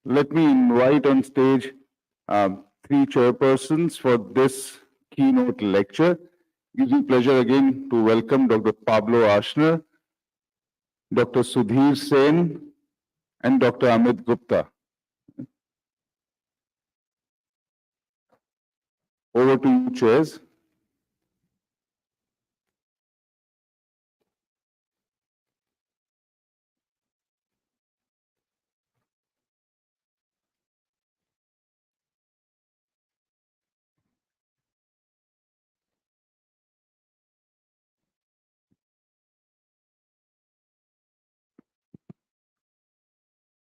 Let me invite on stage three chairpersons for this keynote lecture. It gives me pleasure again to welcome Dr. Pablo Aschner, Dr. Sudhir Sen, and Dr. Amit Gupta. Over to you, chairs.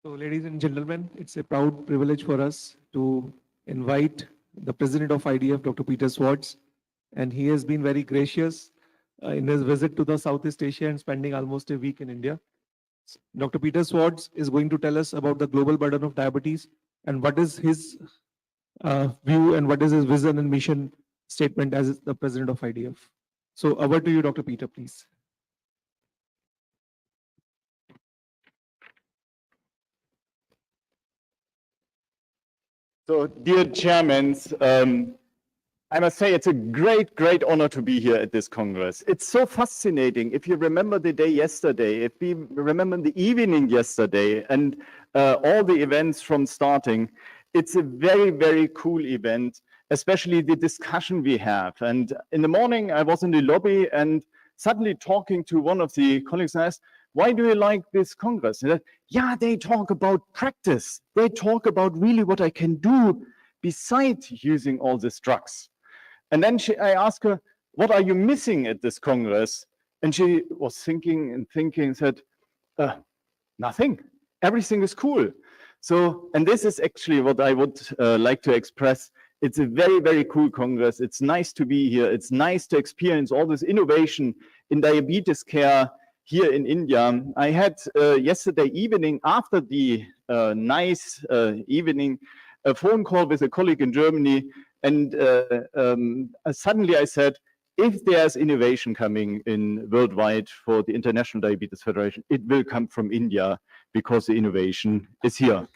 So, ladies and gentlemen, it's a proud privilege for us to invite the president of IDF, Dr. Peter Swartz, and he has been very gracious in his visit to the Southeast Asia and spending almost a week in India. Dr. Peter Swartz is going to tell us about the global burden of diabetes and what is his view and what is his vision and mission statement as the president of IDF. So, over to you, Dr. Peter, please. So, dear chairmen, I must say it's a great honor to be here at this Congress. It's so fascinating. If you remember the day yesterday, if we remember the evening yesterday and all the events from starting, it's a very cool event, especially the discussion we have. And in the morning, I was in the lobby and suddenly talking to one of the colleagues, and I asked, why do you like this Congress? And yeah, they talk about practice. They talk about really what I can do besides using all these drugs. And then I asked her, what are you missing at this Congress? And she was thinking and said, nothing. Everything is cool. So, and this is actually what I would like to express. It's a very cool Congress. It's nice to be here. It's nice to experience all this innovation in diabetes care here in India. I had yesterday evening, after the nice evening, a phone call with a colleague in Germany, and suddenly I said, if there's innovation coming in worldwide for the International Diabetes Federation, it will come from India because the innovation is here.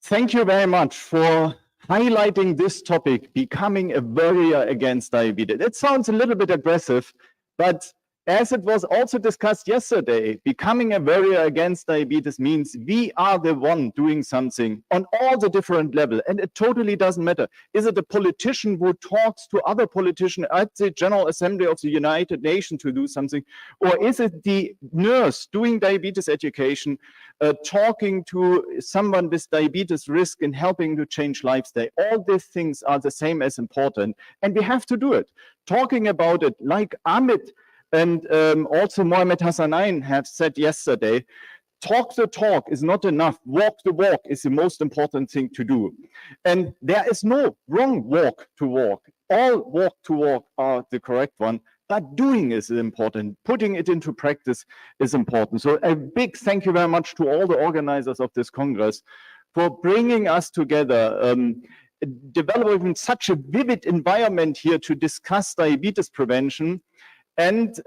Thank you very much for highlighting this topic, becoming a warrior against diabetes. It sounds a little bit aggressive, but as it was also discussed yesterday, becoming a warrior against diabetes means we are the one doing something on all the different levels, and it totally doesn't matter. Is it a politician who talks to other politicians at the General Assembly of the United Nations to do something, or is it the nurse doing diabetes education, talking to someone with diabetes risk and helping to change lifestyle? All these things are the same as important, and we have to do it. Talking about it like Amit and also Mohammed Hassanain have said yesterday, talk the talk is not enough. Walk the walk is the most important thing to do. And there is no wrong walk to walk. All walk to walk are the correct one, but doing is important. Putting it into practice is important. So a big thank you very much to all the organizers of this Congress for bringing us together, developing such a vivid environment here to discuss diabetes prevention, and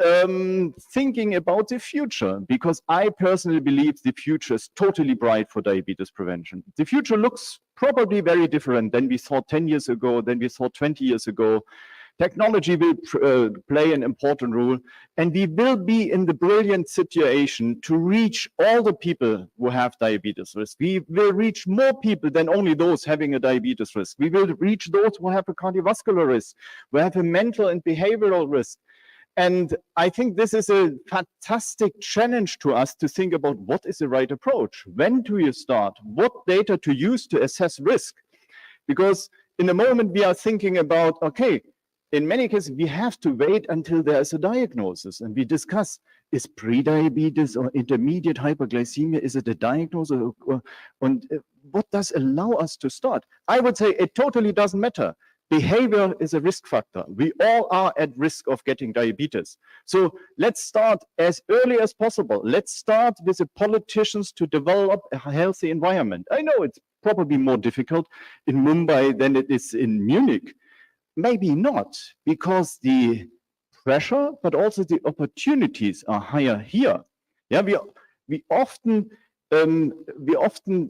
thinking about the future, because I personally believe the future is totally bright for diabetes prevention. The future looks probably very different than we thought 10 years ago, than we thought 20 years ago. Technology will play an important role, and we will be in the brilliant situation to reach all the people who have diabetes risk. We will reach more people than only those having a diabetes risk. We will reach those who have a cardiovascular risk, who have a mental and behavioral risk. And I think this is a fantastic challenge to us to think about what is the right approach. When do you start? What data to use to assess risk? Because in the moment we are thinking about, okay, in many cases we have to wait until there is a diagnosis, and we discuss, is pre-diabetes or intermediate hyperglycemia, is it a diagnosis? And what does allow us to start? I would say it totally doesn't matter. Behavior is a risk factor. We all are at risk of getting diabetes. So let's start as early as possible. Let's start with the politicians to develop a healthy environment. I know it's probably more difficult in Mumbai than it is in Munich. Maybe not, because the pressure, but also the opportunities are higher here. Yeah, we often we often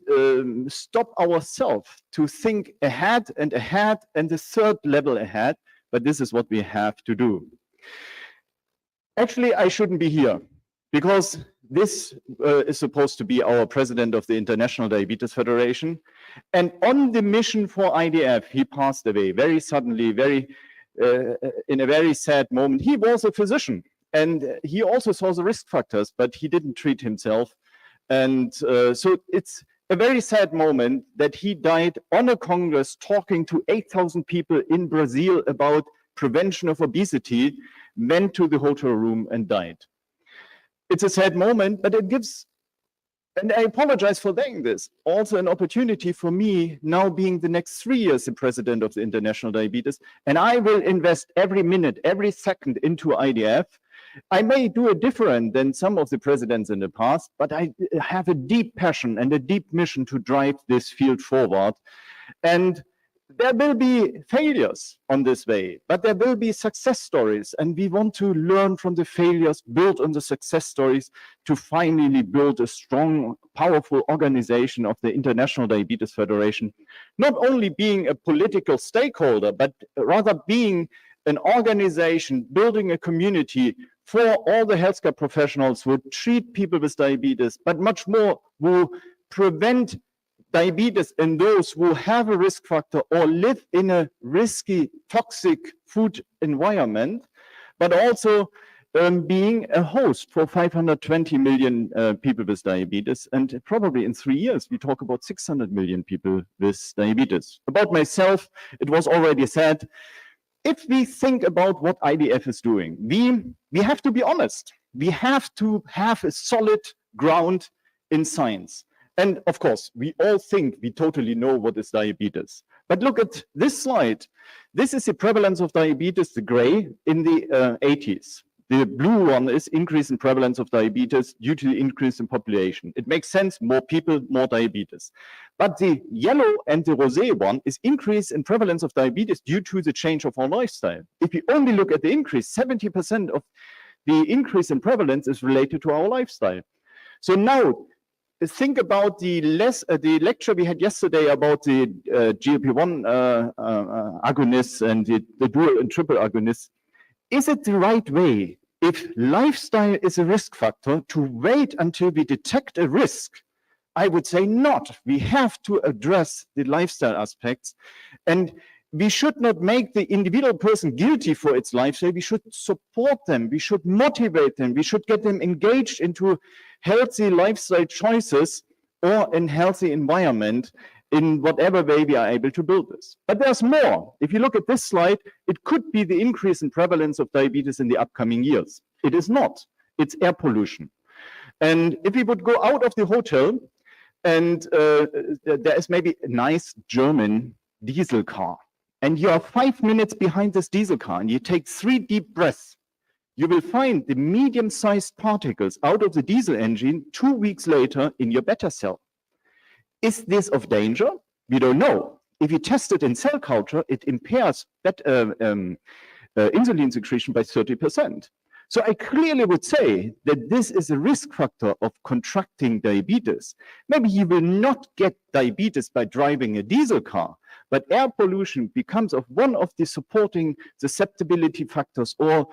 stop ourselves to think ahead and the third level ahead, but this is what we have to do. Actually, I shouldn't be here because this is supposed to be our president of the International Diabetes Federation. And on the mission for IDF, he passed away very suddenly, in a very sad moment. He was a physician and he also saw the risk factors, but he didn't treat himself. And so it's a very sad moment that he died on a Congress talking to 8,000 people in Brazil about prevention of obesity, went to the hotel room and died. It's a sad moment, but it gives, and I apologize for saying this, also an opportunity for me now being the next 3 years the president of the International Diabetes, and I will invest every minute, every second into IDF. I may do it different than some of the presidents in the past, but I have a deep passion and a deep mission to drive this field forward. And there will be failures on this way, but there will be success stories. And we want to learn from the failures, build on the success stories to finally build a strong, powerful organization of the International Diabetes Federation, not only being a political stakeholder, but rather being an organization, building a community for all the healthcare professionals who treat people with diabetes, but much more who prevent diabetes in those who have a risk factor or live in a risky, toxic food environment, but also being a host for 520 million people with diabetes. And probably in 3 years, we talk about 600 million people with diabetes. About myself, it was already said, if we think about what IDF is doing, we have to be honest. We have to have a solid ground in science. And of course, we all think we totally know what is diabetes. But look at this slide. This is the prevalence of diabetes, the gray, in the 80s. The blue one is increase in prevalence of diabetes due to the increase in population. It makes sense, more people, more diabetes. But the yellow and the rosé one is increase in prevalence of diabetes due to the change of our lifestyle. If you only look at the increase, 70% of the increase in prevalence is related to our lifestyle. So now, think about the lecture we had yesterday about the GLP-1 agonists and the dual and triple agonists. Is it the right way, if lifestyle is a risk factor, to wait until we detect a risk? I would say not. We have to address the lifestyle aspects, and we should not make the individual person guilty for its lifestyle. We should support them. We should motivate them. We should get them engaged into healthy lifestyle choices or in healthy environment in whatever way we are able to build this. But there's more. If you look at this slide, it could be the increase in prevalence of diabetes in the upcoming years. It is not. It's air pollution. And if we would go out of the hotel and there is maybe a nice German diesel car, and you are 5 minutes behind this diesel car and you take 3 deep breaths, you will find the medium-sized particles out of the diesel engine 2 weeks later in your beta cell. Is this of danger? We don't know. If you test it in cell culture, it impairs insulin secretion by 30%. So I clearly would say that this is a risk factor of contracting diabetes. Maybe you will not get diabetes by driving a diesel car, but air pollution becomes one of the supporting susceptibility factors or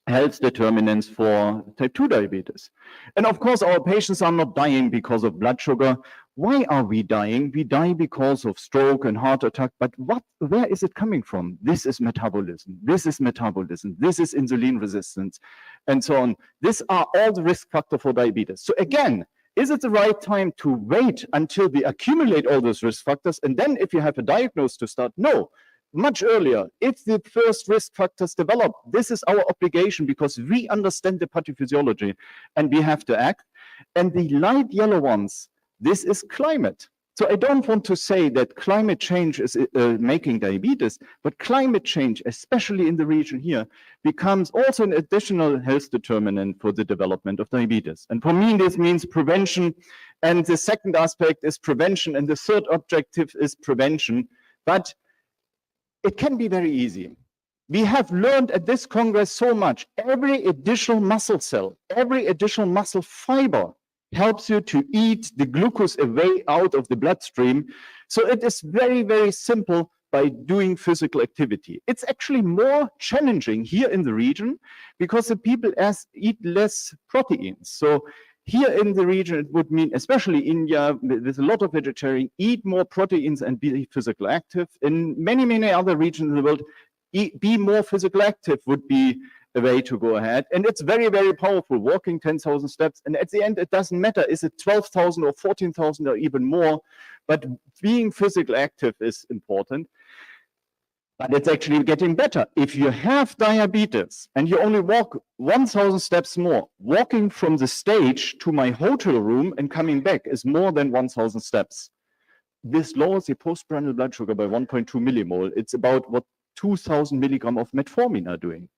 health determinants for type 2 diabetes. And of course, our patients are not dying because of blood sugar. Why are we dying? We die because of stroke and heart attack, but where is it coming from? This is metabolism. This is metabolism. This is insulin resistance, and so on. These are all the risk factors for diabetes. So again, is it the right time to wait until we accumulate all those risk factors? And then if you have a diagnosis to start? No. Much earlier, if the first risk factors develop, this is our obligation because we understand the pathophysiology and we have to act. And the light yellow ones, this is climate. So I don't want to say that climate change is making diabetes, but climate change, especially in the region here, becomes also an additional health determinant for the development of diabetes. And for me, this means prevention. And the second aspect is prevention. And the third objective is prevention. But it can be very easy. We have learned at this Congress so much. Every additional muscle cell, every additional muscle fiber helps you to eat the glucose away out of the bloodstream. So it is very, very simple by doing physical activity. It's actually more challenging here in the region because the people eat less proteins. So here in the region, it would mean, especially India, with a lot of vegetarian, eat more proteins and be physical active. In many, many other regions in the world, be more physical active would be a way to go ahead. And it's very, very powerful, walking 10,000 steps. And at the end, it doesn't matter, is it 12,000 or 14,000 or even more, but being physical active is important. But it's actually getting better. If you have diabetes and you only walk 1,000 steps more, walking from the stage to my hotel room and coming back is more than 1,000 steps. This lowers the postprandial blood sugar by 1.2 millimole. It's about what 2,000 milligram of metformin are doing.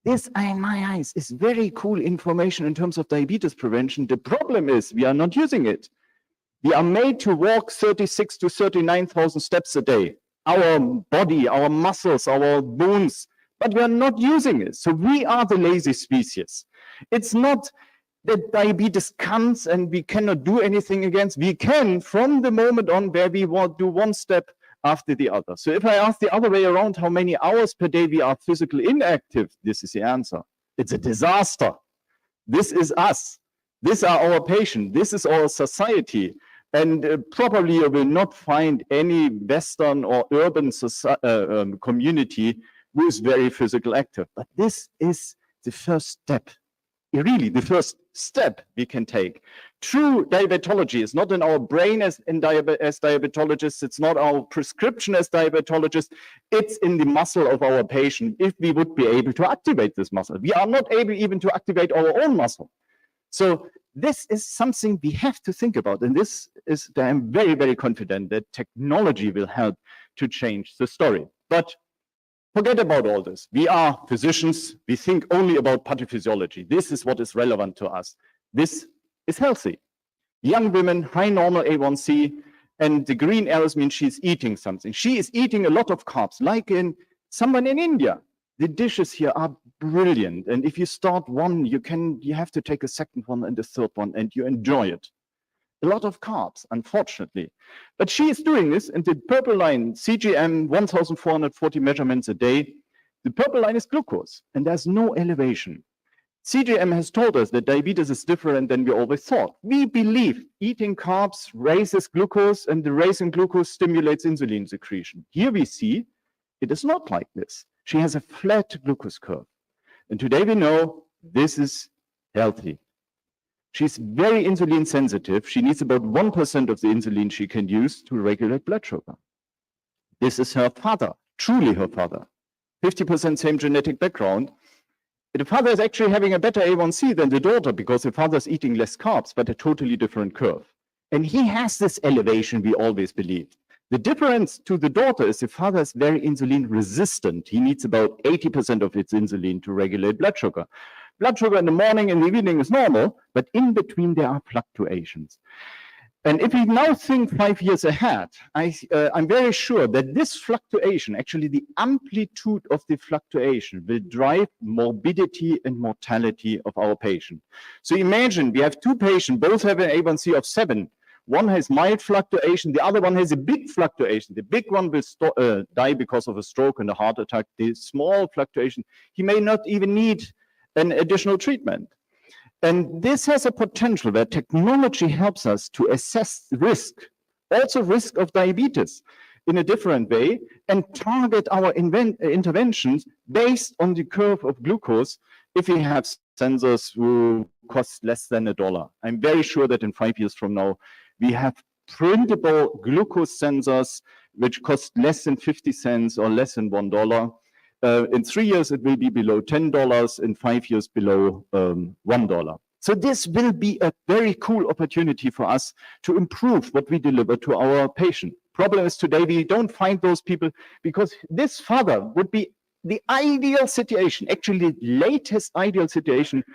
This, in my eyes, is very cool information in terms of diabetes prevention. The problem is we are not using it. We are made to walk 36 to 39,000 steps a day. Our body, our muscles, our bones, but we are not using it. So we are the lazy species. It's not that diabetes comes and we cannot do anything against. We can from the moment on where we want to do one step after the other. So if I ask the other way around how many hours per day we are physically inactive, this is the answer. It's a disaster. This is us. These are our patients. This is our society. And probably you will not find any Western or urban community who is very physical active. But this is the first step. Really, the first step we can take. True diabetology is not in our brain as diabetologists. It's not our prescription as diabetologists. It's in the muscle of our patient if we would be able to activate this muscle. We are not able even to activate our own muscle. So this is something we have to think about. And this is, I'm very, very confident that technology will help to change the story. But forget about all this. We are physicians. We think only about pathophysiology. This is what is relevant to us. This is healthy. Young women, high normal A1C, and the green arrows mean she's eating something. She is eating a lot of carbs, like in someone in India. The dishes here are brilliant. And if you start one, you have to take a second one and a third one, and you enjoy it. A lot of carbs, unfortunately. But she is doing this, and the purple line, CGM, 1,440 measurements a day. The purple line is glucose, and there's no elevation. CGM has told us that diabetes is different than we always thought. We believe eating carbs raises glucose, and the raising glucose stimulates insulin secretion. Here we see it is not like this. She has a flat glucose curve. And today we know this is healthy. She's very insulin sensitive. She needs about 1% of the insulin she can use to regulate blood sugar. This is her father, truly her father. 50% same genetic background. The father is actually having a better A1C than the daughter because the father is eating less carbs, but a totally different curve. And he has this elevation we always believed. The difference to the daughter is the father is very insulin resistant. He needs about 80% of its insulin to regulate blood sugar. Blood sugar in the morning and the evening is normal, but in between there are fluctuations. And if we now think 5 years ahead, I'm very sure that this fluctuation, actually the amplitude of the fluctuation, will drive morbidity and mortality of our patient. So imagine we have two patients, both have an A1C of 7. One has mild fluctuation, the other one has a big fluctuation. The big one will die because of a stroke and a heart attack. The small fluctuation, he may not even need an additional treatment. And this has a potential where technology helps us to assess risk, also risk of diabetes in a different way, and target our interventions based on the curve of glucose if we have sensors who cost less than $1. I'm very sure that in 5 years from now, we have printable glucose sensors which cost less than 50 cents or less than $1. In 3 years, it will be below $10. In 5 years, below $1. So this will be a very cool opportunity for us to improve what we deliver to our patient. Problem is today we don't find those people because this father would be the ideal situation, actually the latest ideal situation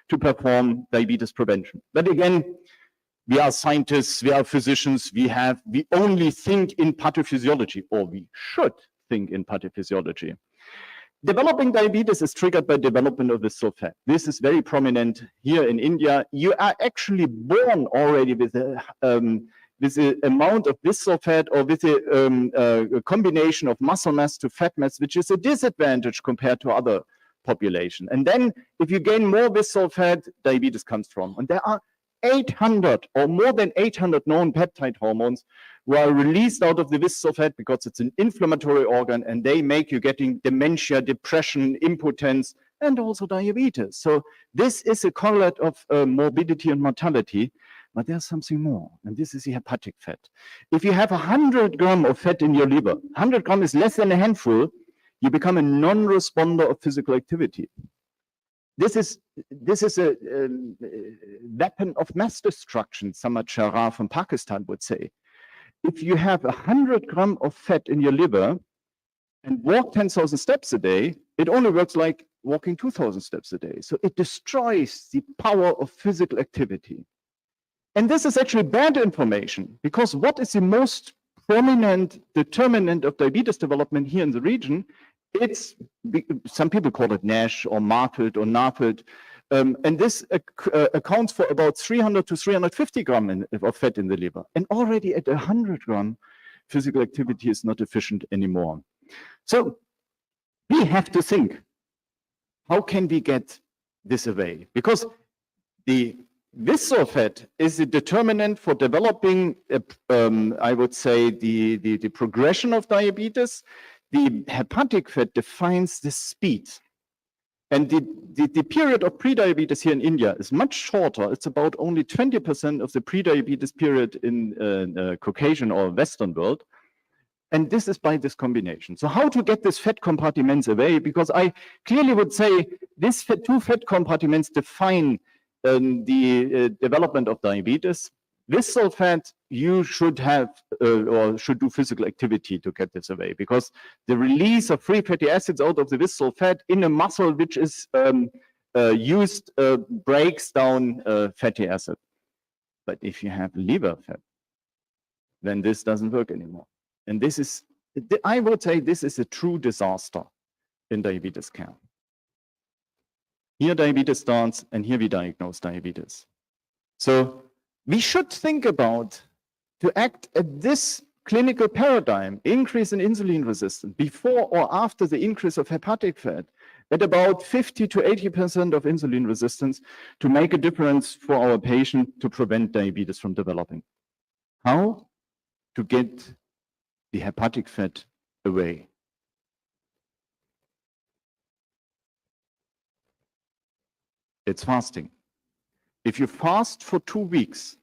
to perform diabetes prevention. But again, we are scientists, we are physicians, we only think in pathophysiology, or we should think in pathophysiology. Developing diabetes is triggered by development of visceral fat. This is very prominent here in India. You are actually born already with a amount of visceral fat or with a combination of muscle mass to fat mass, which is a disadvantage compared to other population. And then if you gain more visceral fat, diabetes comes from. And there are 800 or more than 800 known peptide hormones who are released out of the visceral fat because it's an inflammatory organ, and they make you getting dementia, depression, impotence, and also diabetes. So this is a correlate of morbidity and mortality, but there's something more, and this is the hepatic fat. If you have 100 grams of fat in your liver, 100 grams is less than a handful, you become a non-responder of physical activity. This is a weapon of mass destruction, Samad Shara from Pakistan would say. If you have 100 grams of fat in your liver and walk 10,000 steps a day, it only works like walking 2,000 steps a day. So it destroys the power of physical activity. And this is actually bad information, because what is the most prominent determinant of diabetes development here in the region? It's, some people call it NASH or MARFID or NAFID. And this accounts for about 300 to 350 grams of fat in the liver. And already at 100 grams, physical activity is not efficient anymore. So we have to think, how can we get this away? Because the visceral fat is a determinant for developing, I would say, the progression of diabetes. The hepatic fat defines the speed. And the period of prediabetes here in India is much shorter. It's about only 20% of the prediabetes period in Caucasian or Western world. And this is by this combination. So how to get this fat compartments away? Because I clearly would say these two fat compartments define the development of diabetes. Visceral fat, you should have or should do physical activity to get this away, because the release of free fatty acids out of the visceral fat in a muscle which is used breaks down fatty acid. But if you have liver fat, then this doesn't work anymore. And this is, I would say, this is a true disaster in diabetes care. Here diabetes starts, and here we diagnose diabetes. So we should think about to act at this clinical paradigm, increase in insulin resistance, before or after the increase of hepatic fat, at about 50 to 80% of insulin resistance, to make a difference for our patient to prevent diabetes from developing. How to get the hepatic fat away? It's fasting. If you fast for 2 weeks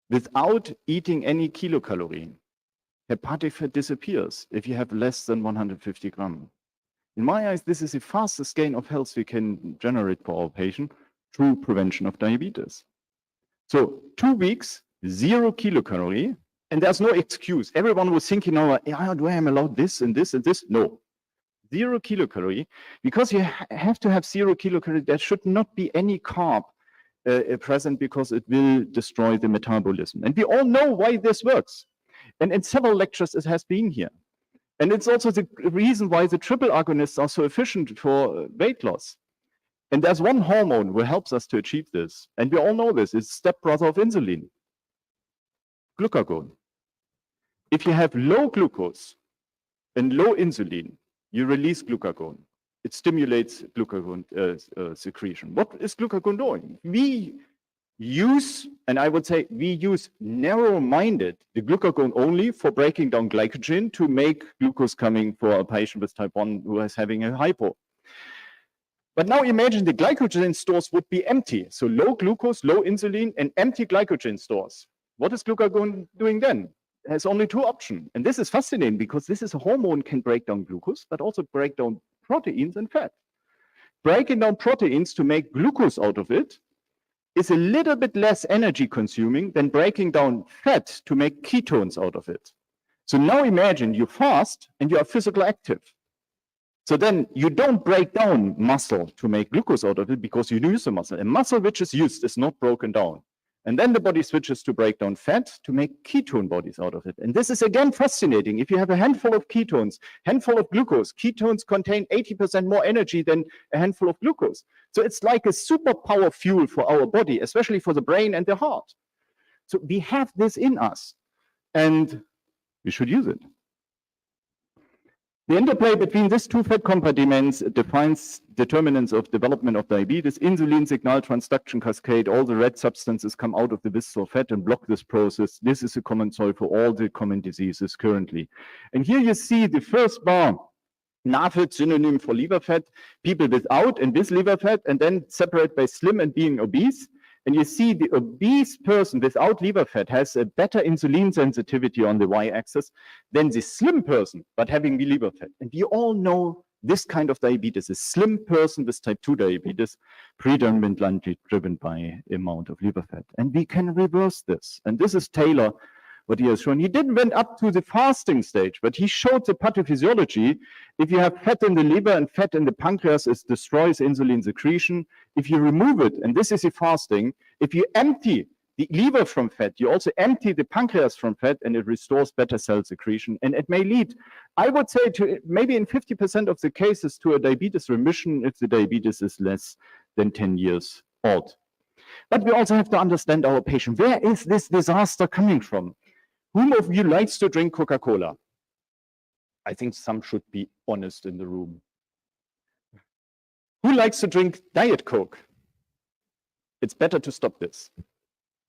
without eating any kilocalorie, hepatic fat disappears if you have less than 150 grams. In my eyes, this is the fastest gain of health we can generate for our patient through prevention of diabetes. So 2 weeks, 0 kilocalorie, and there's no excuse. Everyone was thinking, oh, do I am allowed this and this and this? No. 0 kilocalorie, because you have to have 0 kilocalorie. There should not be any carb present, because it will destroy the metabolism. And we all know why this works. And in several lectures it has been here. And it's also the reason why the triple agonists are so efficient for weight loss. And there's one hormone who helps us to achieve this. And we all know this. It's stepbrother of insulin, glucagon. If you have low glucose and low insulin, you release glucagon. It stimulates glucagon secretion. What is glucagon doing? We use, and I would say we use narrow-minded, the glucagon only for breaking down glycogen to make glucose coming for a patient with type 1 who is having a hypo. But now imagine the glycogen stores would be empty. So low glucose, low insulin, and empty glycogen stores. What is glucagon doing then? It has only two options. And this is fascinating, because this is a hormone can break down glucose, but also break down proteins and fat. Breaking down proteins to make glucose out of it is a little bit less energy consuming than breaking down fat to make ketones out of it. So now imagine you fast and you are physically active. So then you don't break down muscle to make glucose out of it, because you use the muscle. A muscle which is used is not broken down. And then the body switches to break down fat to make ketone bodies out of it. And this is again fascinating. If you have a handful of ketones, handful of glucose, ketones contain 80% more energy than a handful of glucose. So it's like a superpower fuel for our body, especially for the brain and the heart. So we have this in us and we should use it. The interplay between these two fat compartments defines determinants of development of diabetes. Insulin signal transduction cascade, all the red substances come out of the visceral fat and block this process. This is a common soil for all the common diseases currently. And here you see the first bar, NAFLD synonym for liver fat, people without and with liver fat, and then separate by slim and being obese. And you see the obese person without liver fat has a better insulin sensitivity on the y-axis than the slim person, but having the liver fat. And we all know this kind of diabetes, a slim person with type 2 diabetes, predominantly driven by amount of liver fat. And we can reverse this. And this is Taylor, what he has shown. He didn't went up to the fasting stage, but he showed the pathophysiology. If you have fat in the liver and fat in the pancreas, it destroys insulin secretion. If you remove it, and this is the fasting, if you empty the liver from fat, you also empty the pancreas from fat, and it restores better cell secretion. And it may lead, I would say, to maybe in 50% of the cases to a diabetes remission if the diabetes is less than 10 years old. But we also have to understand our patient. Where is this disaster coming from? Whom of you likes to drink Coca-Cola? I think some should be honest in the room. Who likes to drink Diet Coke? It's better to stop this.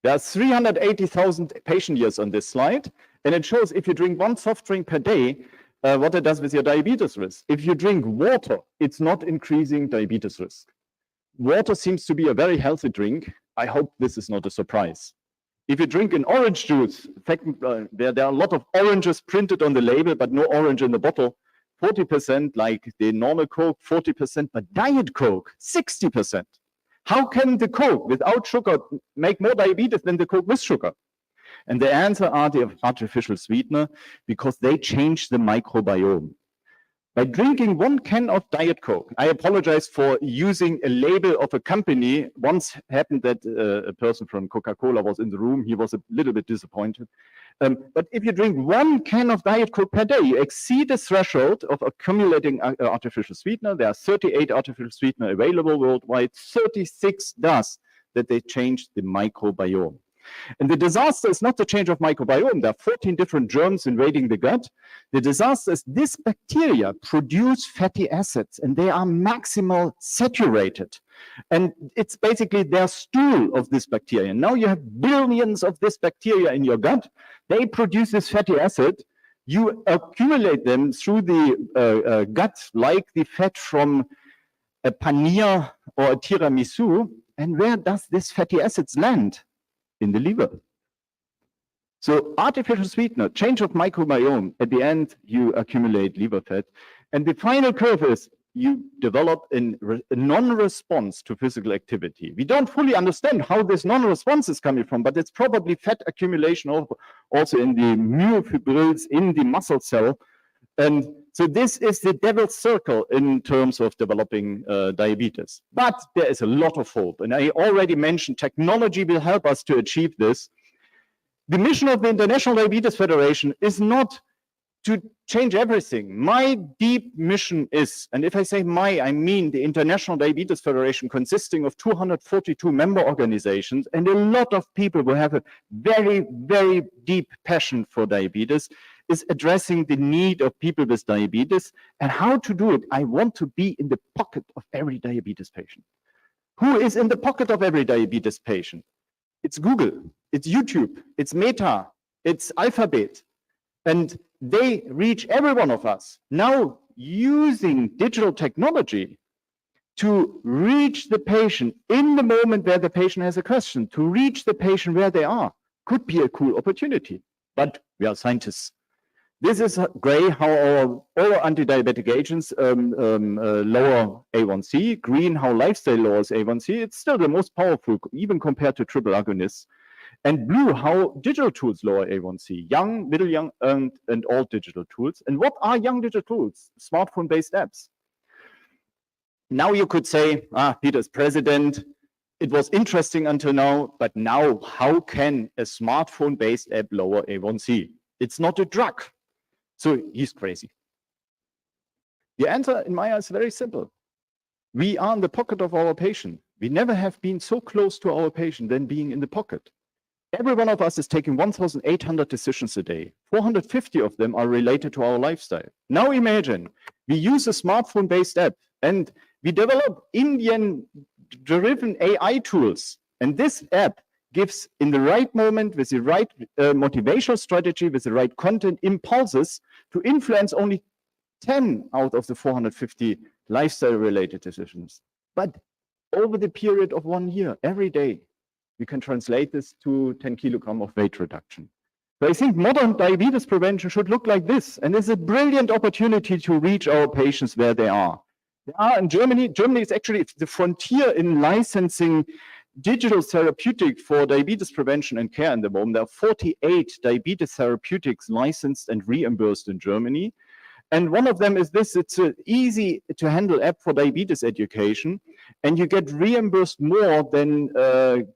There are 380,000 patient years on this slide, and it shows if you drink one soft drink per day, what it does with your diabetes risk. If you drink water, it's not increasing diabetes risk. Water seems to be a very healthy drink. I hope this is not a surprise. If you drink an orange juice, in fact, there are a lot of oranges printed on the label, but no orange in the bottle, 40% like the normal Coke, 40%, but Diet Coke, 60%. How can the Coke without sugar make more diabetes than the Coke with sugar? And the answer are the artificial sweetener, because they change the microbiome. By drinking 1 can of Diet Coke, I apologize for using a label of a company. Once happened that a person from Coca-Cola was in the room. He was a little bit disappointed. But if you drink 1 can of Diet Coke per day, you exceed the threshold of accumulating artificial sweetener. There are 38 artificial sweetener available worldwide. 36 does that they change the microbiome. And the disaster is not the change of microbiome. There are 14 different germs invading the gut. The disaster is this bacteria produce fatty acids, and they are maximal saturated. And it's basically their stool of this bacteria. Now you have billions of this bacteria in your gut. They produce this fatty acid. You accumulate them through the gut like the fat from a paneer or a tiramisu. And where does this fatty acids land? In the liver. So artificial sweetener, change of microbiome, at the end you accumulate liver fat. And the final curve is you develop a non-response to physical activity. We don't fully understand how this non-response is coming from, but it's probably fat accumulation also in the myofibrils in the muscle cell. And so this is the devil's circle in terms of developing diabetes. But there is a lot of hope. And I already mentioned technology will help us to achieve this. The mission of the International Diabetes Federation is not to change everything. My deep mission is, and if I say my, I mean the International Diabetes Federation, consisting of 242 member organizations and a lot of people who have a very, very deep passion for diabetes, is addressing the need of people with diabetes. And how to do it, I want to be in the pocket of every diabetes patient. Who is in the pocket of every diabetes patient? It's Google, it's YouTube, it's Meta, it's Alphabet. And they reach every one of us. Now, using digital technology to reach the patient in the moment where the patient has a question, to reach the patient where they are, could be a cool opportunity. But we are scientists. This is gray, how our anti-diabetic agents lower A1C, green, how lifestyle lowers A1C. It's still the most powerful, even compared to triple agonists. And blue, how digital tools lower A1C, young, middle young, and old digital tools. And what are young digital tools? Smartphone-based apps. Now you could say, Peter's president, it was interesting until now, but now how can a smartphone-based app lower A1C? It's not a drug. So he's crazy. The answer in my eyes is very simple. We are in the pocket of our patient. We never have been so close to our patient than being in the pocket. Every one of us is taking 1,800 decisions a day. 450 of them are related to our lifestyle. Now imagine we use a smartphone-based app and we develop Indian-driven AI tools. And this app gives, in the right moment, with the right motivational strategy, with the right content impulses, to influence only 10 out of the 450 lifestyle-related decisions. But over the period of 1 year, every day, we can translate this to 10 kilogram of weight reduction. So I think modern diabetes prevention should look like this. And it's a brilliant opportunity to reach our patients where they are. They are in Germany. Germany is actually the frontier in licensing digital therapeutic for diabetes prevention and care in the moment. There are 48 diabetes therapeutics licensed and reimbursed in Germany. And one of them is this, it's an easy to handle app for diabetes education. And you get reimbursed more than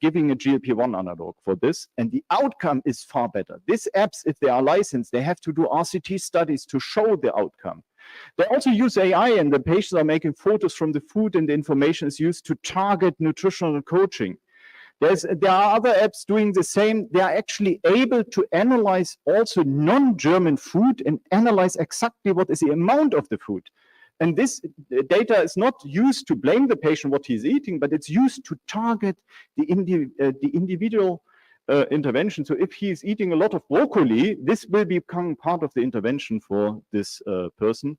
giving a GLP-1 analog for this. And the outcome is far better. These apps, if they are licensed, they have to do RCT studies to show the outcome. They also use AI, and the patients are making photos from the food, and the information is used to target nutritional coaching. There are other apps doing the same. They are actually able to analyze also non-German food and analyze exactly what is the amount of the food. And this data is not used to blame the patient what he's eating, but it's used to target the individual intervention. So if he's eating a lot of broccoli, this will become part of the intervention for this person.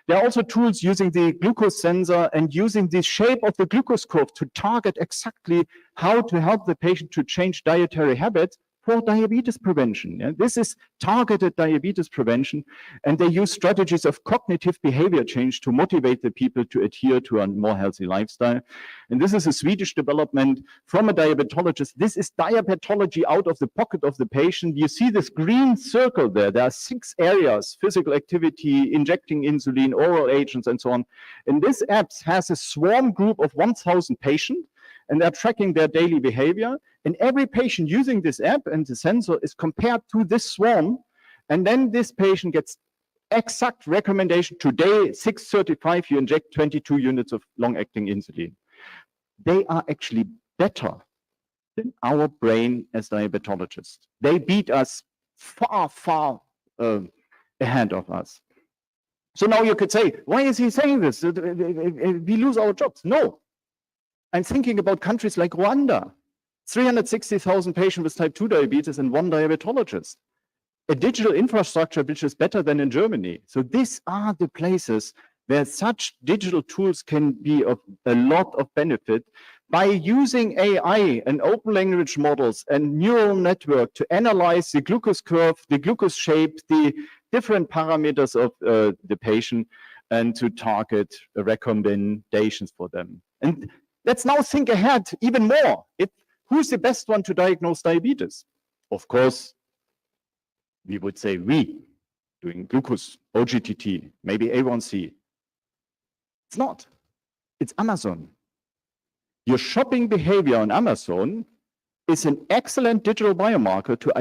There are also tools using the glucose sensor and using the shape of the glucose curve to target exactly how to help the patient to change dietary habits for diabetes prevention. Yeah? This is targeted diabetes prevention, and they use strategies of cognitive behavior change to motivate the people to adhere to a more healthy lifestyle. And this is a Swedish development from a diabetologist. This is diabetology out of the pocket of the patient. You see this green circle there. There are 6 areas: physical activity, injecting insulin, oral agents, and so on. And this app has a swarm group of 1,000 patients, and they're tracking their daily behavior. And every patient using this app and the sensor is compared to this swarm. And then this patient gets exact recommendation. Today, 6:35, you inject 22 units of long-acting insulin. They are actually better than our brain as diabetologists. They beat us far, far ahead of us. So now you could say, why is he saying this? We lose our jobs. No. I'm thinking about countries like Rwanda, 360,000 patients with type 2 diabetes and 1 diabetologist. A digital infrastructure which is better than in Germany. So these are the places where such digital tools can be of a lot of benefit by using AI and open language models and neural network to analyze the glucose curve, the glucose shape, the different parameters of the patient, and to target recommendations for them. And let's now think ahead even more. Who's the best one to diagnose diabetes? Of course, we would say we, doing glucose, OGTT, maybe A1C. It's not. It's Amazon. Your shopping behavior on Amazon is an excellent digital biomarker to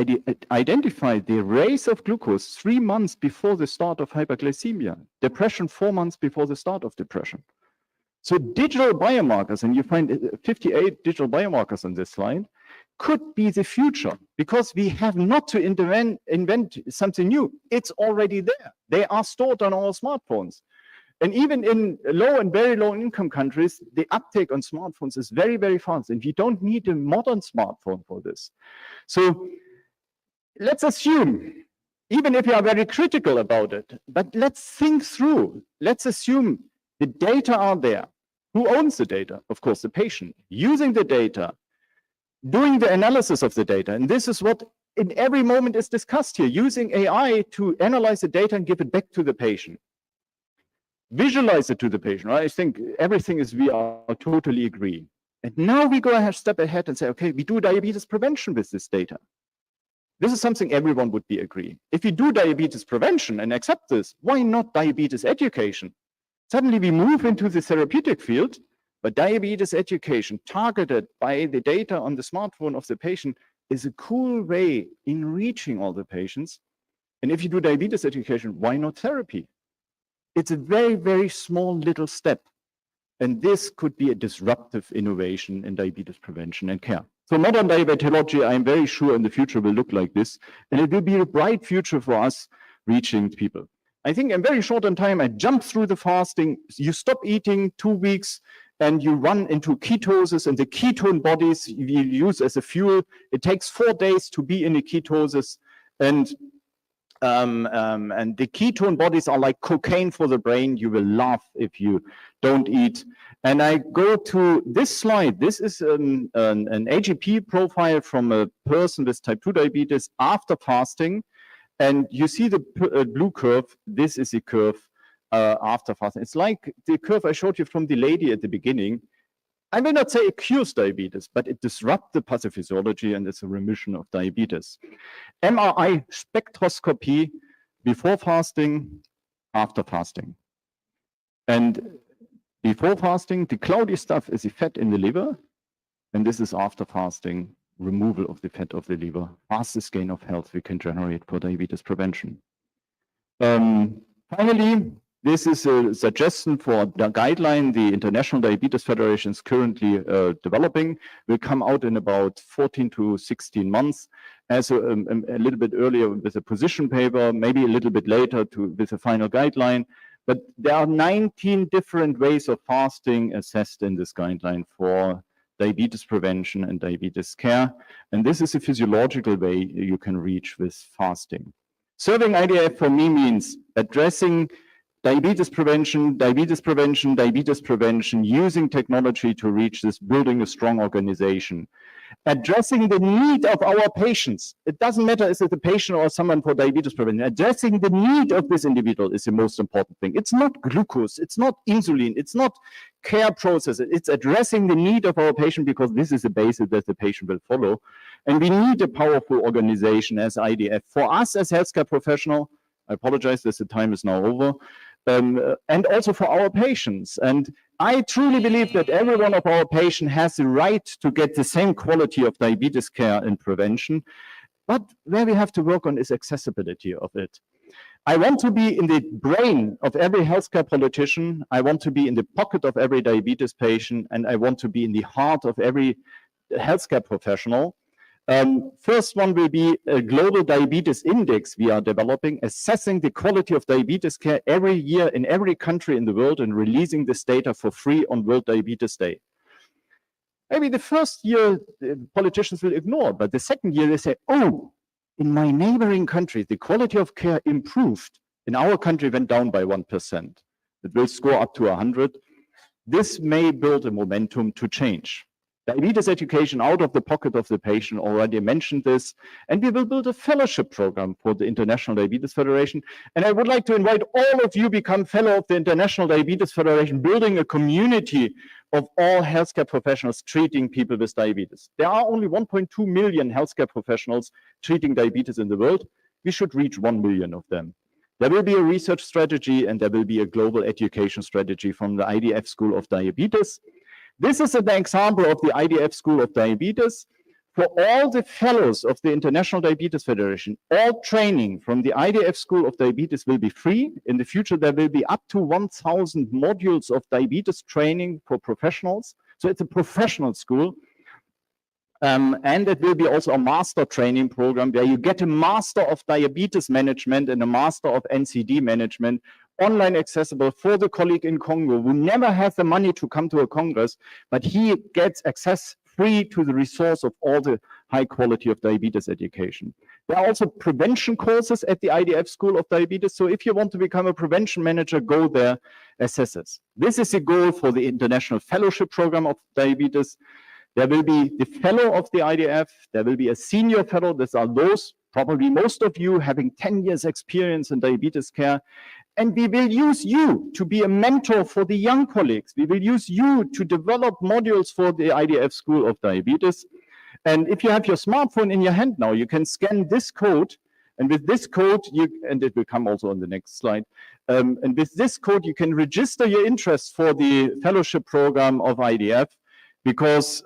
identify the rise of glucose 3 months before the start of hyperglycemia, depression 4 months before the start of depression. So digital biomarkers, and you find 58 digital biomarkers on this slide, could be the future, because we have not to invent something new. It's already there. They are stored on our smartphones. And even in low and very low income countries, the uptake on smartphones is very, very fast. And you don't need a modern smartphone for this. So let's assume, even if you are very critical about it, but let's think through. Let's assume the data are there. Who owns the data? Of course, the patient. Using the data, doing the analysis of the data. And this is what in every moment is discussed here, using AI to analyze the data and give it back to the patient. Visualize it to the patient. Right? I think everything is, we are totally agree. And now we go a step ahead and say, okay, we do diabetes prevention with this data. This is something everyone would be agree. If you do diabetes prevention and accept this, why not diabetes education? Suddenly we move into the therapeutic field, But diabetes education targeted by the data on the smartphone of the patient is a cool way in reaching all the patients. And if you do diabetes education, why not therapy? It's a very, very small little step. And this could be a disruptive innovation in diabetes prevention and care. So modern diabetology, I'm very sure in the future will look like this. And it will be a bright future for us reaching people. I think in very short in time, I jumped through the fasting. You stop eating 2 weeks and you run into ketosis, and the ketone bodies you use as a fuel. It takes 4 days to be in a ketosis. And the ketone bodies are like cocaine for the brain. You will laugh if you don't eat. And I go to this slide. This is an AGP profile from a person with type 2 diabetes after fasting. And you see the blue curve. This is the curve after fasting. It's like the curve I showed you from the lady at the beginning. I will not say it cures diabetes, but it disrupts the pathophysiology and it's a remission of diabetes. MRI spectroscopy before fasting, after fasting. And before fasting, the cloudy stuff is the fat in the liver. And this is after fasting, removal of the fat of the liver. Fastest gain of health we can generate for diabetes prevention. Finally, this is a suggestion for the guideline the International Diabetes Federation is currently developing. Will come out in about 14 to 16 months as a little bit earlier with a position paper, maybe a little bit later with a final guideline. But there are 19 different ways of fasting assessed in this guideline for diabetes prevention and diabetes care. And this is a physiological way you can reach with fasting. Serving IDF for me means addressing diabetes prevention, using technology to reach this, building a strong organization. Addressing the need of our patients. It doesn't matter if it's a patient or someone for diabetes prevention. Addressing the need of this individual is the most important thing. It's not glucose, it's not insulin, it's not care process. It's addressing the need of our patient because this is the basis that the patient will follow. And we need a powerful organization as IDF. For us as healthcare professional, I apologize that the time is now over, and also for our patients. And I truly believe that every one of our patients has the right to get the same quality of diabetes care and prevention. But where we have to work on is accessibility of it. I want to be in the brain of every healthcare politician. I want to be in the pocket of every diabetes patient, and I want to be in the heart of every healthcare professional. First one will be a global diabetes index we are developing, assessing the quality of diabetes care every year in every country in the world and releasing this data for free on World Diabetes Day. Maybe the first year politicians will ignore, but the second year they say, oh, in my neighboring country, the quality of care improved. In our country, went down by 1%. It will score up to 100. This may build a momentum to change. Diabetes education out of the pocket of the patient, already mentioned this, and we will build a fellowship program for the International Diabetes Federation. And I would like to invite all of you become fellow of the International Diabetes Federation, building a community of all healthcare professionals treating people with diabetes. There are only 1.2 million healthcare professionals treating diabetes in the world. We should reach 1 million of them. There will be a research strategy and there will be a global education strategy from the IDF School of Diabetes. This is an example of the IDF School of Diabetes. For all the fellows of the International Diabetes Federation, all training from the IDF School of Diabetes will be free. In the future, there will be up to 1,000 modules of diabetes training for professionals. So it's a professional school. And it will be also a master training program where you get a master of diabetes management and a master of NCD management, online accessible for the colleague in Congo who never has the money to come to a congress, but he gets access free to the resource of all the high quality of diabetes education. There are also prevention courses at the IDF School of Diabetes. So if you want to become a prevention manager, go there, assess it. This is the goal for the International Fellowship Program of Diabetes. There will be the fellow of the IDF. There will be a senior fellow. These are those, probably most of you, having 10 years experience in diabetes care. And we will use you to be a mentor for the young colleagues. We will use you to develop modules for the IDF School of Diabetes. And if you have your smartphone in your hand now, you can scan this code And with this code, and it will come also on the next slide. And with this code, you can register your interest for the fellowship program of IDF, because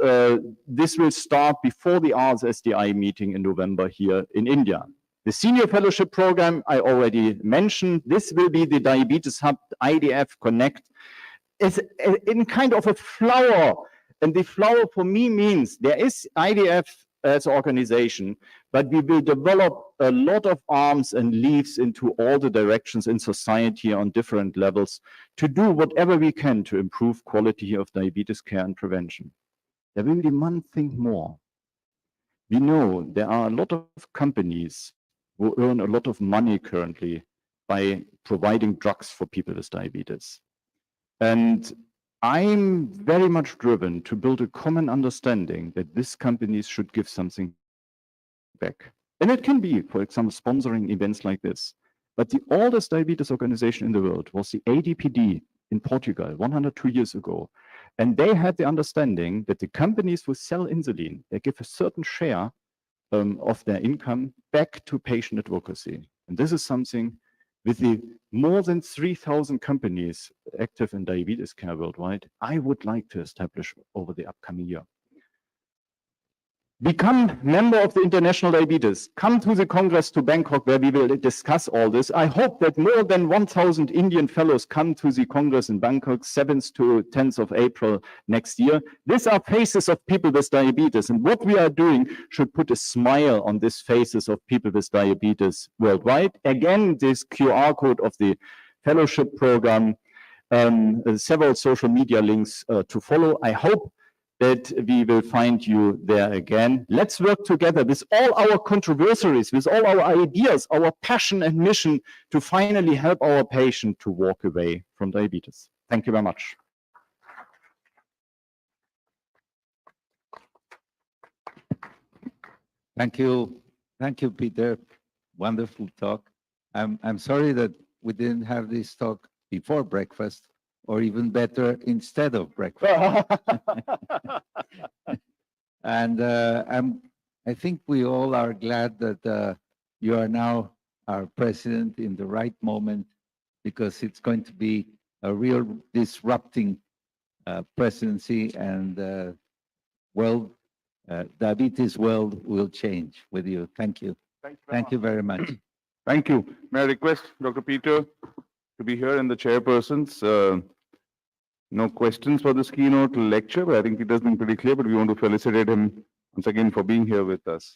this will start before the RSSDI meeting in November here in India. The senior fellowship program I already mentioned. This will be the Diabetes Hub IDF Connect. It's in kind of a flower. And the flower for me means there is IDF as an organization, but we will develop a lot of arms and leaves into all the directions in society on different levels to do whatever we can to improve quality of diabetes care and prevention. There will be one thing more. We know there are a lot of companies who earn a lot of money currently by providing drugs for people with diabetes. And I'm very much driven to build a common understanding that these companies should give something back. And it can be, for example, sponsoring events like this. But the oldest diabetes organization in the world was the ADPD in Portugal 102 years ago. And they had the understanding that the companies who sell insulin, they give a certain share of their income back to patient advocacy. And this is something with the more than 3,000 companies active in diabetes care worldwide, I would like to establish over the upcoming year. Become member of the International Diabetes. Come to the Congress to Bangkok where we will discuss all this. I hope that more than 1,000 Indian fellows come to the Congress in Bangkok, 7th to 10th of April next year. These are faces of people with diabetes, and what we are doing should put a smile on these faces of people with diabetes worldwide. Again, this QR code of the fellowship program, several social media links to follow. I hope that we will find you there again. Let's work together with all our controversies, with all our ideas, our passion and mission to finally help our patient to walk away from diabetes. Thank you very much. Thank you. Thank you, Peter. Wonderful talk. I'm sorry that we didn't have this talk before breakfast, or even better, instead of breakfast. And I think we all are glad that you are now our president in the right moment, because it's going to be a real disrupting presidency, and world, diabetes world will change with you. Thank you. Thank you very much. Thank you. May I request Dr. Peter to be here and the chairpersons? No questions for this keynote lecture, but I think it has been pretty clear, but we want to felicitate him once again for being here with us.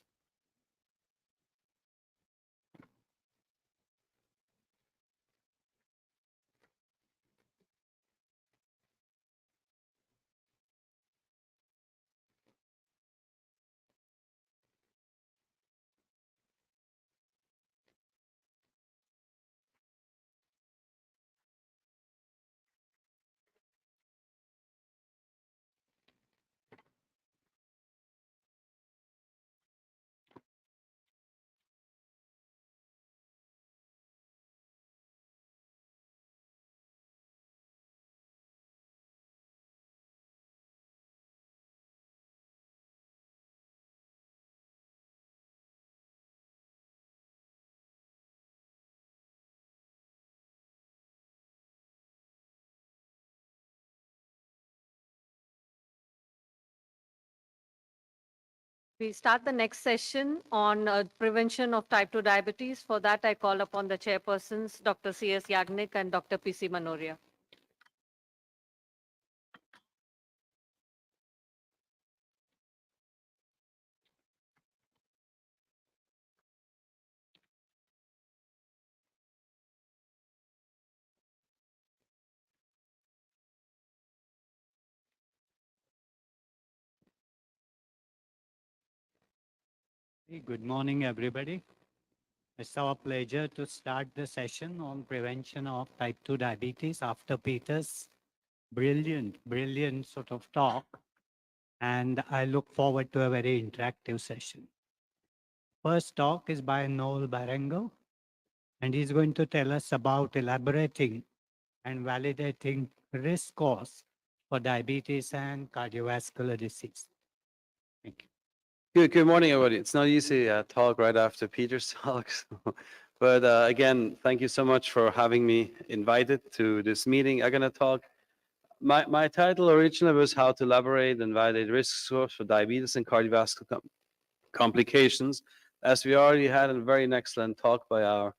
We start the next session on prevention of type 2 diabetes. For that, I call upon the chairpersons, Dr. C.S. Yagnik and Dr. P.C. Manoria. Good morning, everybody. It's our pleasure to start the session on prevention of type 2 diabetes after Peter's brilliant sort of talk. And I look forward to a very interactive session. First talk is by Noel Barengo, and he's going to tell us about elaborating and validating risk scores for diabetes and cardiovascular disease. Thank you. Good morning, everybody. It's not easy to talk right after Peter's talk. But again, thank you so much for having me invited to this meeting. I'm going to talk. My title originally was How to Elaborate and Validate Risk Scores for Diabetes and Cardiovascular Complications, as we already had a very excellent talk by our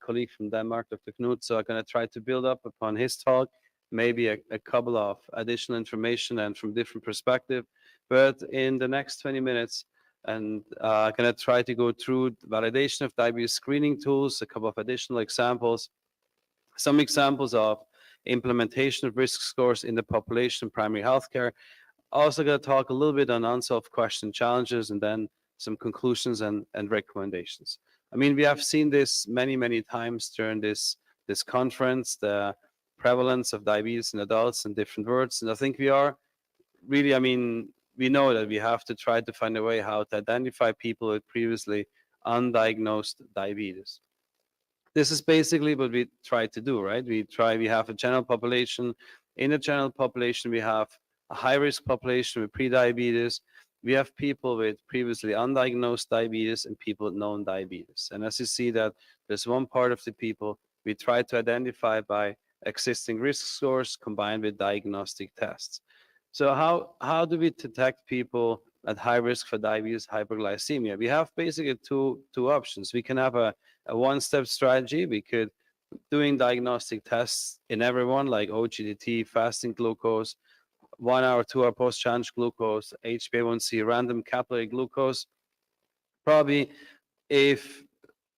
colleague from Denmark, Dr. Knut. So I'm going to try to build up upon his talk, maybe a couple of additional information and from different perspective. But in the next 20 minutes, and I'm going to try to go through the validation of diabetes screening tools, a couple of additional examples, some examples of implementation of risk scores in the population primary healthcare. Also going to talk a little bit on unsolved question challenges and then some conclusions and recommendations. I mean, we have seen this many times during this conference, the prevalence of diabetes in adults in different words. And I think we are really, I mean, we know that we have to try to find a way how to identify people with previously undiagnosed diabetes. This is basically what we try to do, right? We have a general population. In the general population, we have a high-risk population with prediabetes. We have people with previously undiagnosed diabetes and people with known diabetes. And as you see that there's one part of the people we try to identify by existing risk scores combined with diagnostic tests. So how do we detect people at high risk for diabetes hyperglycemia? We have basically two options. We can have a one-step strategy. We could doing diagnostic tests in everyone like OGTT, fasting glucose, 1 hour, 2 hour post-challenge glucose, HbA1c, random capillary glucose. Probably if,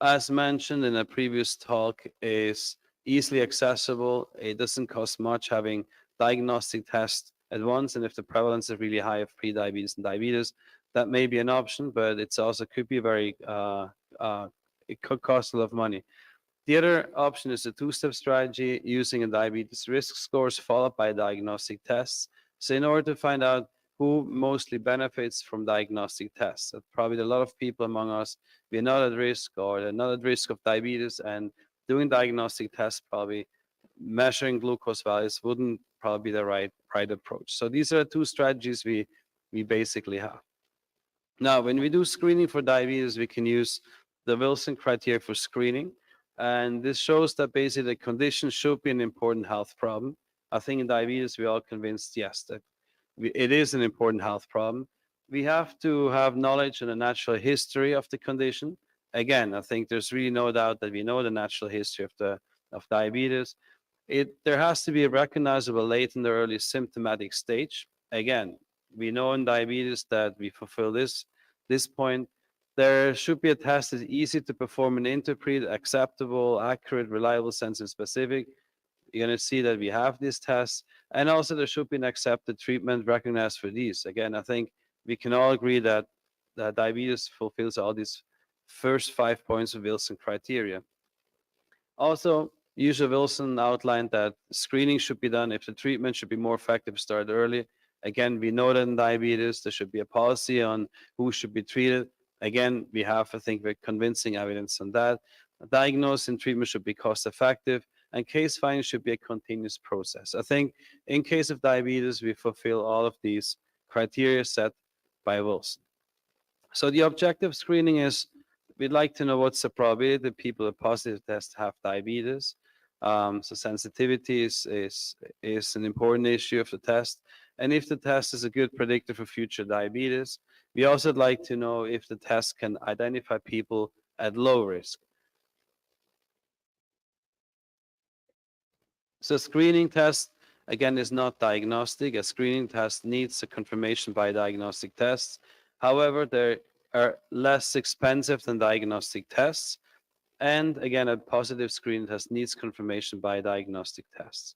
as mentioned in a previous talk, is easily accessible, it doesn't cost much having diagnostic tests at once. And if the prevalence is really high of prediabetes and diabetes, that may be an option, but it's also could be very, it could cost a lot of money. The other option is a two-step strategy using a diabetes risk scores followed by diagnostic tests. So in order to find out who mostly benefits from diagnostic tests, probably a lot of people among us, we're not at risk or they're not at risk of diabetes, and doing diagnostic tests, probably measuring glucose values wouldn't probably be the right approach. So these are two strategies we basically have. Now, when we do screening for diabetes, we can use the Wilson criteria for screening. And this shows that basically the condition should be an important health problem. I think in diabetes, we're all convinced, yes, that it is an important health problem. We have to have knowledge and a natural history of the condition. Again, I think there's really no doubt that we know the natural history of diabetes. There has to be a recognizable late and early symptomatic stage. Again, we know in diabetes that we fulfill this point. There should be a test that's easy to perform and interpret, acceptable, accurate, reliable, sensitive, specific. You're going to see that we have these tests. And also there should be an accepted treatment recognized for these. Again, I think we can all agree that diabetes fulfills all these first 5 points of Wilson criteria. Also, usually Wilson outlined that screening should be done if the treatment should be more effective, start early. Again, we know that in diabetes, there should be a policy on who should be treated. Again, we have, I think, very convincing evidence on that. Diagnosis and treatment should be cost effective, and case finding should be a continuous process. I think in case of diabetes, we fulfill all of these criteria set by Wilson. So the objective screening is we'd like to know what's the probability that people with positive tests have diabetes. So sensitivity is an important issue of the test. And if the test is a good predictor for future diabetes, we also like to know if the test can identify people at low risk. So screening test, again, is not diagnostic. A screening test needs a confirmation by diagnostic tests. However, they are less expensive than diagnostic tests. And again, a positive screening test needs confirmation by diagnostic tests.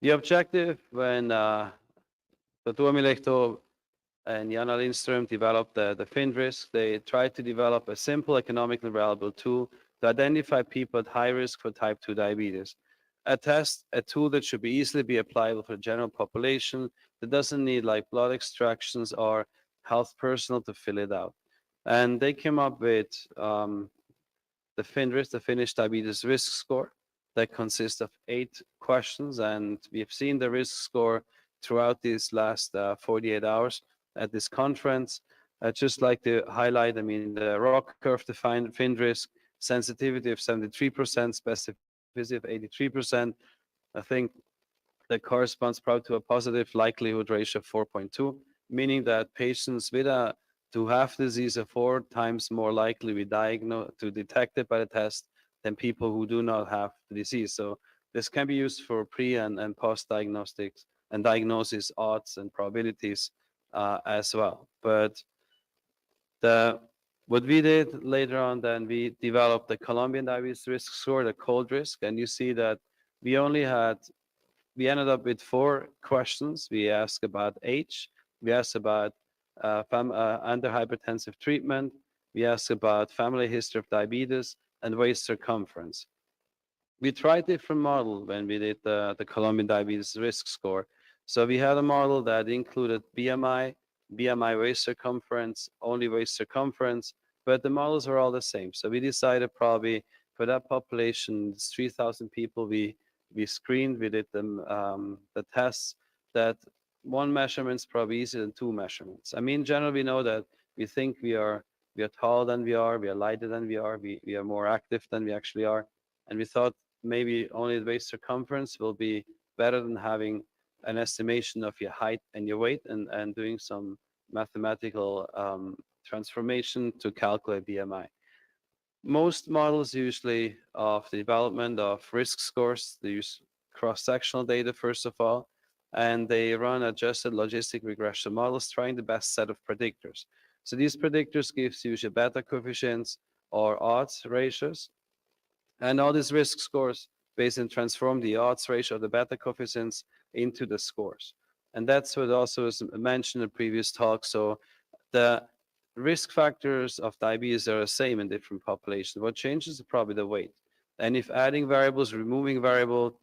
The objective when Dr. Milechto and Jana Lindström developed the FINRISK, they tried to develop a simple, economically reliable tool to identify people at high risk for type 2 diabetes. A tool that should be easily be applicable for the general population, that doesn't need like blood extractions or health personnel to fill it out. And they came up with the FINRISK, the Finnish Diabetes Risk Score, that consists of 8 questions. And we have seen the risk score throughout these last 48 hours. at this conference. I'd just like to highlight, I mean, the ROC curve defined FIND risk, sensitivity of 73%, specificity of 83%. I think that corresponds probably to a positive likelihood ratio of 4.2, meaning that patients with a to have disease are 4 times more likely to detect it by the test than people who do not have the disease. So this can be used for pre and post diagnostics and diagnosis odds and probabilities as well. But what we did later on, then we developed the Colombian diabetes risk score, the cold risk, and you see that we ended up with 4 questions. We asked about age, we asked about antihypertensive treatment, we asked about family history of diabetes, and waist circumference. We tried different models when we did the Colombian diabetes risk score. So we had a model that included BMI, waist circumference, only waist circumference, but the models are all the same. So we decided probably for that population, it's 3,000 people we screened, we did them the tests, that 1 measurement is probably easier than 2 measurements. I mean, generally we know that we think we are taller than we are lighter than we are more active than we actually are. And we thought maybe only the waist circumference will be better than having an estimation of your height and your weight and doing some mathematical transformation to calculate BMI. Most models usually of the development of risk scores, they use cross-sectional data first of all, and they run adjusted logistic regression models trying the best set of predictors. So these predictors gives you beta coefficients or odds ratios, and all these risk scores basically transform the odds ratio of the beta coefficients into the scores. And that's what also was mentioned in previous talks. So the risk factors of diabetes are the same in different populations. What changes is probably the weight. And if adding variables, removing variable,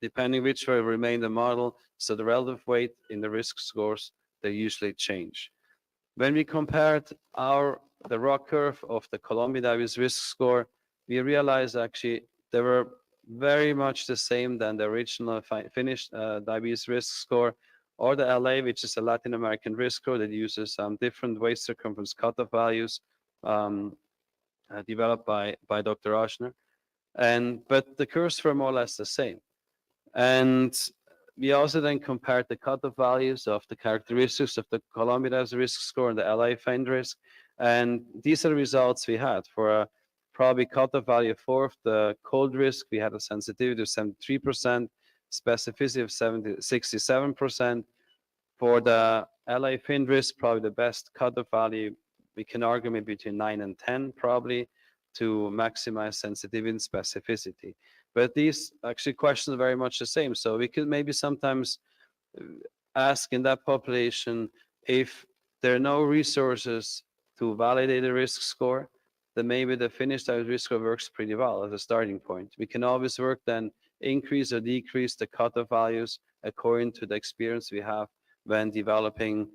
depending which way remain the model, so the relative weight in the risk scores, they usually change. When we compared the ROC curve of the Colombian diabetes risk score, we realized actually they were very much the same than the original Finnish diabetes risk score, or the LA, which is a Latin American risk score that uses different waist circumference cutoff values developed by Dr. Oshner. But the curves were more or less the same. And we also then compared the cutoff values of the characteristics of the Colombian diabetes risk score and the LA FIND risk. And these are the results we had. For a probably cutoff value of 4 of the cold risk, we had a sensitivity of 73%, specificity of 67%. For the LA FIND risk, probably the best cutoff value, we can argue maybe between 9 and 10 probably to maximize sensitivity and specificity. But these actually questions are very much the same. So we could maybe sometimes ask in that population, if there are no resources to validate a risk score, then maybe the Finnish diabetes risk score works pretty well as a starting point. We can always work then increase or decrease the cutoff values according to the experience we have when developing,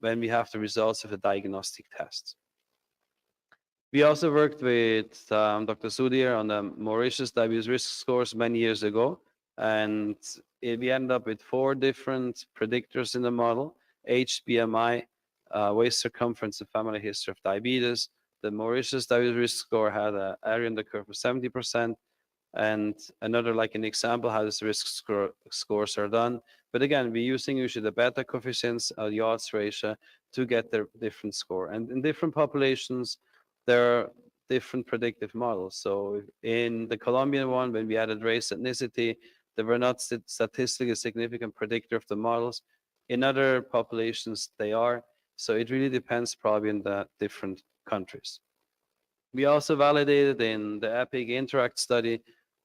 when we have the results of the diagnostic tests. We also worked with Dr. Sudir on the Mauritius diabetes risk scores many years ago, and we ended up with 4 different predictors in the model: age, BMI, waist circumference, and family history of diabetes. The Mauritius diabetes risk score had an area under the curve of 70%, and another, like an example, how this risk scores are done. But again, we're using usually the beta coefficients, the odds ratio, to get the different score. And in different populations, there are different predictive models. So in the Colombian one, when we added race, ethnicity, they were not statistically significant predictor of the models. In other populations, they are. So it really depends probably in the different countries. We also validated in the EPIC Interact study,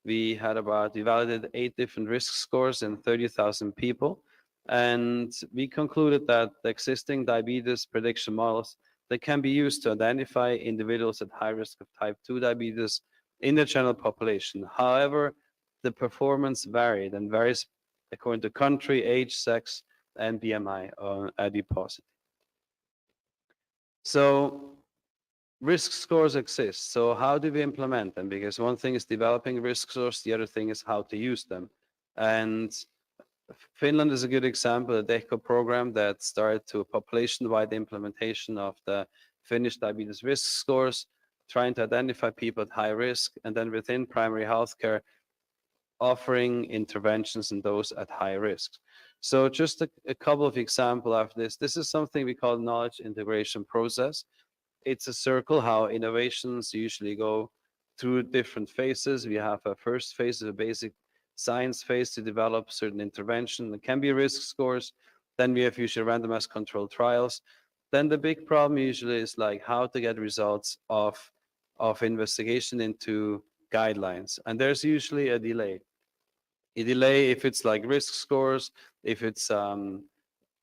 we validated 8 different risk scores in 30,000 people. And we concluded that the existing diabetes prediction models, they can be used to identify individuals at high risk of type 2 diabetes in the general population. However, the performance varied and varies according to country, age, sex, and BMI or adiposity. So risk scores exist. So how do we implement them? Because one thing is developing risk scores, the other thing is how to use them. And Finland is a good example, a DECO program that started to a population-wide implementation of the Finnish diabetes risk scores, trying to identify people at high risk, and then within primary healthcare, offering interventions in those at high risk. So just a couple of examples of this. This is something we call knowledge integration process. It's a circle how innovations usually go through different phases. We have a first phase, a basic science phase to develop certain intervention. It can be risk scores. Then we have usually randomized controlled trials. Then the big problem usually is like how to get results of investigation into guidelines. And there's usually a delay. A delay if it's like risk scores, if it's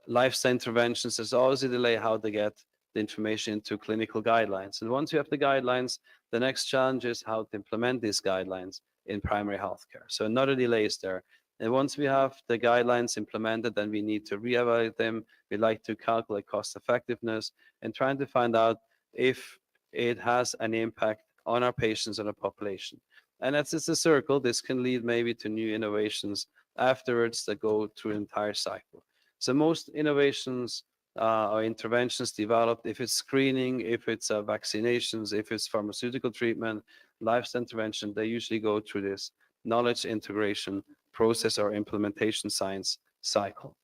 lifestyle interventions, there's always a delay how to get the information into clinical guidelines. And once you have the guidelines, the next challenge is how to implement these guidelines in primary healthcare. So another delay is there. And once we have the guidelines implemented, then we need to reevaluate them. We like to calculate cost effectiveness and trying to find out if it has any impact on our patients and our population. And that's just a circle. This can lead maybe to new innovations afterwards that go through the entire cycle. So most innovations or interventions developed, if it's screening, if it's vaccinations, if it's pharmaceutical treatment, lifestyle intervention, they usually go through this knowledge integration process or implementation science cycle.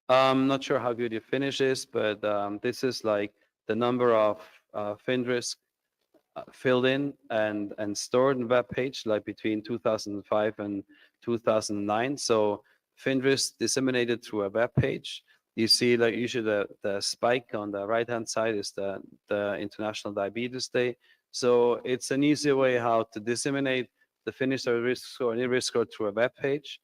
I'm not sure how good your finish is, but this is like the number of FINRISK filled in and stored in web page like between 2005 and 2009. So FINRISK disseminated through a web page. You see like usually the spike on the right hand side is the International Diabetes Day. So it's an easier way how to disseminate the Finnish risk score, any risk score through a web page.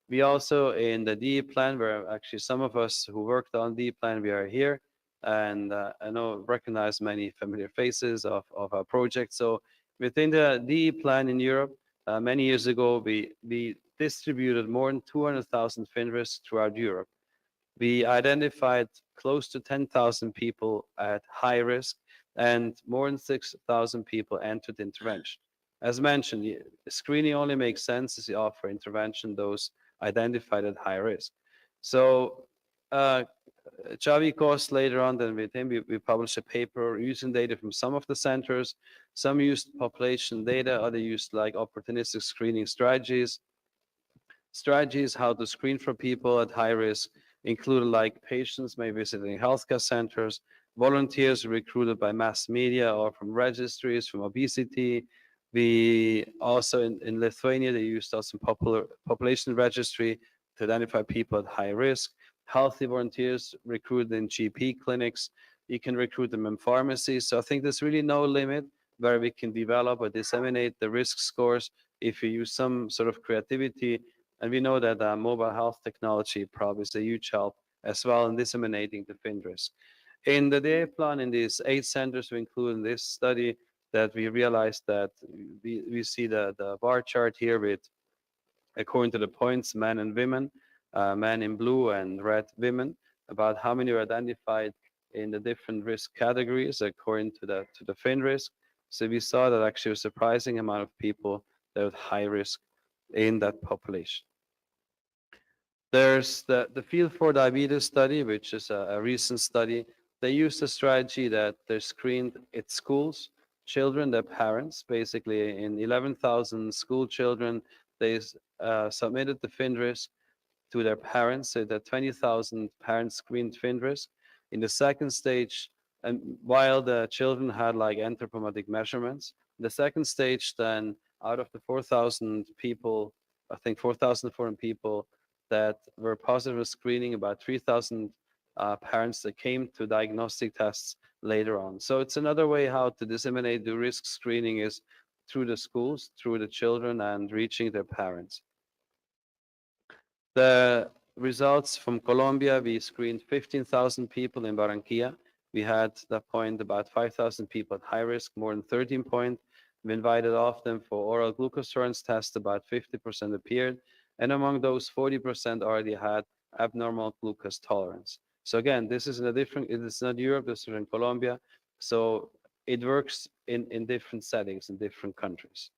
We also in the DE plan, where actually some of us who worked on DE plan, we are here. And I know recognize many familiar faces of our project. So within the DE plan in Europe, many years ago, we distributed more than 200,000 FINRISK throughout Europe. We identified close to 10,000 people at high risk and more than 6,000 people entered intervention. As mentioned, screening only makes sense as you offer intervention those identified at high risk. So Xavi Cost later on, then with him, we published a paper using data from some of the centers. Some used population data, other used like opportunistic screening strategies. Strategies how to screen for people at high risk included like patients may visiting healthcare centers, volunteers recruited by mass media or from registries from obesity. We also in Lithuania, they used us in population registry to identify people at high risk. Healthy volunteers recruited in GP clinics. You can recruit them in pharmacies. So I think there's really no limit where we can develop or disseminate the risk scores if you use some sort of creativity. And we know that mobile health technology probably is a huge help as well in disseminating the FINRISK. In the DA plan, in these 8 centers we include in this study, that we realized that we see the bar chart here with, according to the points, men and women, men in blue and red women, about how many are identified in the different risk categories according to the FINRISK. So we saw that actually a surprising amount of people that are high risk in that population. There's the Field for Diabetes study, which is a recent study. They used a strategy that they screened at schools, children, their parents, basically in 11,000 school children, they submitted the FINRISK to their parents, so that 20,000 parents screened FINRISK. In the second stage, and while the children had like anthropometric measurements, the second stage then out of the 4,000 people, I think 4,400 people that were positive for screening, about 3,000 parents that came to diagnostic tests later on. So it's another way how to disseminate the risk screening is through the schools, through the children, and reaching their parents. The results from Colombia, we screened 15,000 people in Barranquilla. We had at that point about 5,000 people at high risk, more than 13 points. We invited all of them for oral glucose tolerance test, about 50% appeared. And among those, 40% already had abnormal glucose tolerance. So again, this is in a different, it is not Europe, this is in Colombia. So it works in different settings in different countries.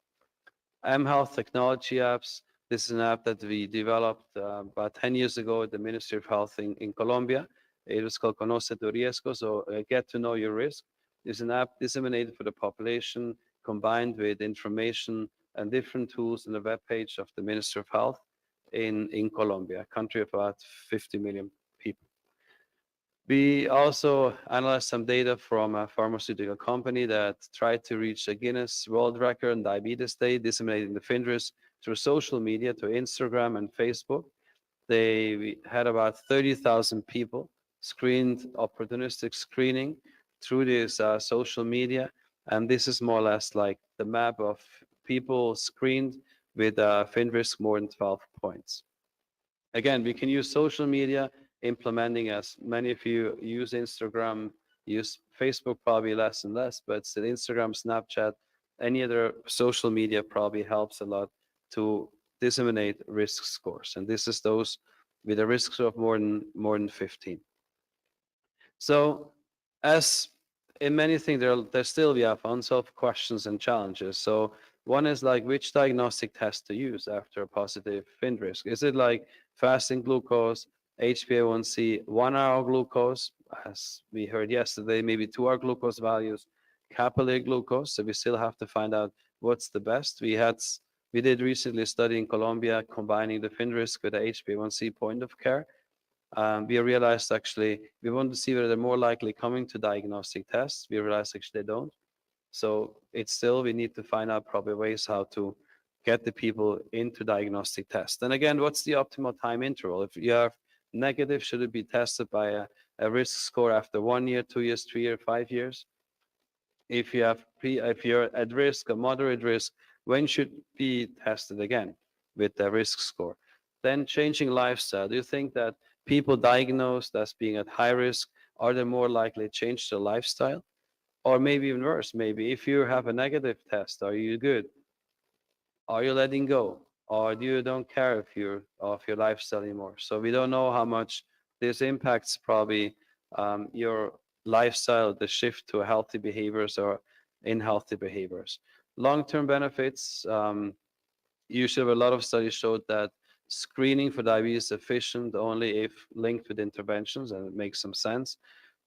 mHealth technology apps, This is an app that we developed about 10 years ago at the Ministry of Health in Colombia. It was called Conoce tu Riesgo, so get to know your risk. It's an app disseminated for the population, combined with information and different tools on the webpage of the Ministry of Health in Colombia, a country of about 50 million people. We also analyzed some data from a pharmaceutical company that tried to reach a Guinness World Record in Diabetes Day, disseminating the FINRIS through social media, to Instagram and Facebook. They had about 30,000 people screened, opportunistic screening through this social media. And this is more or less like the map of people screened with FINRISK more than 12 points. Again, we can use social media, implementing, as many of you use Instagram, use Facebook probably less and less, but still Instagram, Snapchat, any other social media probably helps a lot to disseminate risk scores. And this is those with a risk score of more than 15. So as in many things, there still we have unsolved questions and challenges. So one is like, which diagnostic test to use after a positive FINRISK? Is it like fasting glucose, HbA1c, 1 hour glucose, as we heard yesterday, maybe 2 hour glucose values, capillary glucose? So we still have to find out what's the best. We did recently a study in Colombia combining the FINRISK with the HbA1c point of care. We realized actually we want to see whether they're more likely coming to diagnostic tests. We realized actually they don't. So it's still, we need to find out probably ways how to get the people into diagnostic tests. And again, what's the optimal time interval? If you have negative, should it be tested by a risk score after 1 year, 2 years, 3 years, 5 years? If you're at risk, a moderate risk, when should be tested again with the risk score? Then changing lifestyle. Do you think that people diagnosed as being at high risk, are they more likely to change their lifestyle? Or maybe even worse, maybe if you have a negative test, are you good? Are you letting go? Or do you don't care if you're of your lifestyle anymore? So we don't know how much this impacts probably your lifestyle, the shift to healthy behaviors or unhealthy behaviors. Long-term benefits, usually a lot of studies showed that screening for diabetes is efficient only if linked with interventions, and it makes some sense.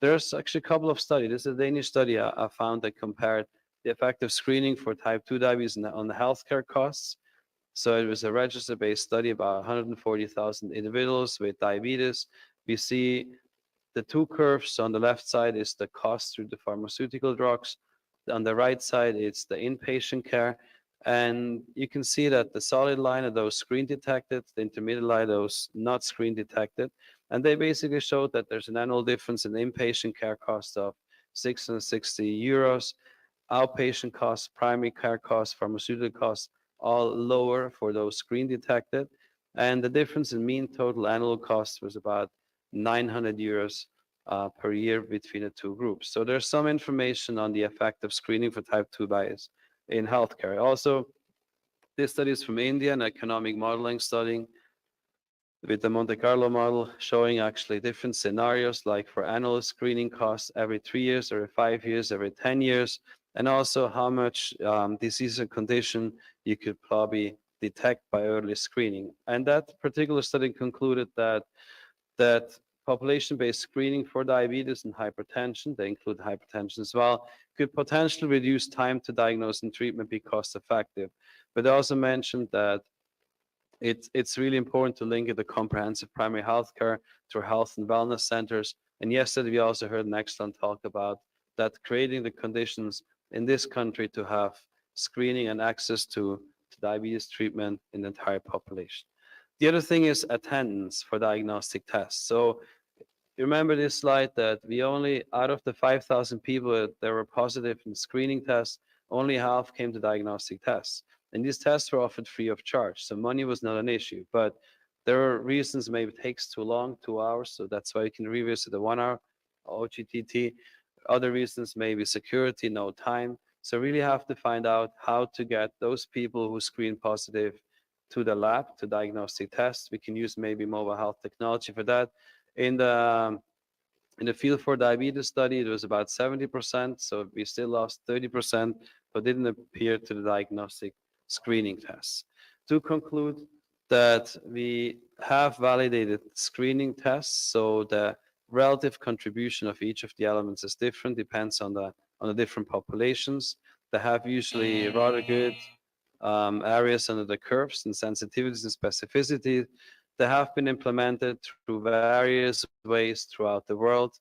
There's actually a couple of studies. This is a Danish study I found that compared the effect of screening for type 2 diabetes on the healthcare costs. So it was a register-based study about 140,000 individuals with diabetes. We see the two curves. On the left side is the cost through the pharmaceutical drugs. On the right side, it's the inpatient care. And you can see that the solid line are those screen detected, the intermediate line those not screen detected. And they basically showed that there's an annual difference in inpatient care cost of 660 euros, outpatient costs, primary care costs, pharmaceutical costs, all lower for those screen detected. And the difference in mean total annual cost was about 900 euros per year between the two groups. So there's some information on the effect of screening for type 2 bias in healthcare. Also, this study is from India, an economic modeling study with the Monte Carlo model showing actually different scenarios, like for annual screening costs every 3 years, every 5 years, every 10 years, and also how much disease or condition you could probably detect by early screening. And that particular study concluded that population-based screening for diabetes and hypertension, they include hypertension as well, could potentially reduce time to diagnose and treatment, be cost-effective. But they also mentioned that it's really important to link it to comprehensive primary health care through health and wellness centers. And yesterday, we also heard an excellent talk about that, creating the conditions in this country to have screening and access to diabetes treatment in the entire population. The other thing is attendance for diagnostic tests. So you remember this slide that we only, out of the 5,000 people that were positive in screening tests, only half came to diagnostic tests. And these tests were offered free of charge. So money was not an issue, but there are reasons maybe it takes too long, 2 hours. So that's why you can revisit the 1 hour OGTT. Other reasons, maybe security, no time. So really have to find out how to get those people who screen positive to the lab, to diagnostic tests. We can use maybe mobile health technology for that. In the field for diabetes study, it was about 70%. So we still lost 30%, but didn't appear to the diagnostic screening tests. To conclude, that we have validated screening tests. So the relative contribution of each of the elements is different, depends on the different populations. They have usually rather good areas under the curves and sensitivities and specificity. They have been implemented through various ways throughout the world.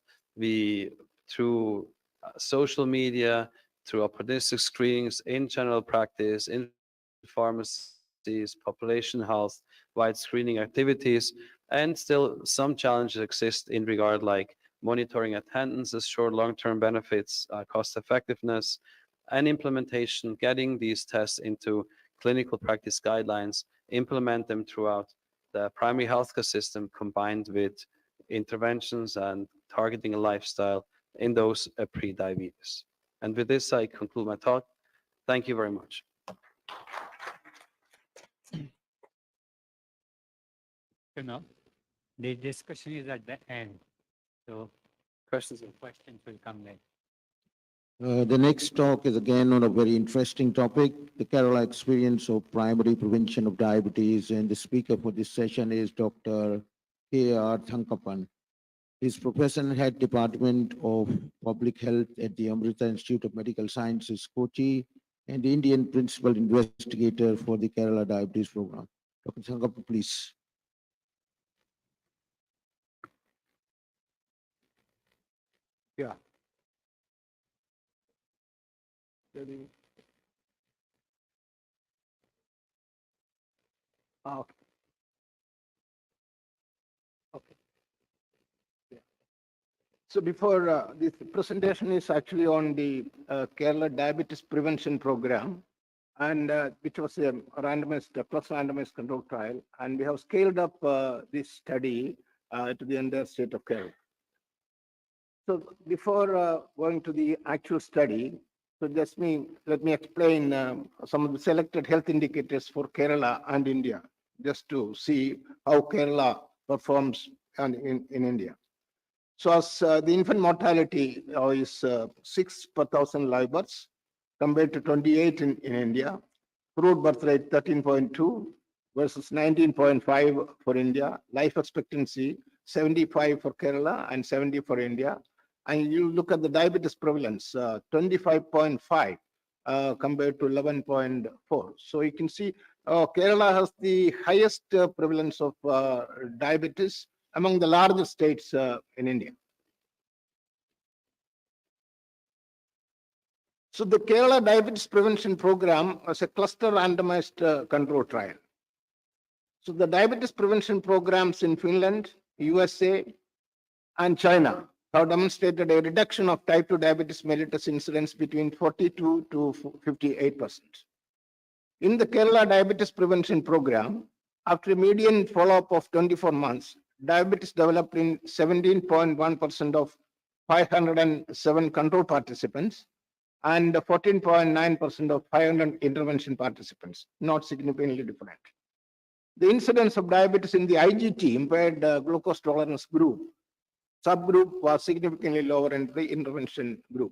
Through social media, through opportunistic screenings in general practice, in pharmacies, population health, wide screening activities, and still some challenges exist in regard like monitoring attendances, short long-term benefits, cost effectiveness, and implementation, getting these tests into clinical practice guidelines, implement them throughout the primary healthcare system combined with interventions and targeting a lifestyle in those pre-diabetes. And with this, I conclude my talk. Thank you very much. The discussion is at the end. So Questions? questions will come later. The next talk is again on a very interesting topic, the Kerala experience of primary prevention of diabetes. And the speaker for this session is Dr. K.R. Thankapan. He's Professor and Head Department of Public Health at the Amrita Institute of Medical Sciences, Kochi, and the Indian Principal Investigator for the Kerala Diabetes Program. Dr. Thankapan, please. Yeah. Okay. Okay. Yeah. So before this presentation is actually on the Kerala Diabetes Prevention Program, and which was a randomized, plus randomized control trial, and we have scaled up this study to the entire state of Kerala. So before going to the actual study, so let me explain some of the selected health indicators for Kerala and India, just to see how Kerala performs in India. So as the infant mortality is 6 per 1,000 live births compared to 28 in India, crude birth rate 13.2 versus 19.5 for India, life expectancy 75 for Kerala and 70 for India. And you look at the diabetes prevalence, 25.5 compared to 11.4. So you can see Kerala has the highest prevalence of diabetes among the largest states in India. So the Kerala Diabetes Prevention Program was a cluster randomized control trial. So the diabetes prevention programs in Finland, USA, and China have demonstrated a reduction of type 2 diabetes mellitus incidence between 42 to 58%. In the Kerala Diabetes Prevention Program, after a median follow-up of 24 months, diabetes developed in 17.1% of 507 control participants and 14.9% of 500 intervention participants, not significantly different. The incidence of diabetes in the IGT, impaired glucose tolerance group, subgroup was significantly lower in the intervention group.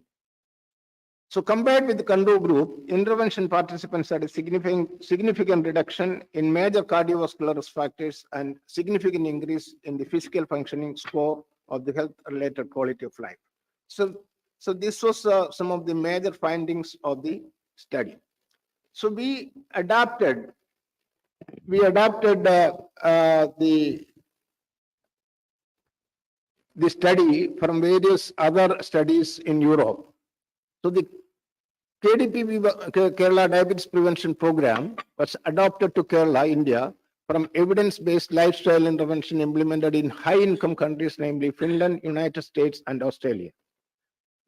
So compared with the control group, intervention participants had a significant reduction in major cardiovascular risk factors and significant increase in the physical functioning score of the health-related quality of life. So this was some of the major findings of the study. So we adapted the study from various other studies in Europe. So the KDPP, Kerala Diabetes Prevention Program, was adopted to Kerala, India, from evidence-based lifestyle intervention implemented in high-income countries, namely Finland, United States, and Australia.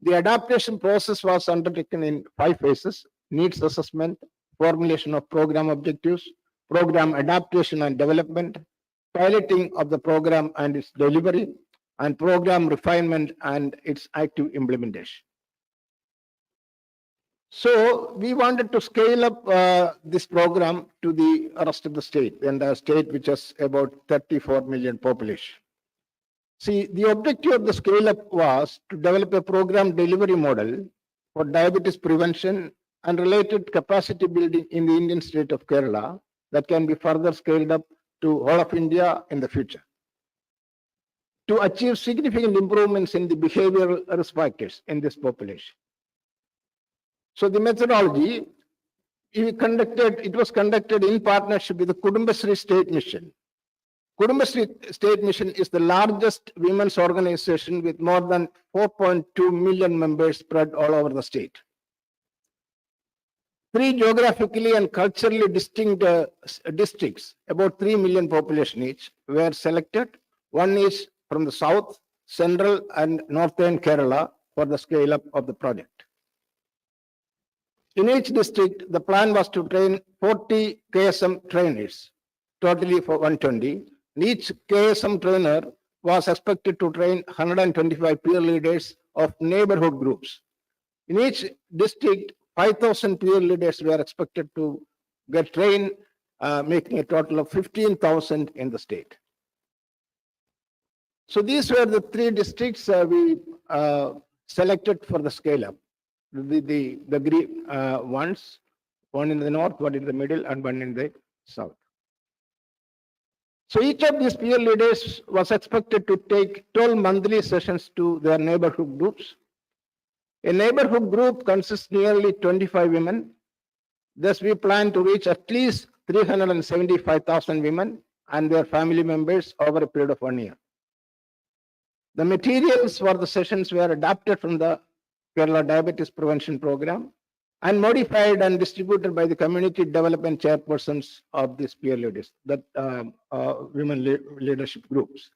The adaptation process was undertaken in 5 phases: needs assessment, formulation of program objectives, program adaptation and development, piloting of the program and its delivery, and program refinement and its active implementation. So we wanted to scale up this program to the rest of the state, and the state which has about 34 million population. See, the objective of the scale up was to develop a program delivery model for diabetes prevention and related capacity building in the Indian state of Kerala that can be further scaled up to all of India in the future. To achieve significant improvements in the behavioral risk factors in this population. So the methodology, it was conducted in partnership with the Kudumbasri State Mission. Kudumbasri State Mission is the largest women's organization with more than 4.2 million members spread all over the state. 3 geographically and culturally distinct districts, about 3 million population each, were selected. One is from the south, central, and northern Kerala for the scale up of the project. In each district, the plan was to train 40 KSM trainers, totally for 120. Each KSM trainer was expected to train 125 peer leaders of neighborhood groups. In each district, 5,000 peer leaders were expected to get trained, making a total of 15,000 in the state. So these were the 3 districts we selected for the scale up. The green ones, one in the north, one in the middle, and one in the south. So each of these peer leaders was expected to take 12 monthly sessions to their neighborhood groups. A neighborhood group consists nearly 25 women. Thus, we plan to reach at least 375,000 women and their family members over a period of 1 year. The materials for the sessions were adapted from the Kerala Diabetes Prevention Program and modified and distributed by the community development chairpersons of these peer leaders, that women leadership groups.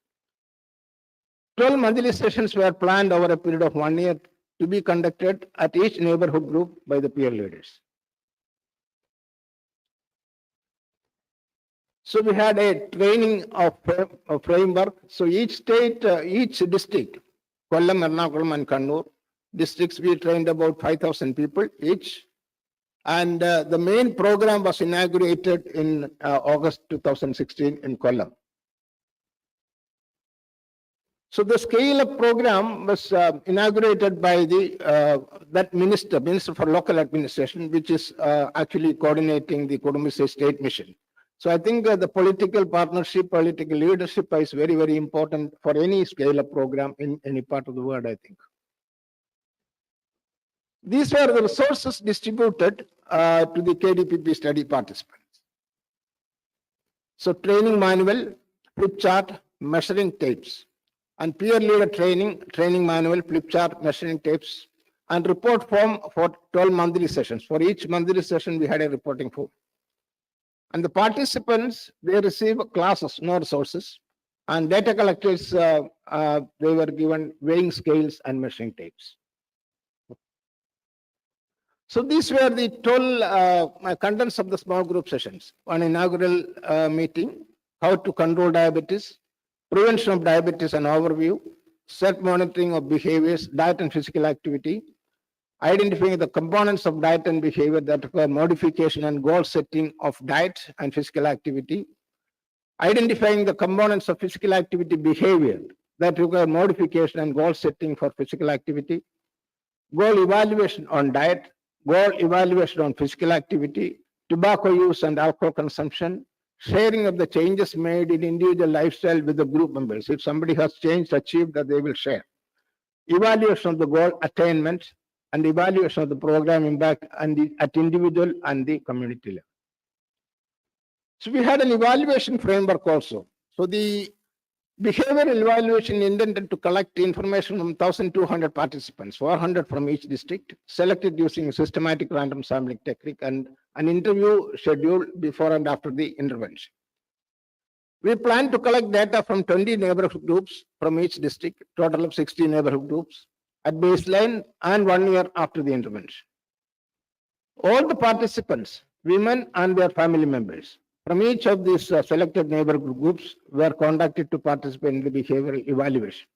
12 monthly sessions were planned over a period of 1 year to be conducted at each neighborhood group by the peer leaders. So we had a training of framework. So each state, each district, Kollam, Ernakulam, and Kannur districts, we trained about 5,000 people each. And the main program was inaugurated in August 2016 in Kollam. So the scale-up program was inaugurated by the that minister for local administration, which is actually coordinating the Kudumbasri State Mission. So I think the political partnership, political leadership is very, very important for any scale-up program in any part of the world, I think. These were the resources distributed to the KDPP study participants. So training manual, flip chart, measuring tapes, and peer leader training manual, flip chart, measuring tapes, and report form for 12 monthly sessions. For each monthly session, we had a reporting form. And the participants, they receive classes, no resources, and data collectors, they were given weighing scales and measuring tapes. So these were the 12 contents of the small group sessions. One inaugural meeting, how to control diabetes, prevention of diabetes and overview, self-monitoring of behaviors, diet and physical activity, identifying the components of diet and behavior that require modification and goal setting of diet and physical activity, identifying the components of physical activity behavior that require modification and goal setting for physical activity, goal evaluation on diet, goal evaluation on physical activity, tobacco use and alcohol consumption, sharing of the changes made in individual lifestyle with the group members. If somebody has changed, achieved, that they will share. Evaluation of the goal attainment and evaluation of the program impact and at individual and the community level. So we had an evaluation framework also. So the behavioral evaluation intended to collect information from 1,200 participants, 400 from each district, selected using a systematic random sampling technique and an interview schedule before and after the intervention. We plan to collect data from 20 neighborhood groups from each district, total of 60 neighborhood groups, at baseline and 1 year after the intervention. All the participants, women and their family members, from each of these selected neighborhood groups were contacted to participate in the behavioral evaluation.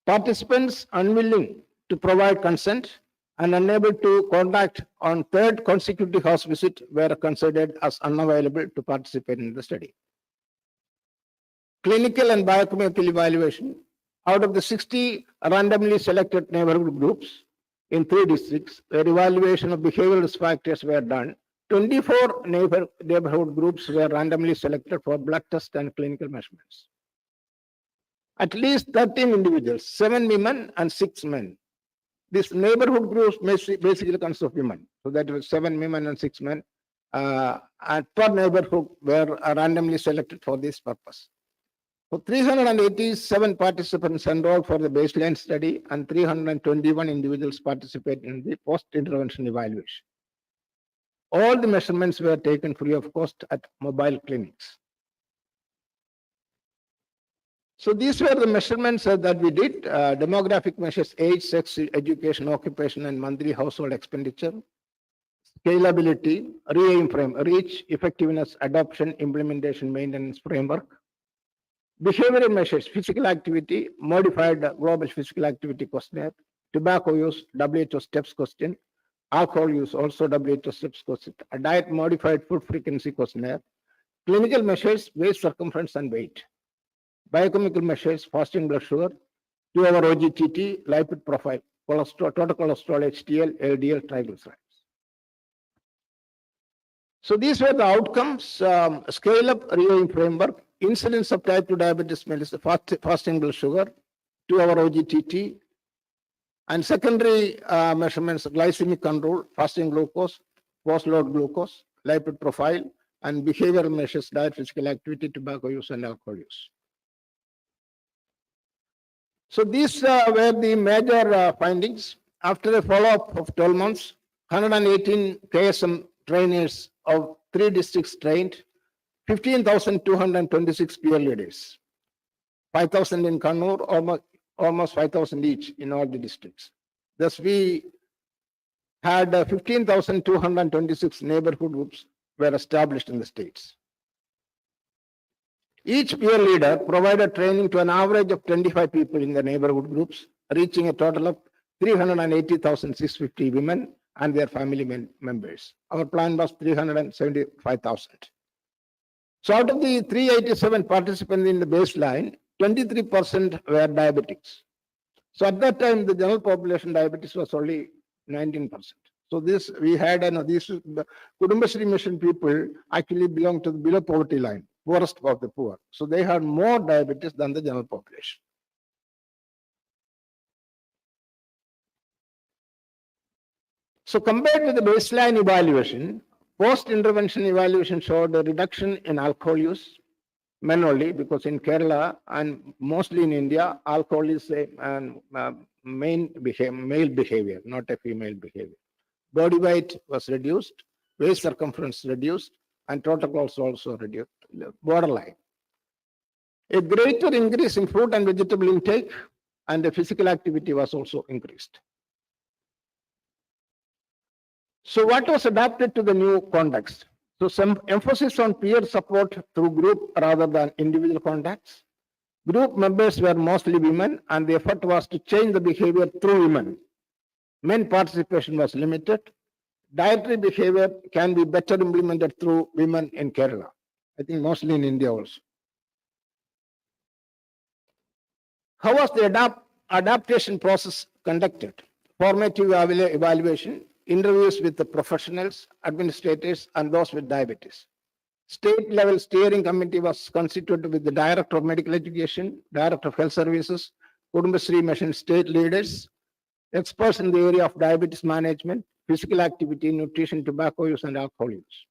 Participants unwilling to provide consent and unable to contact on 3rd consecutive house visit were considered as unavailable to participate in the study. Clinical and biochemical evaluation. Out of the 60 randomly selected neighborhood groups in 3 districts, where evaluation of behavioral risk factors were done, 24 neighborhood groups were randomly selected for blood test and clinical measurements. At least 13 individuals, 7 women and 6 men. This neighborhood groups basically consists of women. So that was 7 women and 6 men. And per neighborhood were randomly selected for this purpose. So 387 participants enrolled for the baseline study and 321 individuals participated in the post-intervention evaluation. All the measurements were taken free of cost at mobile clinics. So these were the measurements that we did. Demographic measures: age, sex, education, occupation, and monthly household expenditure. Scalability, reach, effectiveness, adoption, implementation, maintenance framework. Behavioral measures: physical activity, modified global physical activity questionnaire, tobacco use, WHO steps question, alcohol use, also WHO steps question, a diet modified food frequency questionnaire, clinical measures: waist circumference and weight, biochemical measures: fasting blood sugar, 2-hour OGTT, lipid profile, cholesterol, total cholesterol, HDL, LDL, triglycerides. So these were the outcomes. Scale up reviewing framework: incidence of type 2 diabetes mellitus, fasting blood sugar, 2-hour OGTT, and secondary measurements: glycemic control, fasting glucose, post-load glucose, lipid profile, and behavioral measures: diet, physical activity, tobacco use, and alcohol use. So these were the major findings. After a follow-up of 12 months, 118 KSM trainers of 3 districts trained, 15,226 peer leaders, 5,000 in Kannur, almost 5,000 each in all the districts. Thus, we had 15,226 neighborhood groups were established in the states. Each peer leader provided training to an average of 25 people in the neighborhood groups, reaching a total of 380,650 women and their family members. Our plan was 375,000. So out of the 387 participants in the baseline, 23% were diabetics. So at that time, the general population diabetes was only 19%. So this we had, these Kudumbashree mission people actually belong to the below poverty line, poorest of the poor. So they had more diabetes than the general population. So compared with the baseline evaluation, post-intervention evaluation showed a reduction in alcohol use, men only, because in Kerala and mostly in India, alcohol is a male behavior, not a female behavior. Body weight was reduced, waist circumference reduced, and total cholesterol also reduced, borderline. A greater increase in fruit and vegetable intake and the physical activity was also increased. So what was adapted to the new context? So some emphasis on peer support through group rather than individual contacts. Group members were mostly women, and the effort was to change the behavior through women. Men participation was limited. Dietary behavior can be better implemented through women in Kerala. I think mostly in India also. How was the adaptation process conducted? Formative evaluation, interviews with the professionals, administrators, and those with diabetes. State level steering committee was constituted with the Director of Medical Education, Director of Health Services, Kudumbashree mission state leaders, experts in the area of diabetes management, physical activity, nutrition, tobacco use, and alcohol use.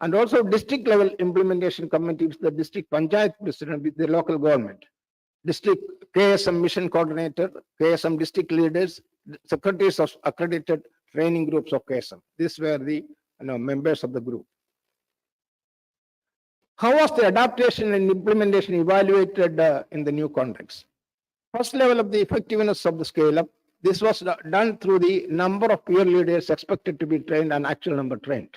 And also district level implementation committees, the district panchayat president with the local government, district KSM mission coordinator, KSM district leaders, secretaries of accredited training groups of KSM. These were the members of the group. How was the adaptation and implementation evaluated in the new context? First level of the effectiveness of the scale-up. This was done through the number of peer leaders expected to be trained and actual number trained.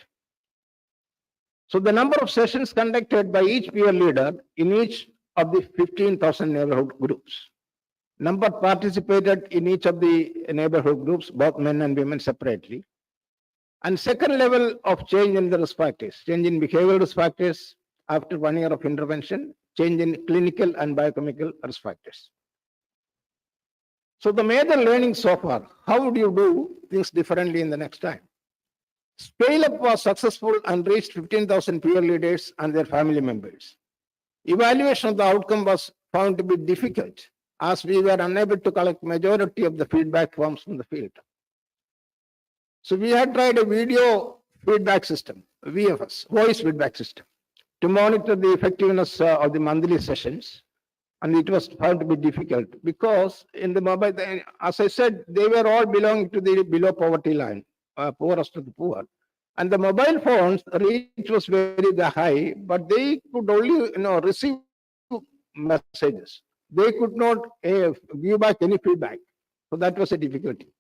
So the number of sessions conducted by each peer leader in each of the 15,000 neighborhood groups. Number participated in each of the neighborhood groups, both men and women separately. And second level of change in the risk factors, change in behavioral risk factors after 1 year of intervention, change in clinical and biochemical risk factors. So the major learning so far, how would you do things differently in the next time? Scale-up was successful and reached 15,000 peer leaders and their family members. Evaluation of the outcome was found to be difficult as we were unable to collect majority of the feedback forms from the field. So we had tried a video feedback system, VFS, voice feedback system, to monitor the effectiveness of the monthly sessions. And it was found to be difficult because in the mobile, as I said, they were all belonging to the below poverty line, poorest of the poor. And the mobile phones reach was very high, but they could only receive messages. They could not give back any feedback. So that was a difficulty.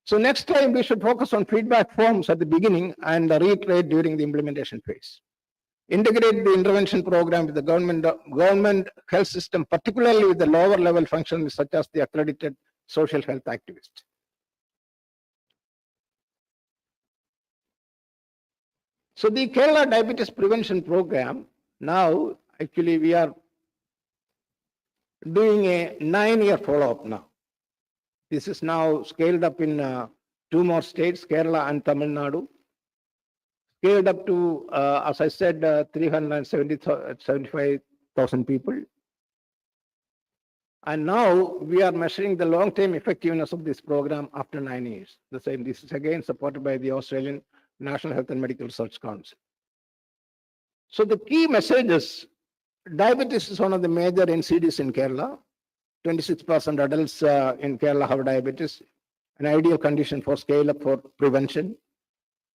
So next time we should focus on feedback forms at the beginning and reiterate during the implementation phase. Integrate the intervention program with the government health system, particularly with the lower level functions such as the accredited social health activist. So the Kerala Diabetes Prevention Program, now actually we are doing a 9-year follow-up now. This is now scaled up in 2 more states, Kerala and Tamil Nadu. Scaled up to, as I said, 375,000 people. And now we are measuring the long-term effectiveness of this program after 9 years. The same, this is again supported by the Australian National Health and Medical Research Council. So the key message is diabetes is one of the major NCDs in Kerala. 26% adults in Kerala have diabetes, an ideal condition for scale-up for prevention.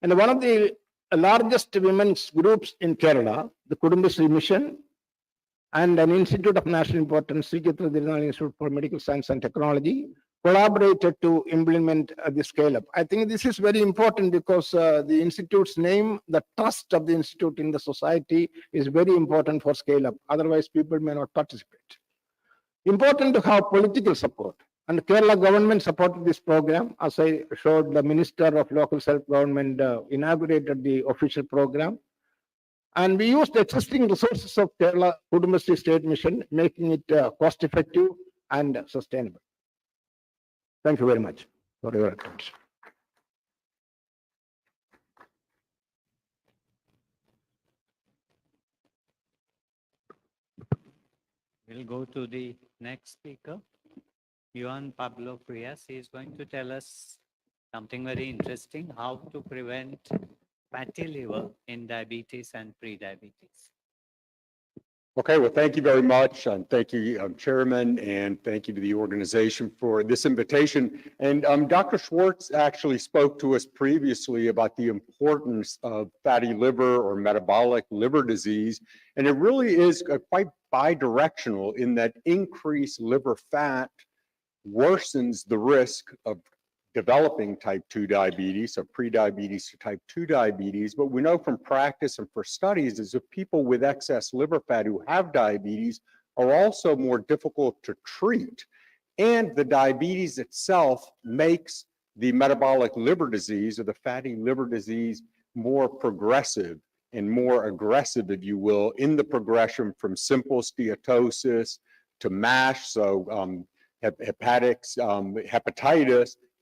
And one of the largest women's groups in Kerala, the Kudumbashree Mission, and an institute of national importance, Sri Chitra Tirunelveli Institute for Medical Science and Technology, collaborated to implement the scale-up. I think this is very important because the institute's name, the trust of the institute in the society is very important for scale-up. Otherwise, people may not participate. Important to have political support. And Kerala government supported this program. As I showed, the Minister of Local Self-Government inaugurated the official program. And we used existing resources of Kerala Kudumbashree State Mission, making it cost-effective and sustainable. Thank you very much for your attention. We'll go to the next speaker, Juan Pablo Frias. He is going to tell us something very interesting, how to prevent fatty liver in diabetes and pre-diabetes. Okay, well, thank you very much. And thank you, Chairman, and thank you to the organization for this invitation. And Dr. Schwartz actually spoke to us previously about the importance of fatty liver or metabolic liver disease. And it really is quite bidirectional in that increased liver fat worsens the risk of developing type 2 diabetes, so pre-diabetes to type 2 diabetes. But we know from practice and for studies is that people with excess liver fat who have diabetes are also more difficult to treat. And the diabetes itself makes the metabolic liver disease or the fatty liver disease more progressive and more aggressive, if you will, in the progression from simple steatosis to MASH, so hepatitis,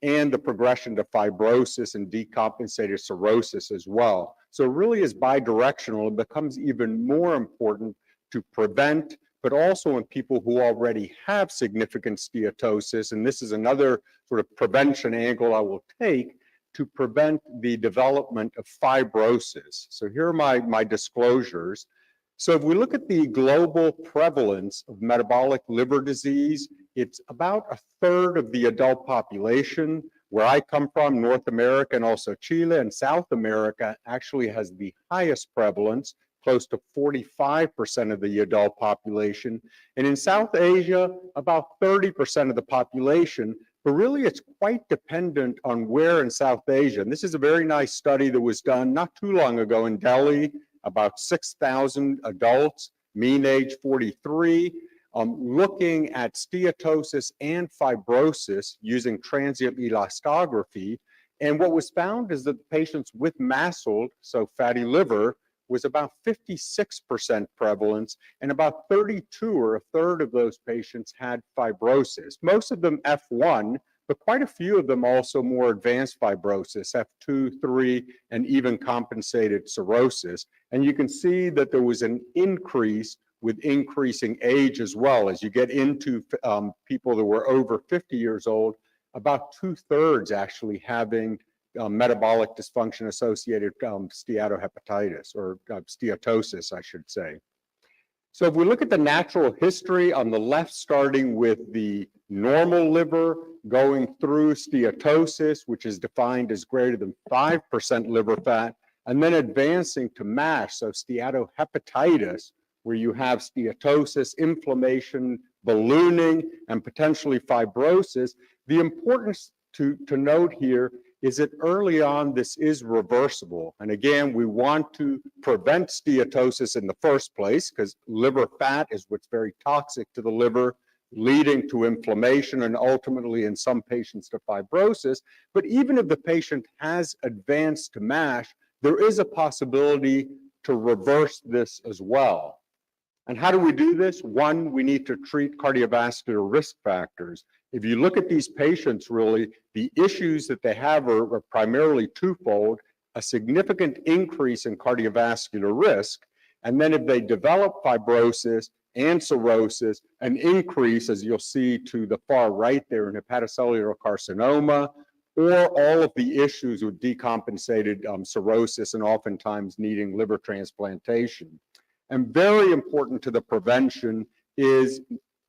and the progression to fibrosis and decompensated cirrhosis as well. So it really is bidirectional. It becomes even more important to prevent, but also in people who already have significant steatosis. And this is another sort of prevention angle I will take to prevent the development of fibrosis. So here are my disclosures. So if we look at the global prevalence of metabolic liver disease, it's about 1/3 of the adult population. Where I come from, North America and also Chile and South America actually has the highest prevalence, close to 45% of the adult population. And in South Asia, about 30% of the population, but really it's quite dependent on where in South Asia. And this is a very nice study that was done not too long ago in Delhi, about 6,000 adults, mean age 43, looking at steatosis and fibrosis using transient elastography. And what was found is that the patients with MASLD, so fatty liver, was about 56% prevalence, and about 32 or 1/3 of those patients had fibrosis. Most of them F1, but quite a few of them also more advanced fibrosis, F2, 3, and even compensated cirrhosis. And you can see that there was an increase with increasing age as well. As you get into people that were over 50 years old, about 2/3 actually having metabolic dysfunction associated steatohepatitis or steatosis, I should say. So if we look at the natural history on the left, starting with the normal liver, going through steatosis, which is defined as greater than 5% liver fat, and then advancing to MASH, so steatohepatitis, where you have steatosis, inflammation, ballooning, and potentially fibrosis. The importance to note here is that early on, this is reversible. And again, we want to prevent steatosis in the first place because liver fat is what's very toxic to the liver, leading to inflammation and ultimately in some patients to fibrosis. But even if the patient has advanced to MASH, there is a possibility to reverse this as well. And how do we do this? One, we need to treat cardiovascular risk factors. If you look at these patients, really, the issues that they have are primarily twofold: a significant increase in cardiovascular risk, and then if they develop fibrosis and cirrhosis, an increase, as you'll see to the far right there, in hepatocellular carcinoma, or all of the issues with decompensated cirrhosis and oftentimes needing liver transplantation. And very important to the prevention is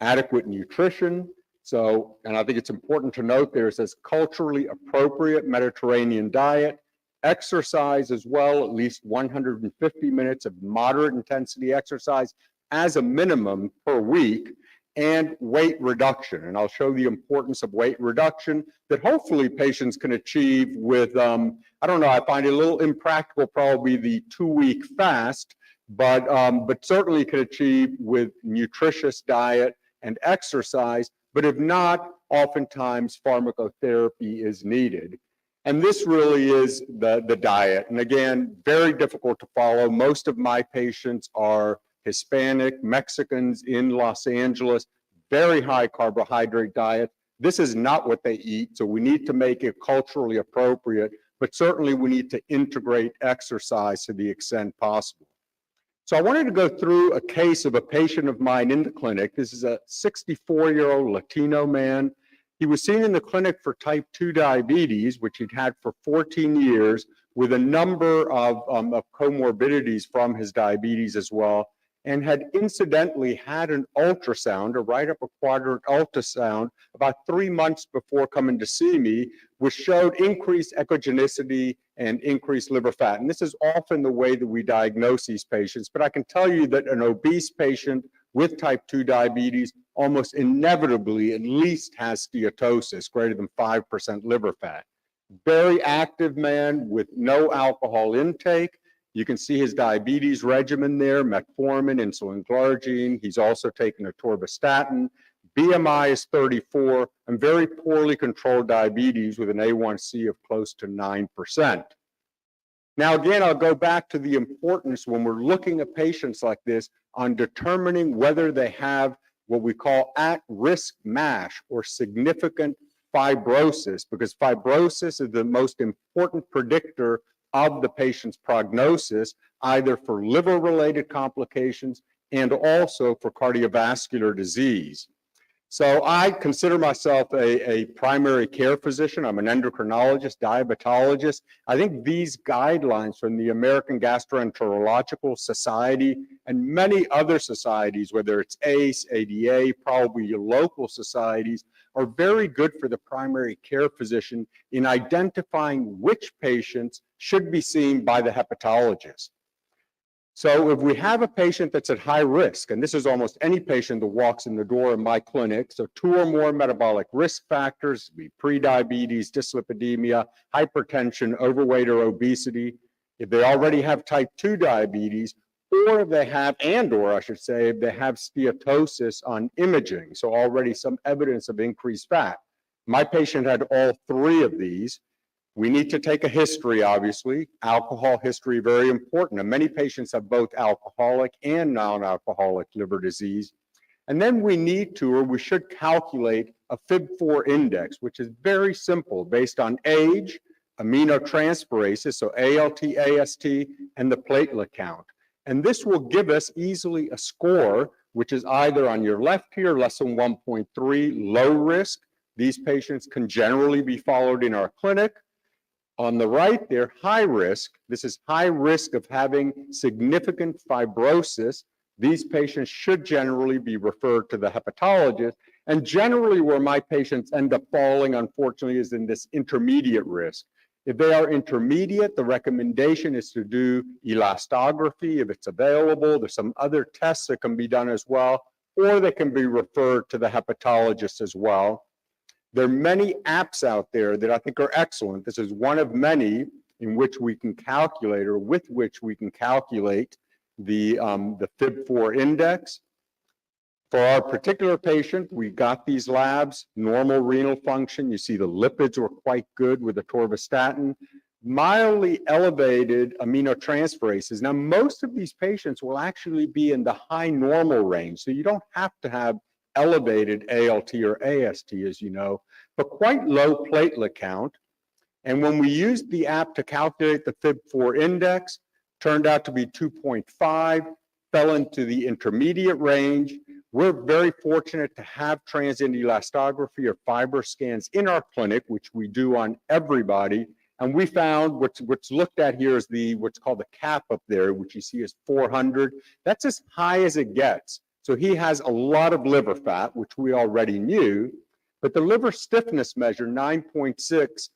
adequate nutrition. So, and I think it's important to note there, it says culturally appropriate Mediterranean diet, exercise as well, at least 150 minutes of moderate intensity exercise as a minimum per week, and weight reduction. And I'll show the importance of weight reduction that hopefully patients can achieve with, I don't know, I find it a little impractical, probably the 2-week fast, but certainly could achieve with nutritious diet and exercise. But if not, oftentimes pharmacotherapy is needed. And this really is the diet. And again, very difficult to follow. Most of my patients are Hispanic, Mexicans in Los Angeles, very high carbohydrate diet. This is not what they eat, so we need to make it culturally appropriate, but certainly we need to integrate exercise to the extent possible. So I wanted to go through a case of a patient of mine in the clinic. This is a 64-year-old Latino man. He was seen in the clinic for type 2 diabetes, which he'd had for 14 years, with a number of comorbidities from his diabetes as well, and had incidentally had an ultrasound, a right upper quadrant ultrasound, about 3 months before coming to see me, which showed increased echogenicity and increased liver fat. And this is often the way that we diagnose these patients, but I can tell you that an obese patient with type 2 diabetes almost inevitably at least has steatosis, greater than 5% liver fat. Very active man with no alcohol intake. You can see his diabetes regimen there: metformin, insulin glargine. He's also taken atorvastatin. BMI is 34, and very poorly controlled diabetes with an A1C of close to 9%. Now, again, I'll go back to the importance when we're looking at patients like this on determining whether they have what we call at-risk MASH or significant fibrosis, because fibrosis is the most important predictor of the patient's prognosis, either for liver-related complications and also for cardiovascular disease. So I consider myself a primary care physician. I'm an endocrinologist, diabetologist. I think these guidelines from the American Gastroenterological Society and many other societies, whether it's ACE, ADA, probably your local societies, are very good for the primary care physician in identifying which patients should be seen by the hepatologist. So if we have a patient that's at high risk, and this is almost any patient that walks in the door in my clinic, so 2 or more metabolic risk factors, be prediabetes, dyslipidemia, hypertension, overweight or obesity, if they already have type 2 diabetes, or if they have, or I should say, if they have steatosis on imaging, so already some evidence of increased fat. My patient had all 3 of these. We need to take a history, obviously. Alcohol history, very important. And many patients have both alcoholic and non-alcoholic liver disease. And then we need to, or we should calculate a FIB4 index, which is very simple based on age, aminotransferases, so ALT, AST, and the platelet count. And this will give us easily a score, which is either on your left here, less than 1.3, low risk. These patients can generally be followed in our clinic. On the right, they're high risk. This is high risk of having significant fibrosis. These patients should generally be referred to the hepatologist. And generally where my patients end up falling, unfortunately, is in this intermediate risk. If they are intermediate, the recommendation is to do elastography if it's available. There's some other tests that can be done as well, or they can be referred to the hepatologist as well. There are many apps out there that I think are excellent. This is one of many in which we can calculate, or with which we can calculate the FIB4 index. For our particular patient, we got these labs, normal renal function. You see the lipids were quite good with atorvastatin, mildly elevated aminotransferases. Now, most of these patients will actually be in the high normal range, so you don't have to have elevated ALT or AST, as you know, but quite low platelet count. And when we used the app to calculate the FIB4 index, turned out to be 2.5, fell into the intermediate range. We're very fortunate to have transient elastography or fiber scans in our clinic, which we do on everybody. And we found what's looked at here is what's called the cap up there, which you see is 400. That's as high as it gets. So he has a lot of liver fat, which we already knew, but the liver stiffness measure, 9.6,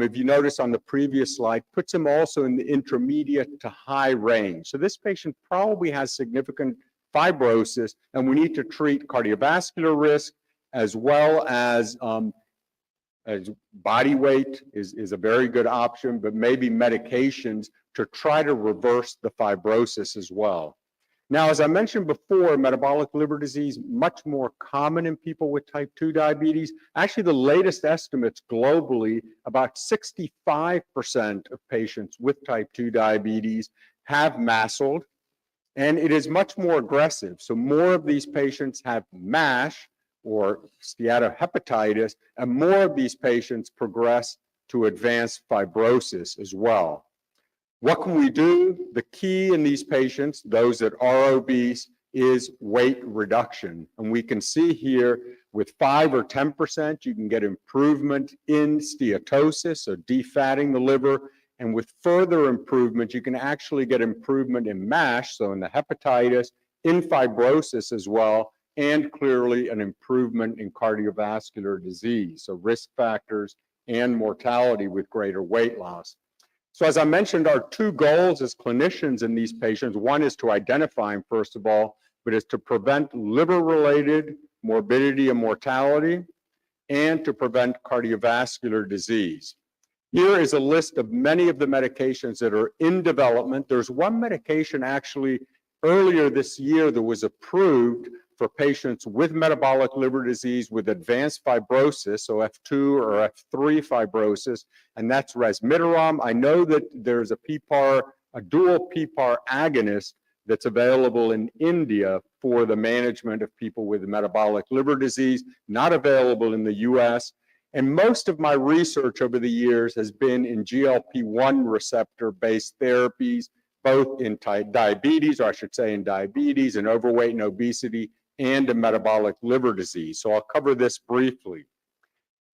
if you notice on the previous slide, puts him also in the intermediate to high range. So this patient probably has significant fibrosis, and we need to treat cardiovascular risk as well as body weight is a very good option, but maybe medications to try to reverse the fibrosis as well. Now, as I mentioned before, metabolic liver disease, much more common in people with type 2 diabetes. Actually, the latest estimates globally, about 65% of patients with type 2 diabetes have MASLD, and it is much more aggressive. So more of these patients have MASH or steatohepatitis, and more of these patients progress to advanced fibrosis as well. What can we do? The key in these patients, those that are obese, is weight reduction. And we can see here with 5 or 10%, you can get improvement in steatosis, so defatting the liver. And with further improvement, you can actually get improvement in MASH, so in the hepatitis, in fibrosis as well, and clearly an improvement in cardiovascular disease, so risk factors and mortality with greater weight loss. So as I mentioned, our two goals as clinicians in these patients, one is to identify them, first of all, but is to prevent liver-related morbidity and mortality, and to prevent cardiovascular disease. Here is a list of many of the medications that are in development. There's one medication actually earlier this year that was approved for patients with metabolic liver disease with advanced fibrosis, so F2 or F3 fibrosis, and that's resmetirom. I know that there's a PPAR, a dual PPAR agonist that's available in India for the management of people with metabolic liver disease, not available in the US. And most of my research over the years has been in GLP-1 receptor-based therapies, both in type diabetes, or I should say in diabetes and overweight and obesity, and in metabolic liver disease. So I'll cover this briefly.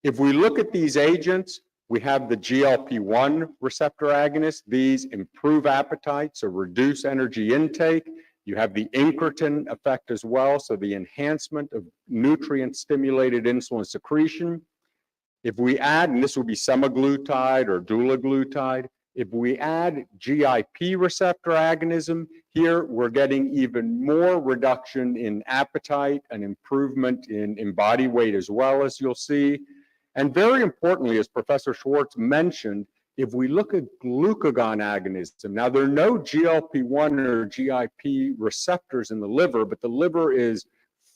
If we look at these agents, we have the GLP-1 receptor agonists. These improve appetite, so reduce energy intake. You have the incretin effect as well, so the enhancement of nutrient-stimulated insulin secretion. If we add, and this will be semaglutide or dulaglutide, if we add GIP receptor agonism, here we're getting even more reduction in appetite and improvement in body weight as well, as you'll see. And very importantly, as Professor Schwartz mentioned, if we look at glucagon agonism, now there are no GLP-1 or GIP receptors in the liver, but the liver is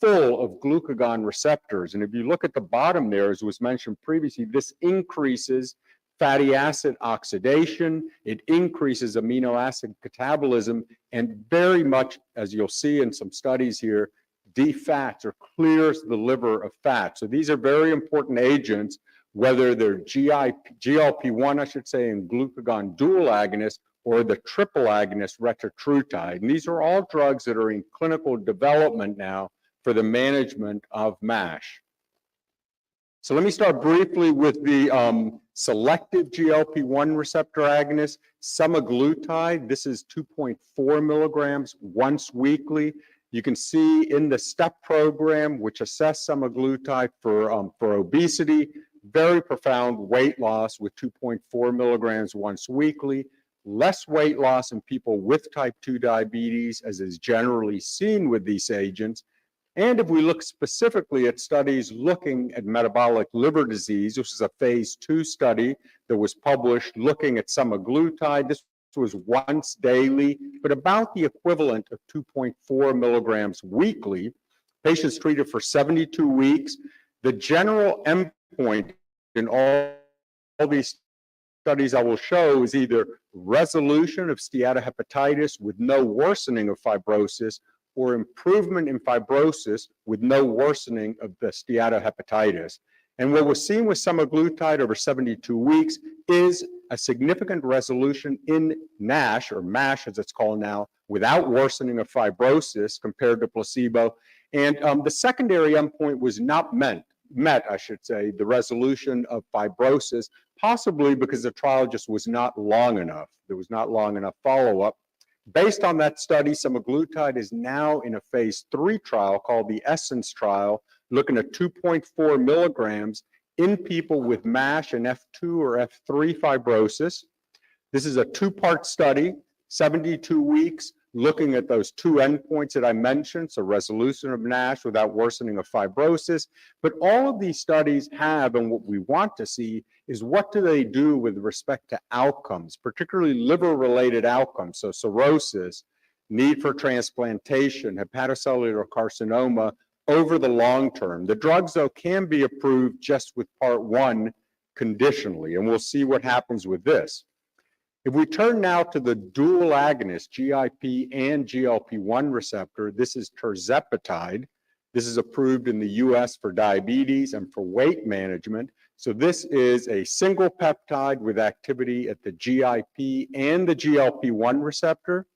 full of glucagon receptors. And if you look at the bottom there, as was mentioned previously, this increases fatty acid oxidation, it increases amino acid catabolism, and very much, as you'll see in some studies here, defats or clears the liver of fat. So these are very important agents, whether they're GLP-1, I should say, and glucagon dual agonist, or the triple agonist retatrutide. And these are all drugs that are in clinical development now for the management of MASH. So let me start briefly with the selective GLP-1 receptor agonist, semaglutide. This is 2.4 milligrams once weekly. You can see in the STEP program, which assessed semaglutide for obesity, very profound weight loss with 2.4 milligrams once weekly, less weight loss in people with type 2 diabetes, as is generally seen with these agents. And if we look specifically at studies looking at metabolic liver disease, this is a phase 2 study that was published looking at semaglutide. This was once daily, but about the equivalent of 2.4 milligrams weekly. Patients treated for 72 weeks. The general endpoint in all these studies I will show is either resolution of steatohepatitis with no worsening of fibrosis, or improvement in fibrosis with no worsening of the steatohepatitis. And what was seen with semaglutide over 72 weeks is a significant resolution in NASH, or MASH as it's called now, without worsening of fibrosis compared to placebo. And the secondary endpoint was not met, I should say, the resolution of fibrosis, possibly because the trial just was not long enough. There was not long enough follow-up. Based on that study, semaglutide is now in a phase 3 trial called the Essence trial, looking at 2.4 milligrams in people with MASH and F2 or F3 fibrosis. This is a 2-part study, 72 weeks, looking at those 2 endpoints that I mentioned, so resolution of NASH without worsening of fibrosis. But all of these studies have, and what we want to see, is what do they do with respect to outcomes, particularly liver-related outcomes, so cirrhosis, need for transplantation, hepatocellular carcinoma, over the long term. The drugs, though, can be approved just with part 1 conditionally, and we'll see what happens with this. If we turn now to the dual agonist, GIP and GLP-1 receptor, this is tirzepatide. This is approved in the US for diabetes and for weight management. So this is a single peptide with activity at the GIP and the GLP-1 receptor.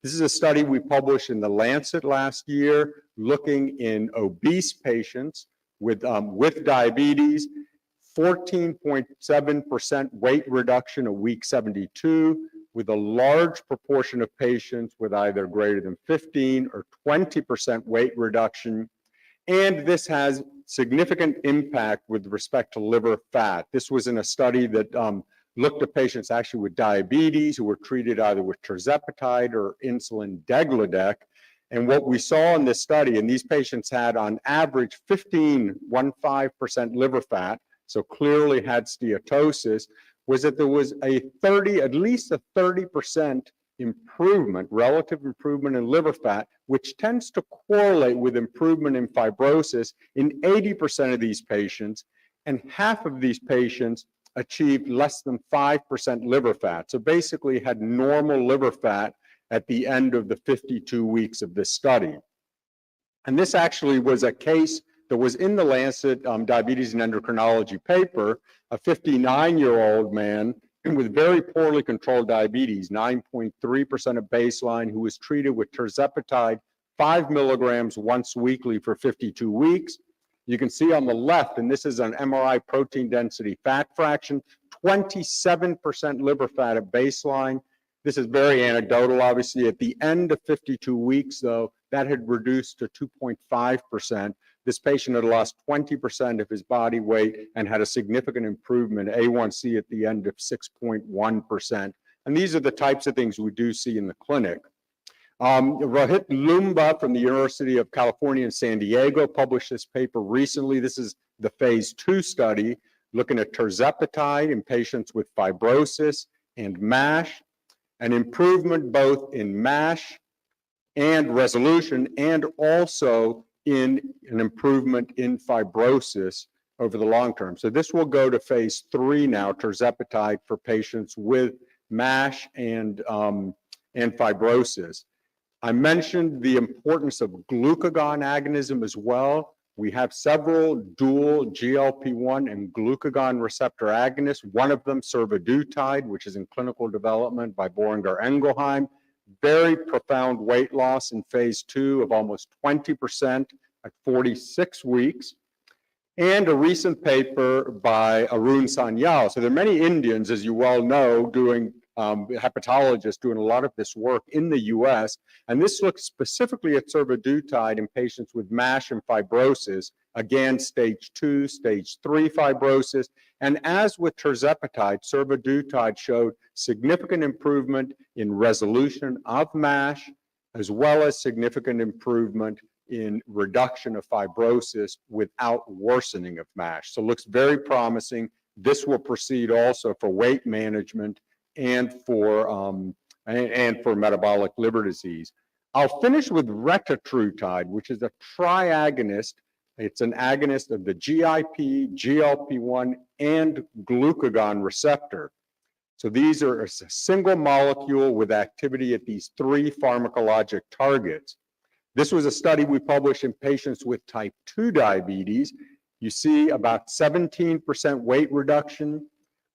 This is a study we published in The Lancet last year, looking in obese patients with diabetes, 14.7% weight reduction at week 72, with a large proportion of patients with either greater than 15 or 20% weight reduction. And this has significant impact with respect to liver fat. This was in a study that looked at patients actually with diabetes who were treated either with tirzepatide or insulin degludec. And what we saw in this study, and these patients had on average 15% liver fat, so clearly had steatosis, was that there was at least a 30% improvement, relative improvement in liver fat, which tends to correlate with improvement in fibrosis in 80% of these patients, and half of these patients achieved less than 5% liver fat. So basically had normal liver fat at the end of the 52 weeks of this study. And this actually was a case that was in the Lancet Diabetes and Endocrinology paper, a 59-year-old man with very poorly controlled diabetes, 9.3% of baseline, who was treated with tirzepatide 5 milligrams once weekly for 52 weeks. You can see on the left, and this is an MRI protein density fat fraction, 27% liver fat at baseline. This is very anecdotal, obviously. At the end of 52 weeks, though, that had reduced to 2.5%. This patient had lost 20% of his body weight and had a significant improvement, A1C at the end of 6.1%. And these are the types of things we do see in the clinic. Rohit Lumba from the University of California in San Diego published this paper recently. This is the phase 2 study looking at tirzepatide in patients with fibrosis and MASH, an improvement both in MASH and resolution, and also in an improvement in fibrosis over the long term. So this will go to phase 3 now, tirzepatide for patients with MASH and fibrosis. I mentioned the importance of glucagon agonism as well. We have several dual GLP-1 and glucagon receptor agonists. One of them, survodutide, which is in clinical development by Boehringer Ingelheim. Very profound weight loss in phase 2 of almost 20% at 46 weeks. And a recent paper by Arun Sanyal. So there are many Indians, as you well know, doing hepatologists doing a lot of this work in the US. And this looks specifically at survodutide in patients with MASH and fibrosis, again, stage 2, stage 3 fibrosis. And as with tirzepatide, survodutide showed significant improvement in resolution of MASH, as well as significant improvement in reduction of fibrosis without worsening of MASH. So it looks very promising. This will proceed also for weight management and for metabolic liver disease. I'll finish with retatrutide, which is a triagonist. It's an agonist of the GIP, GLP-1, and glucagon receptor. So these are a single molecule with activity at these 3 pharmacologic targets. This was a study we published in patients with type 2 diabetes. You see about 17% weight reduction,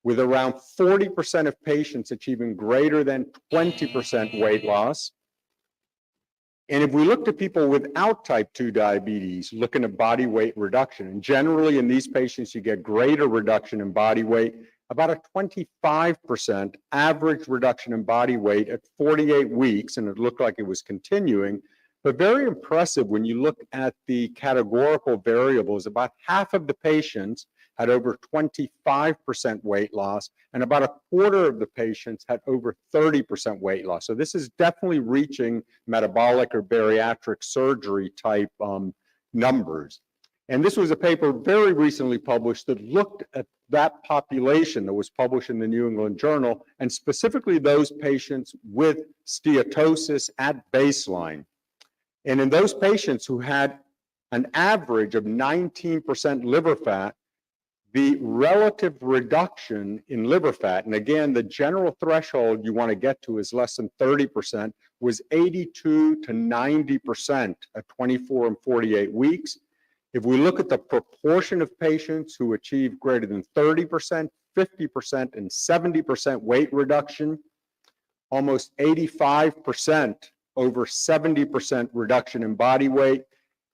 with around 40% of patients achieving greater than 20% weight loss. And if we looked at people without type 2 diabetes, looking at body weight reduction, and generally in these patients, you get greater reduction in body weight, about a 25% average reduction in body weight at 48 weeks, and it looked like it was continuing. But very impressive when you look at the categorical variables, about half of the patients had over 25% weight loss, and about a quarter of the patients had over 30% weight loss. So this is definitely reaching metabolic or bariatric surgery type numbers. And this was a paper very recently published that looked at that population that was published in the New England Journal, and specifically those patients with steatosis at baseline. And in those patients who had an average of 19% liver fat, the relative reduction in liver fat, and again, the general threshold you want to get to is less than 30%, was 82 to 90% at 24 and 48 weeks. If we look at the proportion of patients who achieve greater than 30%, 50%, and 70% weight reduction, almost 85%, over 70% reduction in body weight,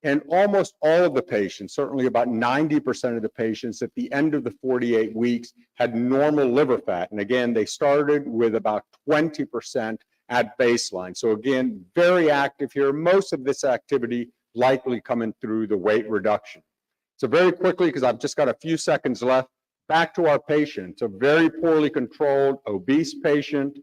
and almost all of the patients, certainly about 90% of the patients at the end of the 48 weeks had normal liver fat. And again, they started with about 20% at baseline. So again, very active here. Most of this activity likely coming through the weight reduction. So very quickly, because I've just got a few seconds left, back to our patient. A very poorly controlled, obese patient.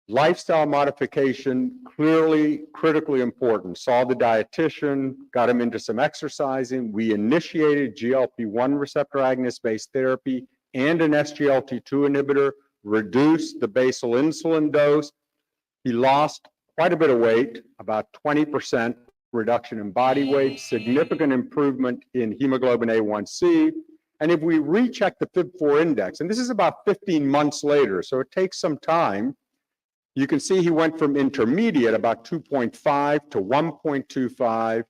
Lifestyle modification, clearly critically important. Saw the dietitian, got him into some exercising. We initiated GLP-1 receptor agonist-based therapy and an SGLT2 inhibitor, reduced the basal insulin dose. He lost quite a bit of weight, about 20% reduction in body weight, significant improvement in hemoglobin A1C. And if we recheck the FIB4 index, and this is about 15 months later, so it takes some time, you can see he went from intermediate, about 2.5 to 1.25.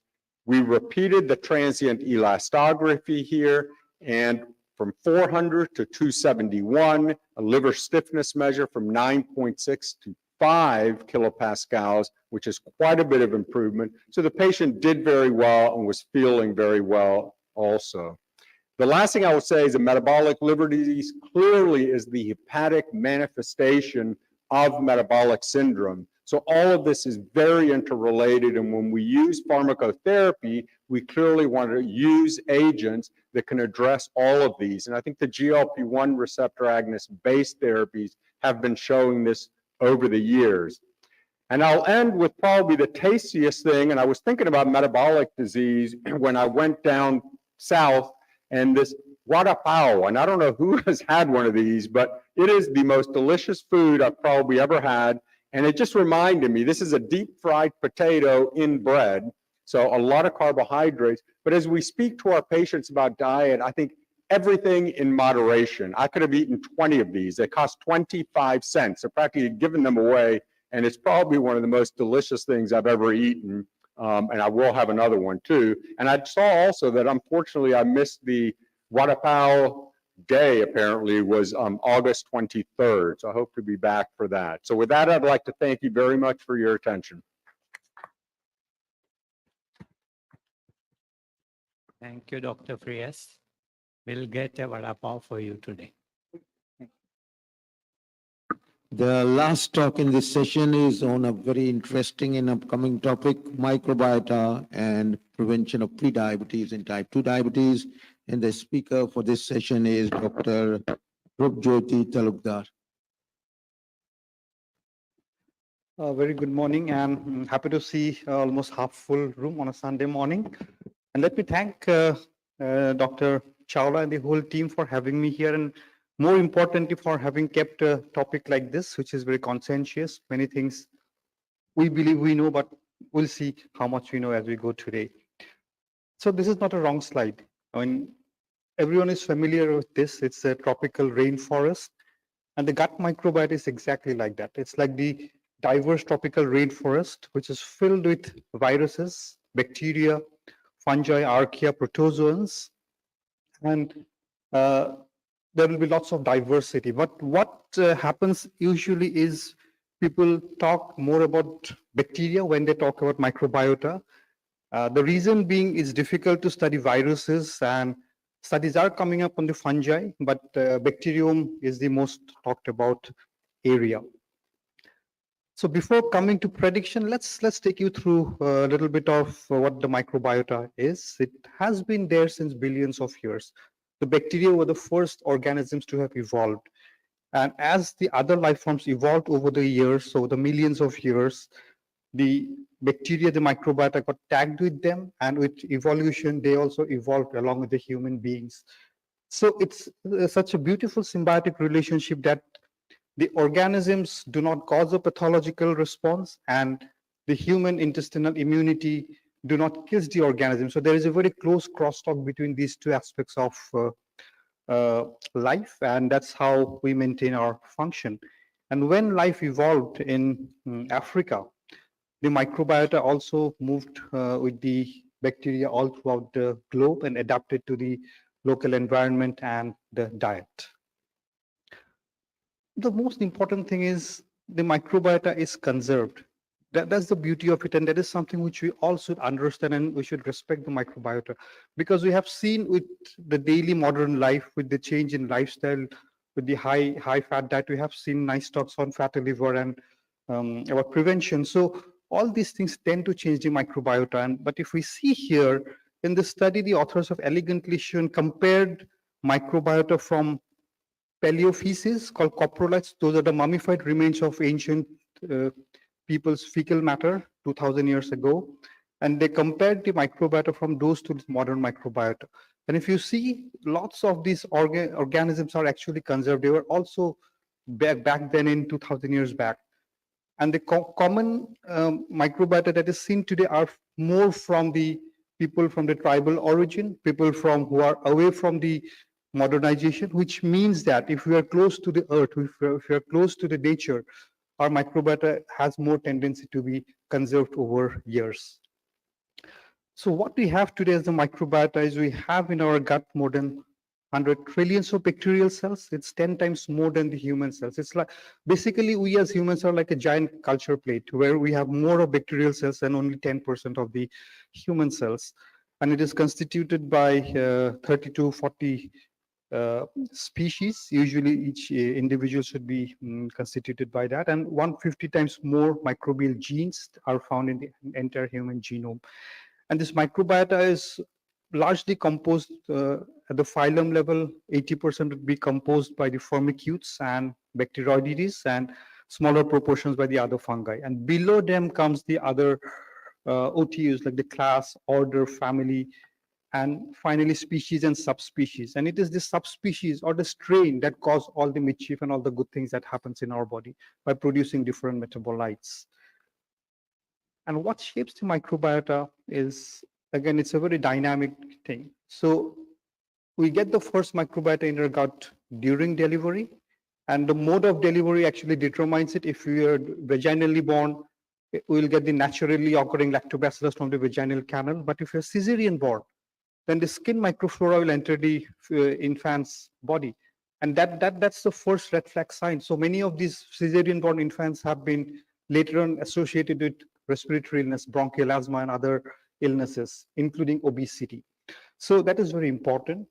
We repeated the transient elastography here, and from 400 to 271, a liver stiffness measure from 9.6 to 5 kilopascals, which is quite a bit of improvement. So the patient did very well and was feeling very well also. The last thing I will say is that metabolic liver disease clearly is the hepatic manifestation of metabolic syndrome. So all of this is very interrelated, and when we use pharmacotherapy, we clearly want to use agents that can address all of these. And I think the GLP-1 receptor agonist-based therapies have been showing this over the years. And I'll end with probably the tastiest thing, and I was thinking about metabolic disease when I went down south, and this vada pav, and I don't know who has had one of these, but it is the most delicious food I've probably ever had. And it just reminded me, this is a deep fried potato in bread, so a lot of carbohydrates. But as we speak to our patients about diet, I think everything in moderation. I could have eaten 20 of these. They cost 25 cents. So practically giving them away. and it's probably one of the most delicious things I've ever eaten. And I will have another one too. And I saw also that unfortunately I missed the Vada Pav Day, apparently was August 23rd. So I hope to be back for that. So with that, I'd like to thank you very much for your attention. Thank you, Dr. Frias. We'll get a vada pav for you today. The last talk in this session is on a very interesting and upcoming topic, microbiota and prevention of prediabetes and type 2 diabetes. And the speaker for this session is Dr. Rupjyoti Talukdar. Very good morning. I'm happy to see almost half full room on a Sunday morning. And let me thank Dr. Chawla and the whole team for having me here, and more importantly for having kept a topic like this, which is very conscientious. Many things we believe we know, but we'll see how much we know as we go today. So this is not a wrong slide. I mean, everyone is familiar with this. It's a tropical rainforest, and the gut microbiota is exactly like that. It's like the diverse tropical rainforest, which is filled with viruses, bacteria, fungi, archaea, protozoans, and there will be lots of diversity. But what happens usually is people talk more about bacteria when they talk about microbiota. The reason being it's difficult to study viruses, and studies are coming up on the fungi, but bacterium is the most talked about area. So before coming to prediction, let's take you through a little bit of what the microbiota is. It has been there since billions of years. The bacteria were the first organisms to have evolved. And as the other life forms evolved over the years, over the millions of years, the bacteria, the microbiota got tagged with them, and with evolution, they also evolved along with the human beings. So it's such a beautiful symbiotic relationship that the organisms do not cause a pathological response, and the human intestinal immunity do not kill the organism. So there is a very close crosstalk between these two aspects of life, and that's how we maintain our function. And when life evolved in Africa, the microbiota also moved with the bacteria all throughout the globe and adapted to the local environment and the diet. The most important thing is the microbiota is conserved. That's the beauty of it, and that is something which we all should understand, and we should respect the microbiota, because we have seen with the daily modern life, with the change in lifestyle, with the high fat diet, we have seen nice talks on fatty liver and about prevention. So all these things tend to change the microbiota. But if we see here in the study, the authors have elegantly shown compared microbiota from paleofeces called coprolites. Those are the mummified remains of ancient people's fecal matter 2000 years ago. And they compared the microbiota from those to modern microbiota. And if you see, lots of these organisms are actually conserved. They were also back then in 2000 years back. And the common microbiota that is seen today are more from the people from the tribal origin, people from who are away from the modernization, which means that if we are close to the earth, if we are close to the nature, our microbiota has more tendency to be conserved over years. So what we have today as the microbiota is we have in our gut more than 100 trillions of bacterial cells. It's 10 times more than the human cells. It's like, basically we as humans are like a giant culture plate where we have more of bacterial cells than only 10% of the human cells. And it is constituted by 30 to 40 species. Usually each individual should be constituted by that, and 150 times more microbial genes are found in the entire human genome. And this microbiota is largely composed at the phylum level. 80% would be composed by the Firmicutes and Bacteroidetes, and smaller proportions by the other fungi. And below them comes the other OTUs, like the class, order, family, and finally species and subspecies. And it is the subspecies or the strain that cause all the mischief and all the good things that happens in our body by producing different metabolites. And what shapes the microbiota is, again, it's a very dynamic thing. So we get the first microbiota in our gut during delivery, And the mode of delivery actually determines it. If we are vaginally born, we will get the naturally occurring lactobacillus from the vaginal canal. But if you're cesarean born, then the skin microflora will enter the infant's body. And that's the first red flag sign. So many of these cesarean born infants have been later on associated with respiratory illness, bronchial asthma, and other illnesses, including obesity. So that is very important.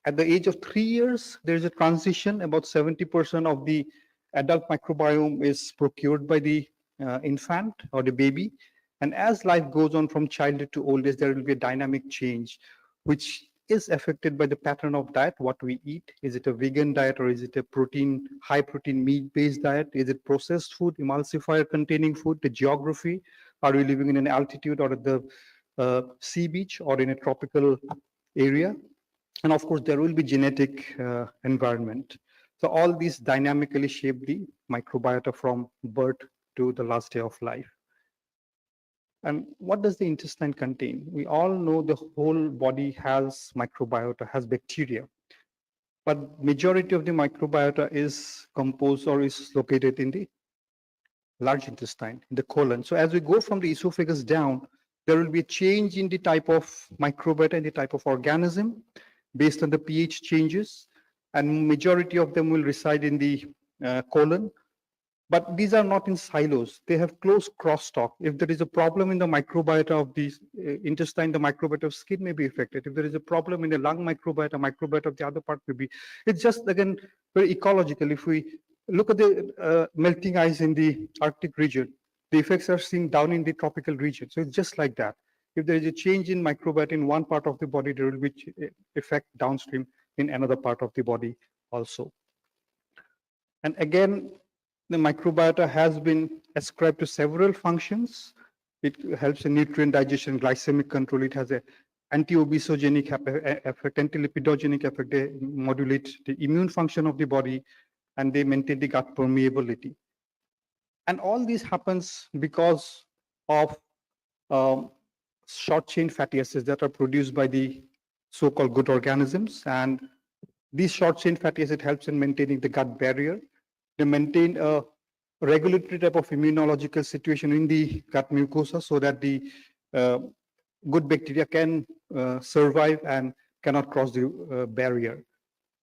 At the age of 3 years, there is a transition. About 70% of the adult microbiome is procured by the infant or the baby. And as life goes on from childhood to old age, there will be a dynamic change, which is affected by the pattern of diet, what we eat. Is it a vegan diet, or is it a protein, high protein meat-based diet? Is it processed food, emulsifier containing food, the geography? Are we living in an altitude or at the sea beach or in a tropical area? And of course, there will be genetic environment. So all these dynamically shape the microbiota from birth to the last day of life. And what does the intestine contain? We all know the whole body has microbiota, has bacteria. But majority of the microbiota is composed or is located in the large intestine, in the colon. So as we go from the esophagus down, there will be a change in the type of microbiota and the type of organism based on the pH changes, and majority of them will reside in the colon. But these are not in silos. They have close crosstalk. If there is a problem in the microbiota of the intestine, the microbiota of skin may be affected. If there is a problem in the lung microbiota of the other part may be. It's just, again, very ecological. If we look at the melting ice in the Arctic region, the effects are seen down in the tropical region. So it's just like that. If there is a change in microbiota in one part of the body, there will be effect downstream in another part of the body also. And again, the microbiota has been ascribed to several functions. It helps in nutrient digestion, glycemic control. It has an anti-obesogenic effect, anti-lipidogenic effect. They modulate the immune function of the body, and they maintain the gut permeability. And all this happens because of short chain fatty acids that are produced by the so-called good organisms. And these short chain fatty acids helps in maintaining the gut barrier. They maintain a regulatory type of immunological situation in the gut mucosa so that the good bacteria can survive and cannot cross the barrier.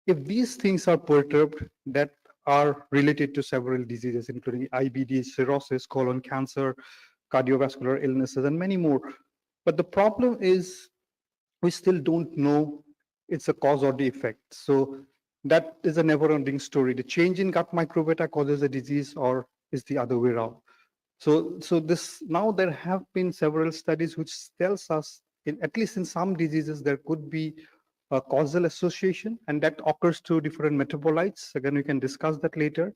If these things are perturbed, that are related to several diseases, including IBD, cirrhosis, colon cancer, cardiovascular illnesses, and many more. But the problem is we still don't know it's a cause or the effect. So that is a never-ending story. The change in gut microbiota causes a disease, or is the other way around. So this, now there have been several studies which tells us, at least in some diseases, there could be a causal association, and that occurs through different metabolites. Again, we can discuss that later.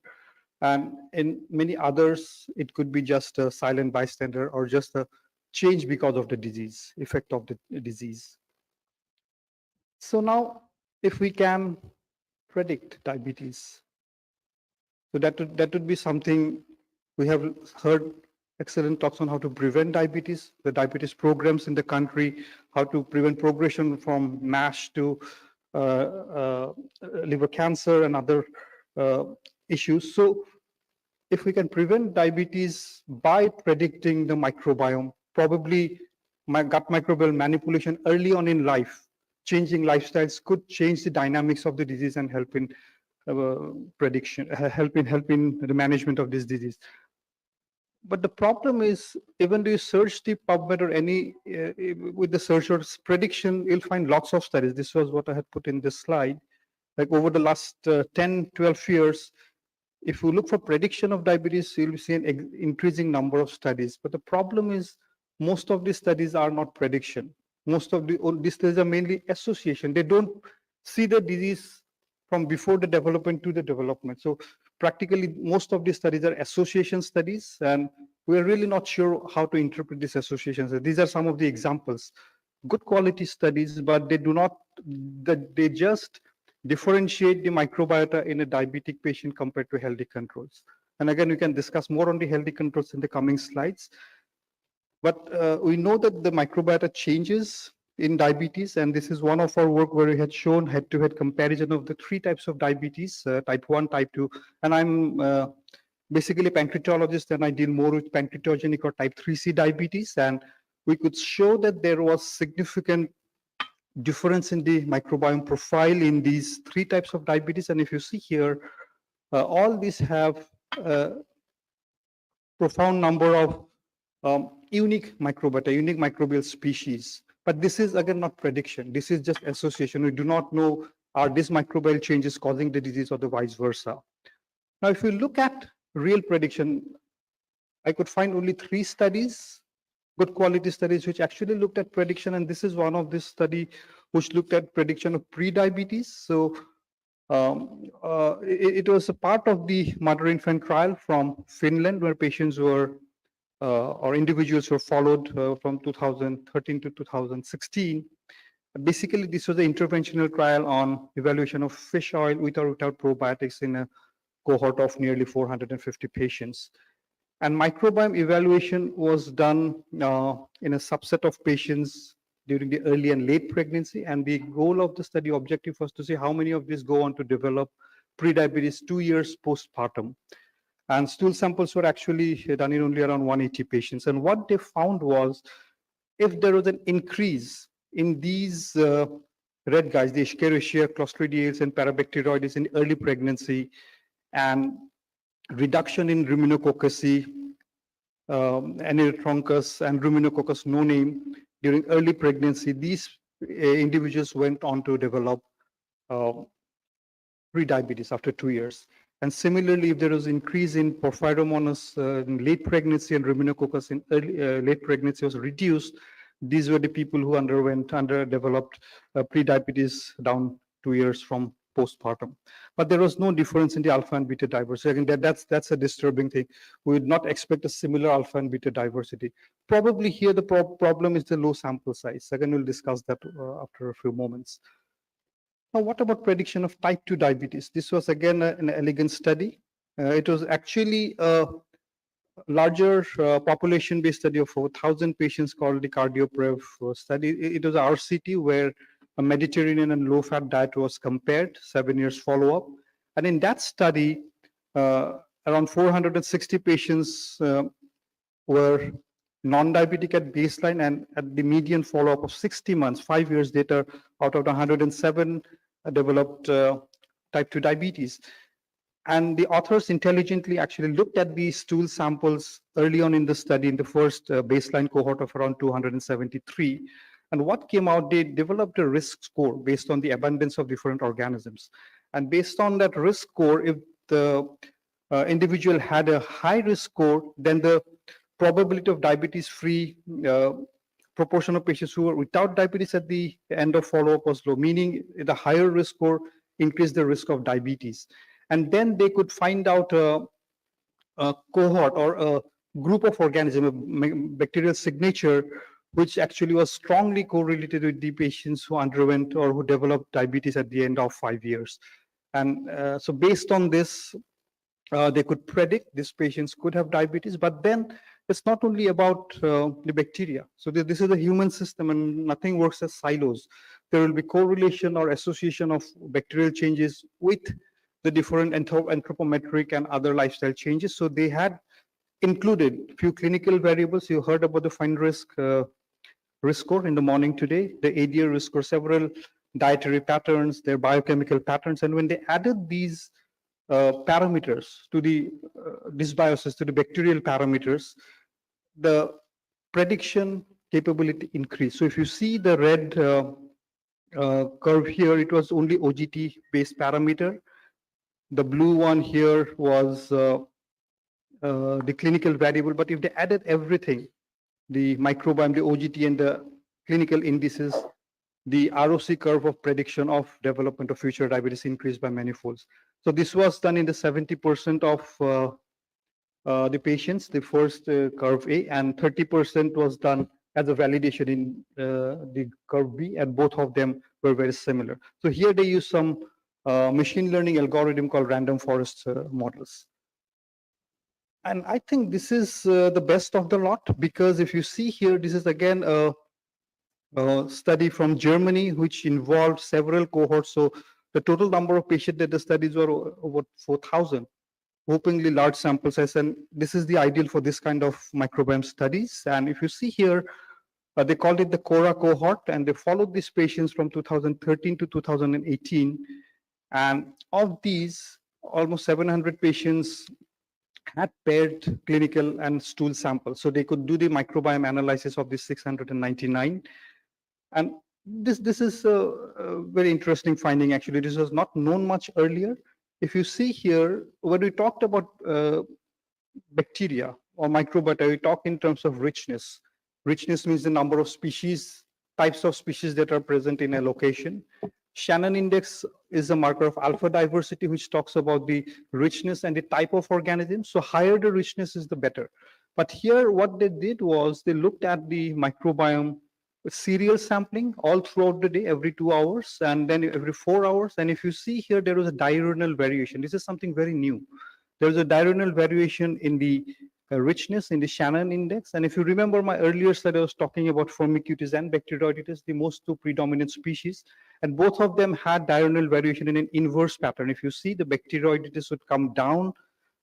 And in many others, it could be just a silent bystander or just a change because of the disease, effect of the disease. So now, if we can predict diabetes, so that would be something. We have heard excellent talks on how to prevent diabetes, the diabetes programs in the country, how to prevent progression from MASH to liver cancer and other issues. So if we can prevent diabetes by predicting the microbiome, probably my gut microbial manipulation early on in life, changing lifestyles could change the dynamics of the disease and help in prediction, help in the management of this disease. But the problem is, even though you search the PubMed or any with the searcher's prediction, you'll find lots of studies. This was what I had put in this slide. Like over the last 10, 12 years, if you look for prediction of diabetes, you'll see an increasing number of studies. But the problem is, most of these studies are not prediction. Most of these studies are mainly association. They don't see the disease from before the development to the development. So practically, most of these studies are association studies, and we're really not sure how to interpret these associations. These are some of the examples. Good quality studies, but they do not, they just differentiate the microbiota in a diabetic patient compared to healthy controls. And again, we can discuss more on the healthy controls in the coming slides. But we know that the microbiota changes in diabetes, and this is one of our work where we had shown head-to-head comparison of the three types of diabetes, type 1, type 2, and I'm basically a pancreatologist, and I deal more with pancreatogenic or type 3C diabetes, and we could show that there was significant difference in the microbiome profile in these three types of diabetes. And if you see here, all these have a profound number of unique microbiota, unique microbial species. But this is again not prediction. This is just association. We do not know are these microbial changes causing the disease or the vice versa. Now, if you look at real prediction, I could find only 3 studies, good quality studies, which actually looked at prediction. And this is one of this study which looked at prediction of pre-diabetes. So it was a part of the mother-infant trial from Finland, where patients were or individuals were followed from 2013 to 2016. Basically, this was an interventional trial on evaluation of fish oil with or without probiotics in a cohort of nearly 450 patients. And microbiome evaluation was done in a subset of patients during the early and late pregnancy. And the goal of the study objective was to see how many of these go on to develop prediabetes 2 years postpartum. And stool samples were actually done in only around 180 patients. And what they found was if there was an increase in these red guys, the Escherichia, Clostridiales, and Parabacteroides in early pregnancy, and reduction in Ruminococcus, Anerythroncus, and Ruminococcus noname during early pregnancy, these individuals went on to develop prediabetes after 2 years. And similarly, if there was increase in Porphyromonas in late pregnancy and Ruminococcus in early, late pregnancy was reduced, these were the people who underdeveloped prediabetes down 2 years from postpartum. But there was no difference in the alpha and beta diversity. Again, that's a disturbing thing. We would not expect a similar alpha and beta diversity. Probably here the problem is the low sample size. Again, we'll discuss that after a few moments. Now, what about prediction of type 2 diabetes? This was again an elegant study. It was actually a larger population-based study of 1,000 patients called the CardioPrev study. It was a RCT where a Mediterranean and low-fat diet was compared, 7 years follow-up. And in that study, around 460 patients were non-diabetic at baseline, and at the median follow-up of 60 months, 5 years later, out of the 107 developed type 2 diabetes. And the authors intelligently actually looked at these stool samples early on in the study in the first baseline cohort of around 273. And what came out, they developed a risk score based on the abundance of different organisms. And based on that risk score, if the individual had a high risk score, then the probability of diabetes-free proportion of patients who were without diabetes at the end of follow-up was low, meaning the higher risk score increased the risk of diabetes. And then they could find out a cohort or a group of organisms, a bacterial signature, which actually was strongly correlated with the patients who underwent or who developed diabetes at the end of 5 years. And so based on this, they could predict these patients could have diabetes, but then it's not only about the bacteria. So this is a human system and nothing works as silos. There will be correlation or association of bacterial changes with the different anthropometric and other lifestyle changes. So they had included few clinical variables. You heard about the fine risk score in the morning today, the ADL risk score, several dietary patterns, their biochemical patterns. And when they added these parameters to the dysbiosis, to the bacterial parameters, the prediction capability increased. So if you see the red curve here, it was only OGT based parameter. The blue one here was the clinical variable, but if they added everything, the microbiome, the OGT, and the clinical indices, the ROC curve of prediction of development of future diabetes increased by many folds. So this was done in the 70% of the patients, the first curve A, and 30% was done as a validation in the curve B, and both of them were very similar. So here they use some machine learning algorithm called random forest models. And I think this is the best of the lot, because if you see here, this is again a study from Germany, which involved several cohorts. So the total number of patients that the studies were over 4,000, hopefully large sample size. And this is the ideal for this kind of microbiome studies. And if you see here, they called it the CORA cohort, and they followed these patients from 2013 to 2018. And of these, almost 700 patients had paired clinical and stool samples. So they could do the microbiome analysis of these 699. And this is a very interesting finding, actually. This was not known much earlier. If you see here, when we talked about bacteria or microbiota, we talk in terms of richness. Richness means the number of species, types of species that are present in a location. Shannon index is a marker of alpha diversity, which talks about the richness and the type of organisms. So higher the richness is, the better. But here, what they did was they looked at the microbiome with serial sampling all throughout the day, every 2 hours, and then every 4 hours. And if you see here, there was a diurnal variation. This is something very new. There is a diurnal variation in the richness in the Shannon index. And if you remember my earlier slide, I was talking about Firmicutes and Bacteroidetes, the most two predominant species. And both of them had diurnal variation in an inverse pattern. If you see, the Bacteroidetes would come down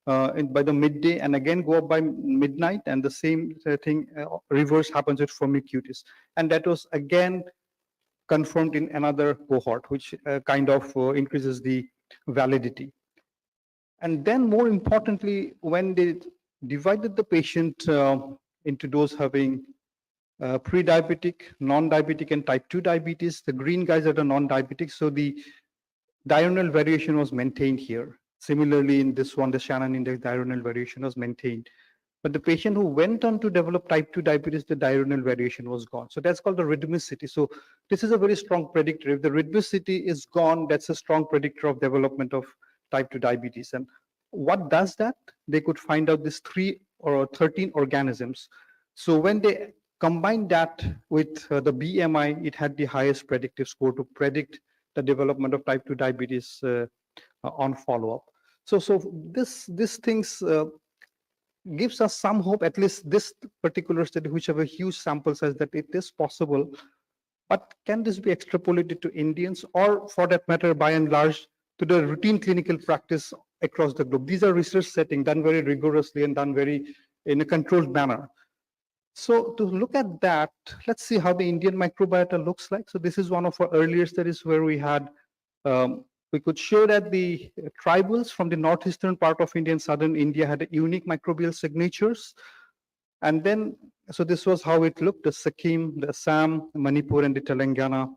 by the midday and again go up by midnight, and the same thing reverse happens with Firmicutes. And that was again confirmed in another cohort, which kind of increases the validity. And then more importantly, when they divided the patient into those having pre-diabetic, non-diabetic, and type 2 diabetes, the green guys are the non-diabetic. So the diurnal variation was maintained here. Similarly, in this one, the Shannon index diurnal variation was maintained. But the patient who went on to develop type 2 diabetes, the diurnal variation was gone. So that's called the rhythmicity. So this is a very strong predictor. If the rhythmicity is gone, that's a strong predictor of development of type 2 diabetes. And what does that? They could find out these 3 or 13 organisms. So when they combined that with the BMI, it had the highest predictive score to predict the development of type 2 diabetes on follow-up. So this things gives us some hope, at least this particular study, which have a huge sample size, that it is possible. But can this be extrapolated to Indians, or for that matter, by and large, to the routine clinical practice across the globe? These are research settings done very rigorously and done very in a controlled manner. So to look at that, let's see how the Indian microbiota looks like. So this is one of our earlier studies where we had, we could show that the tribals from the northeastern part of India and southern India had unique microbial signatures. And then, so this was how it looked: the Sikkim, the Assam, Manipur, and the Telangana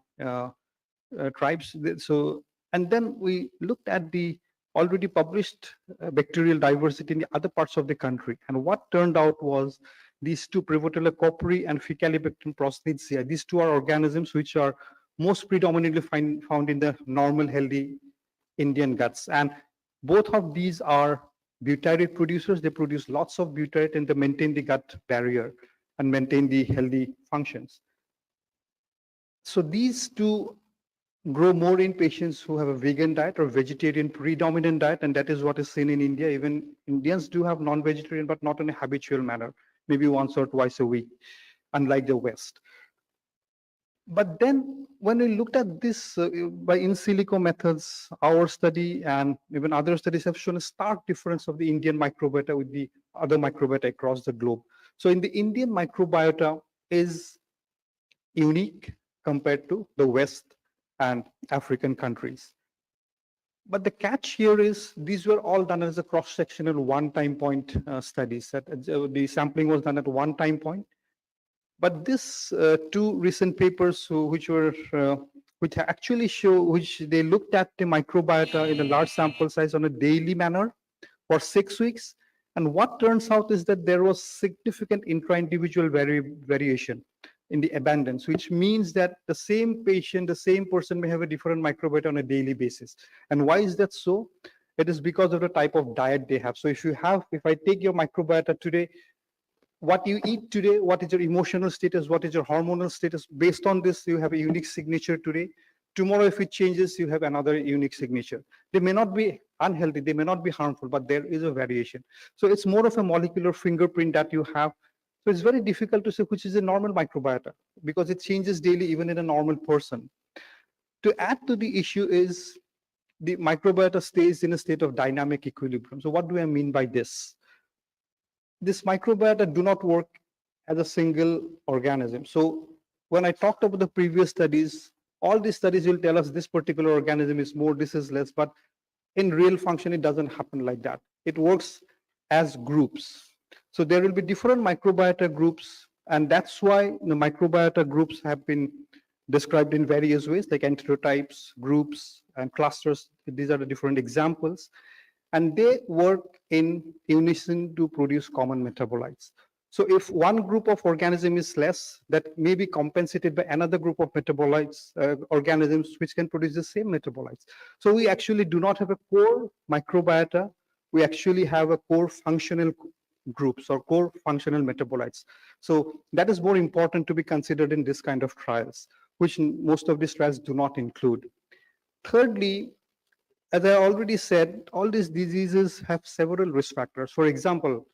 tribes. So, and then we looked at the already published bacterial diversity in the other parts of the country. And what turned out was these two, Prevotella copri and Faecalibacterium prosnitsia, these two are organisms which are most predominantly found in the normal, healthy Indian guts. And both of these are butyrate producers. They produce lots of butyrate and they maintain the gut barrier and maintain the healthy functions. So these two grow more in patients who have a vegan diet or vegetarian predominant diet, and that is what is seen in India. Even Indians do have non-vegetarian, but not in a habitual manner, maybe once or twice a week, unlike the West. But then when we looked at this by in silico methods, our study and even other studies have shown a stark difference of the Indian microbiota with the other microbiota across the globe. So in the Indian microbiota is unique compared to the West and African countries. But the catch here is these were all done as a cross-sectional one-time point studies. That the sampling was done at one time point. But this two recent papers which actually show, which they looked at the microbiota in a large sample size on a daily manner for 6 weeks. And what turns out is that there was significant intra-individual variation in the abundance, which means that the same patient, the same person may have a different microbiota on a daily basis. And why is that so? It is because of the type of diet they have. So if I take your microbiota today, what you eat today, what is your emotional status, what is your hormonal status, based on this, you have a unique signature today. Tomorrow, if it changes, you have another unique signature. They may not be unhealthy, they may not be harmful, but there is a variation. So it's more of a molecular fingerprint that you have. So So it's very difficult to say which is a normal microbiota because it changes daily even in a normal person. To add to the issue is the microbiota stays in a state of dynamic equilibrium. So what do I mean by this? This microbiota do not work as a single organism. So when I talked about the previous studies, all these studies will tell us this particular organism is more, this is less, but in real function, it doesn't happen like that. It works as groups. So there will be different microbiota groups, and that's why the microbiota groups have been described in various ways, like enterotypes, groups, and clusters. These are the different examples. And they work in unison to produce common metabolites. So if one group of organism is less, that may be compensated by another group of metabolites, organisms which can produce the same metabolites. So we actually do not have a core microbiota. We actually have a core functional groups or core functional metabolites. So that is more important to be considered in this kind of trials, which most of these trials do not include. Thirdly, as I already said, all these diseases have several risk factors. For example,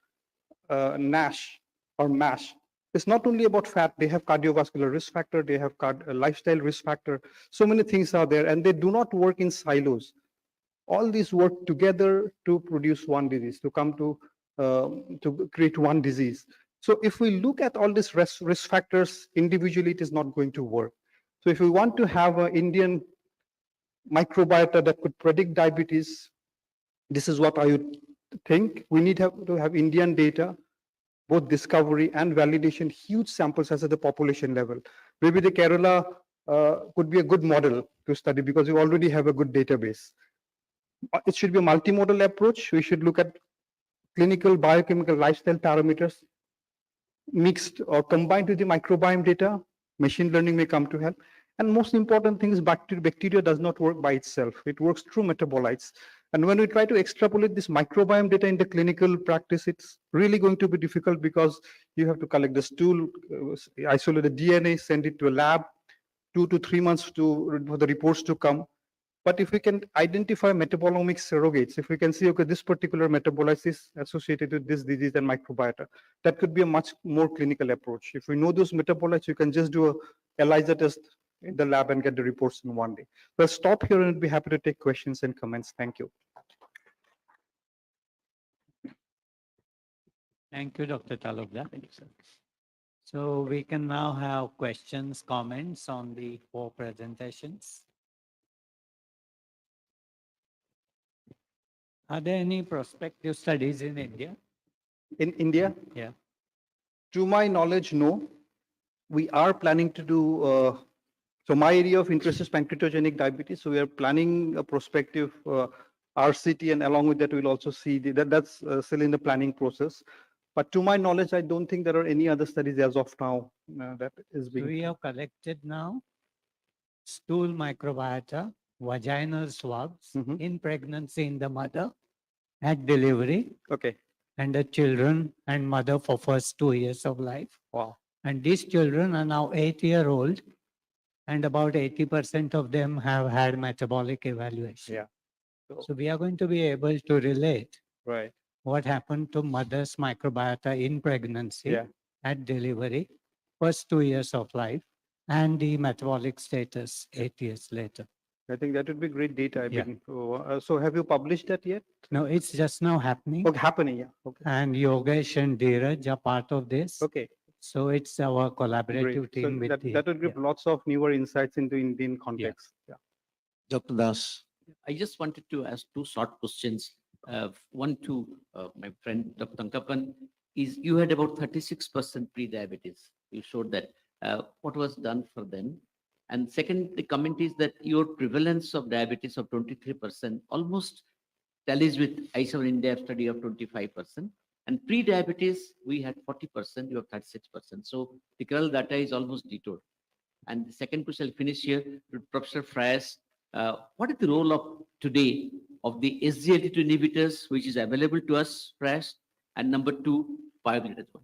NASH or MASH. It's not only about fat, they have cardiovascular risk factor, they have lifestyle risk factor. So many things are there, and they do not work in silos. All these work together to produce one disease, to come to create one disease. So if we look at all these risk factors individually, it is not going to work. So if we want to have an Indian microbiota that could predict diabetes, this is what I would think. We need to have Indian data, both discovery and validation, huge sample size at the population level. Maybe the Kerala could be a good model to study because we already have a good database. It should be a multimodal approach. We should look at clinical, biochemical, lifestyle parameters mixed or combined with the microbiome data. Machine learning may come to help. And most important thing is bacteria does not work by itself. It works through metabolites. And when we try to extrapolate this microbiome data into clinical practice, it's really going to be difficult because you have to collect the stool, isolate the DNA, send it to a lab, 2 to 3 months for the reports to come. But if we can identify metabolomic surrogates, if we can see, okay, this particular metabolite is associated with this disease and microbiota, that could be a much more clinical approach. If we know those metabolites, you can just do a ELISA test in the lab and get the reports in one day. So I'll stop here and be happy to take questions and comments. Thank you. Thank you, Dr. Talukdar. Thank you, sir. So we can now have questions, comments on the 4 presentations. Are there any prospective studies in India? In India? Yeah. To my knowledge, no. We are planning to do, so my area of interest is pancreatogenic diabetes. So we are planning a prospective RCT, and along with that, we'll also see that's still in the planning process. But to my knowledge, I don't think there are any other studies as of now that is being. We have collected now stool microbiota, vaginal swabs Mhm. in pregnancy in the mother, at delivery, Okay. and the children and mother for first 2 years of life. Wow. And these children are now 8-year-old, and about 80% of them have had metabolic evaluation. Yeah. So we are going to be able to relate Right. what happened to mother's microbiota in pregnancy, Yeah. at delivery, first 2 years of life, and the metabolic status 8 years later. I think that would be great data. Yeah. So have you published that yet? No, it's just now happening. Okay, happening, yeah. Okay. And Yogesh and Dheeraj are part of this. Okay. So it's our Great. collaborative So team with the. that would give lots of newer insights into Indian context. Yeah. Dr. Das. I just wanted to ask 2 short questions. One to my friend Dr. Tankapan is you had about 36% pre-diabetes. You showed that. What was done for them? And second, the comment is that your prevalence of diabetes of 23% almost tallies with ICE7 India study of 25%. And pre-diabetes, we had 40%, you have 36%. So the Kerala data is almost detoured. And the second question, I'll finish here with Professor Fryas. What is the role of today of the SGLT2 inhibitors, which is available to us, Fryas? And number 2, biomimetic one.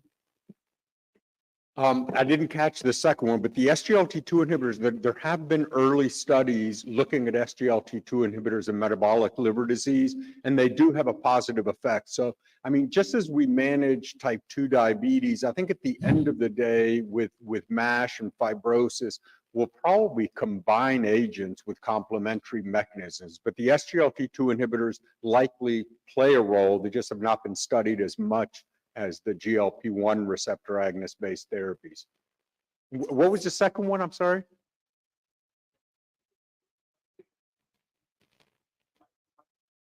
I didn't catch the second one, but the SGLT2 inhibitors, there have been early studies looking at SGLT2 inhibitors in metabolic liver disease, and they do have a positive effect. So, I mean, just as we manage type 2 diabetes, I think at the end of the day with MASH and fibrosis, we'll probably combine agents with complementary mechanisms. But the SGLT2 inhibitors likely play a role. They just have not been studied as much as the GLP-1 receptor agonist-based therapies. What was the second one? I'm sorry?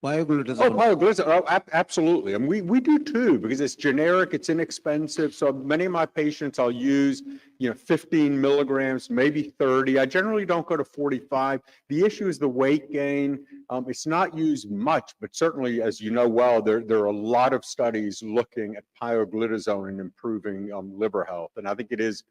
Pioglitazone. Oh, pioglitazone. Oh, absolutely. And we do too, because it's generic, it's inexpensive. So many of my patients, I'll use, 15 milligrams, maybe 30. I generally don't go to 45. The issue is the weight gain. It's not used much, but certainly, as you know well, there are a lot of studies looking at pioglitazone and improving liver health. And I think it is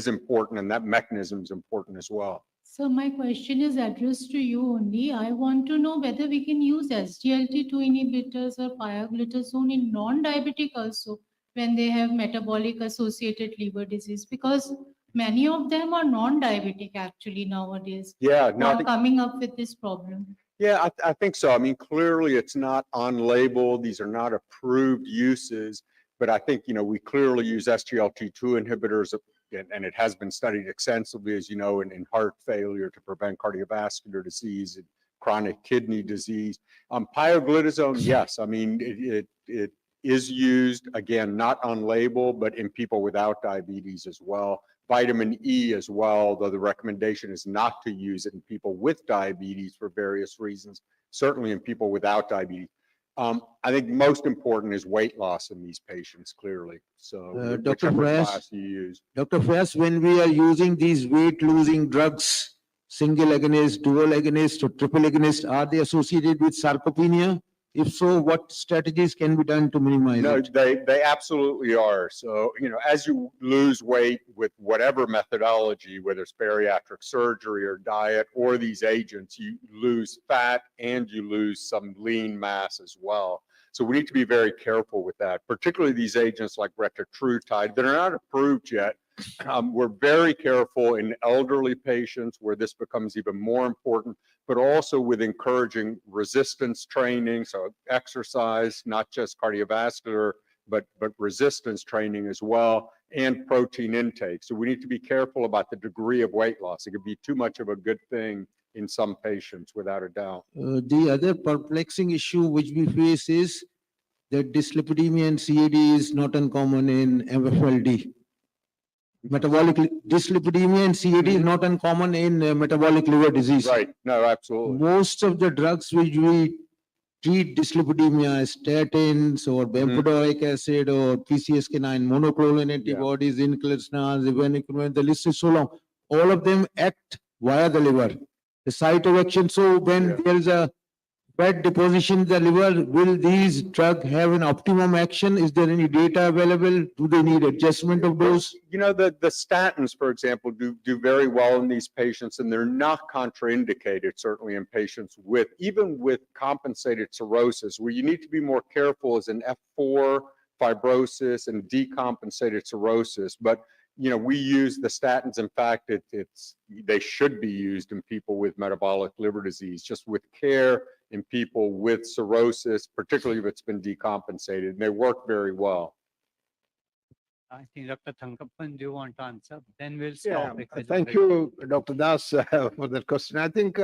important, and that mechanism is important as well. So my question is addressed to you only. I want to know whether we can use SGLT2 inhibitors or pioglitazone in non-diabetic also when they have metabolic associated liver disease, because many of them are non-diabetic actually nowadays. Yeah, Who no, I are think, coming up with this problem. yeah, I think so. I mean, clearly it's not on label. These are not approved uses, but I think, we clearly use SGLT2 inhibitors, and it has been studied extensively, as you know, in heart failure to prevent cardiovascular disease and chronic kidney disease. Pioglitazone, yes, I mean, it is used, again, not on label, but in people without diabetes as well. Vitamin E as well, though the recommendation is not to use it in people with diabetes for various reasons, certainly in people without diabetes. I think most important is weight loss in these patients, clearly. So Dr. whichever Fayaz? class you use. Dr. Fayaz, when we are using these weight-losing drugs, single agonist, dual agonist, or triple agonist, are they associated with sarcopenia? If so, what strategies can be done to minimize No, it? they absolutely are. So, as you lose weight with whatever methodology, whether it's bariatric surgery or diet or these agents, you lose fat and you lose some lean mass as well. So we need to be very careful with that, particularly these agents like retatrutide that are not approved yet. We're very careful in elderly patients where this becomes even more important, but also with encouraging resistance training, so exercise, not just cardiovascular, but resistance training as well, and protein intake. So we need to be careful about the degree of weight loss. It could be too much of a good thing in some patients, without a doubt. The other perplexing issue which we face is that dyslipidemia and CAD is not uncommon in MFLD. Metabolic dyslipidemia and CAD is not uncommon in metabolic liver disease. Right, no, absolutely. Most of the drugs which we treat dyslipidemia, statins or bempedoic acid or PCSK9 monoclonal antibodies, inclisiran, evanicumab, the list is so long. All of them act via the liver, the site of action. So when there is a fat deposition in the liver, will these drugs have an optimum action? Is there any data available? Do they need adjustment of dose? The statins, for example, do very well in these patients, and they're not contraindicated, certainly in patients even with compensated cirrhosis, where you need to be more careful is in F4 fibrosis and decompensated cirrhosis. But, we use the statins. In fact, they should be used in people with metabolic liver disease, just with care in people with cirrhosis, particularly if it's been decompensated, and they work very well. I think Dr. Thankappan, do you want to answer? Then we'll stop. because Thank of you, Dr. Das, for that question. I think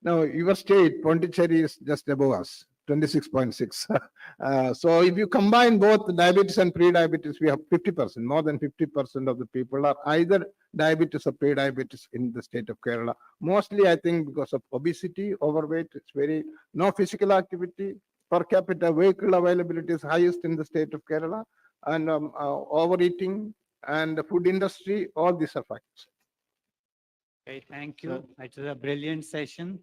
now your state, Pondicherry, is just above us, 26.6. So if you combine both diabetes and pre-diabetes, we have 50%, more than 50% of the people are either diabetes or pre-diabetes in the state of Kerala. Mostly, I think, because of obesity, overweight, no physical activity, per capita vehicle availability is highest in the state of Kerala, and overeating and the food industry, all these are factors. Okay, thank you. It was a brilliant session.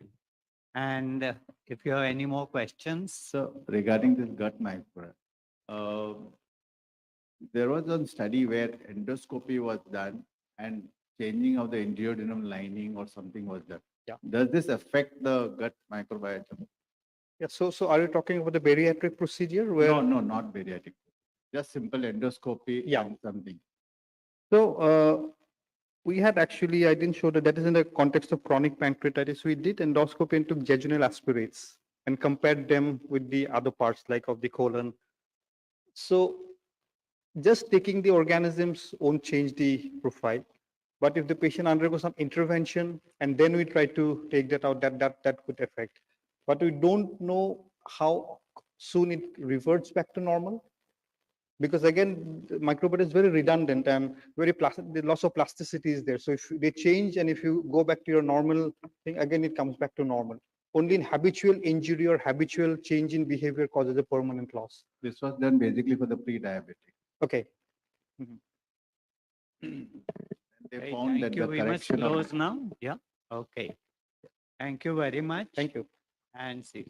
And if you have any more questions. So regarding this gut micro, there was a study where endoscopy was done and changing of the angiodenum lining or something was done. Yeah. Does this affect the gut microbiota? Yeah, so are you talking about the bariatric procedure where? No, not bariatric. Just simple endoscopy and something. So we had actually, I didn't show that is in the context of chronic pancreatitis. We did endoscopy and took jejunal aspirates and compared them with the other parts like of the colon. So just taking the organisms won't change the profile. But if the patient undergoes some intervention and then we try to take that out, that could affect. But we don't know how soon it reverts back to normal. Because again, the microbiota is very redundant and very plastic, the loss of plasticity is there. So if they change and if you go back to your normal thing, again, it comes back to normal. Only in habitual injury or habitual change in behavior causes a permanent loss. This was done basically for the pre-diabetic. Okay. They Okay, found that thank you. the We must correction of close now. Yeah, okay. Thank you very much. Thank you. And see.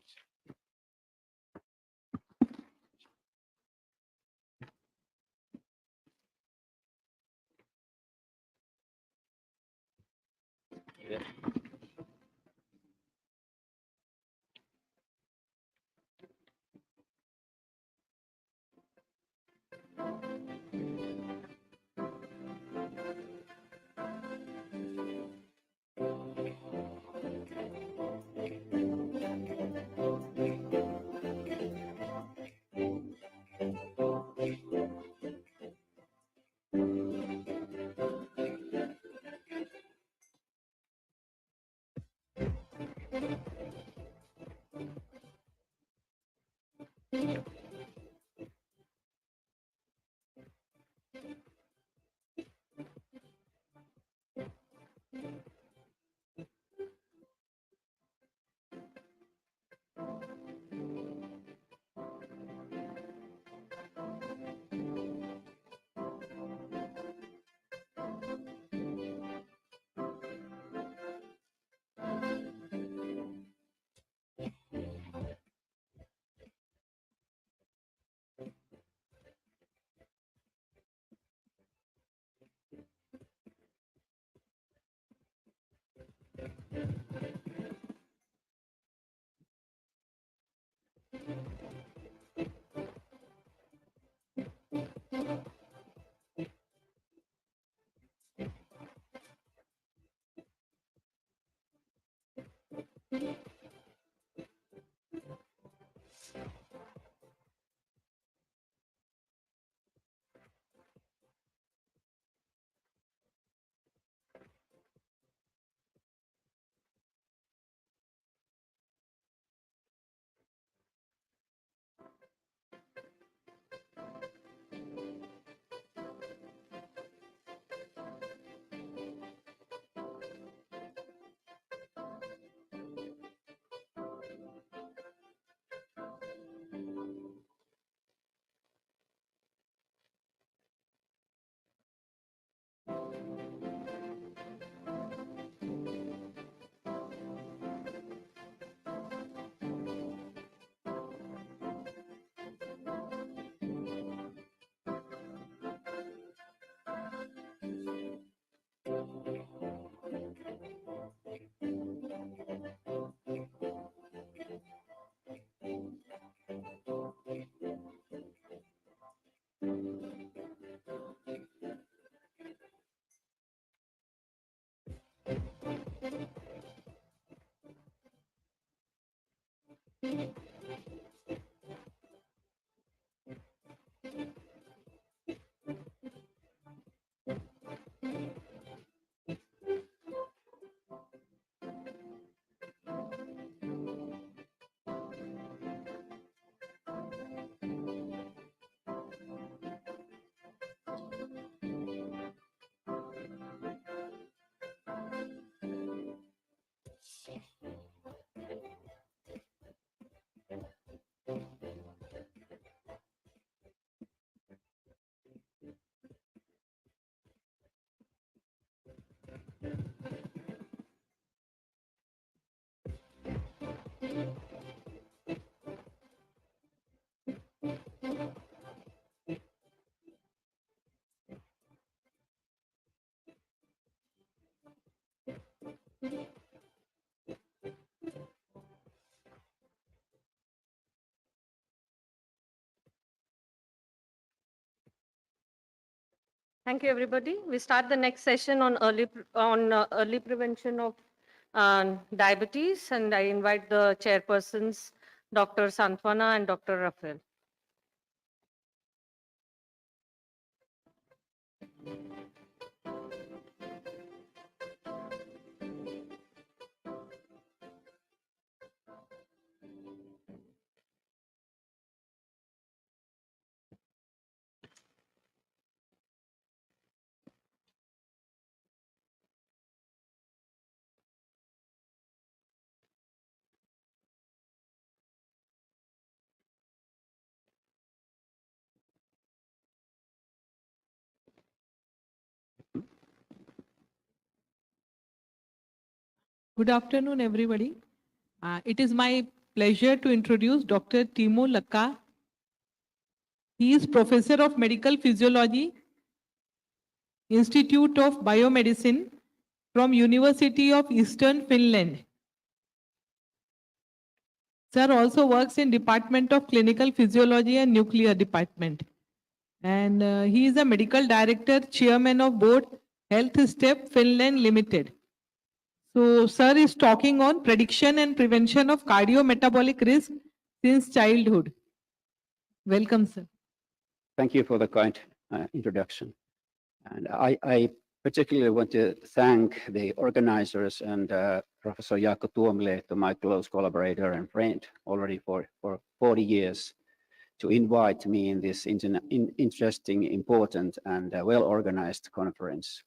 Thank you, everybody. We start the next session on early prevention of diabetes, and I invite the chairpersons, Dr. Santwana and Dr. Rafael. Good afternoon, everybody. It is my pleasure to introduce Dr. Timo Lakka. He is Professor of Medical Physiology, Institute of Biomedicine from University of Eastern Finland. Sir also works in Department of Clinical Physiology and Nuclear Department. And he is a Medical Director, Chairman of Board, Health Step Finland Limited. So, sir is talking on prediction and prevention of cardiometabolic risk since childhood. Welcome, sir. Thank you for the kind introduction. And I particularly want to thank the organizers and Professor Jaakko Tuomilehto, my close collaborator and friend already for 40 years, to invite me in this interesting, important, and well-organized conference.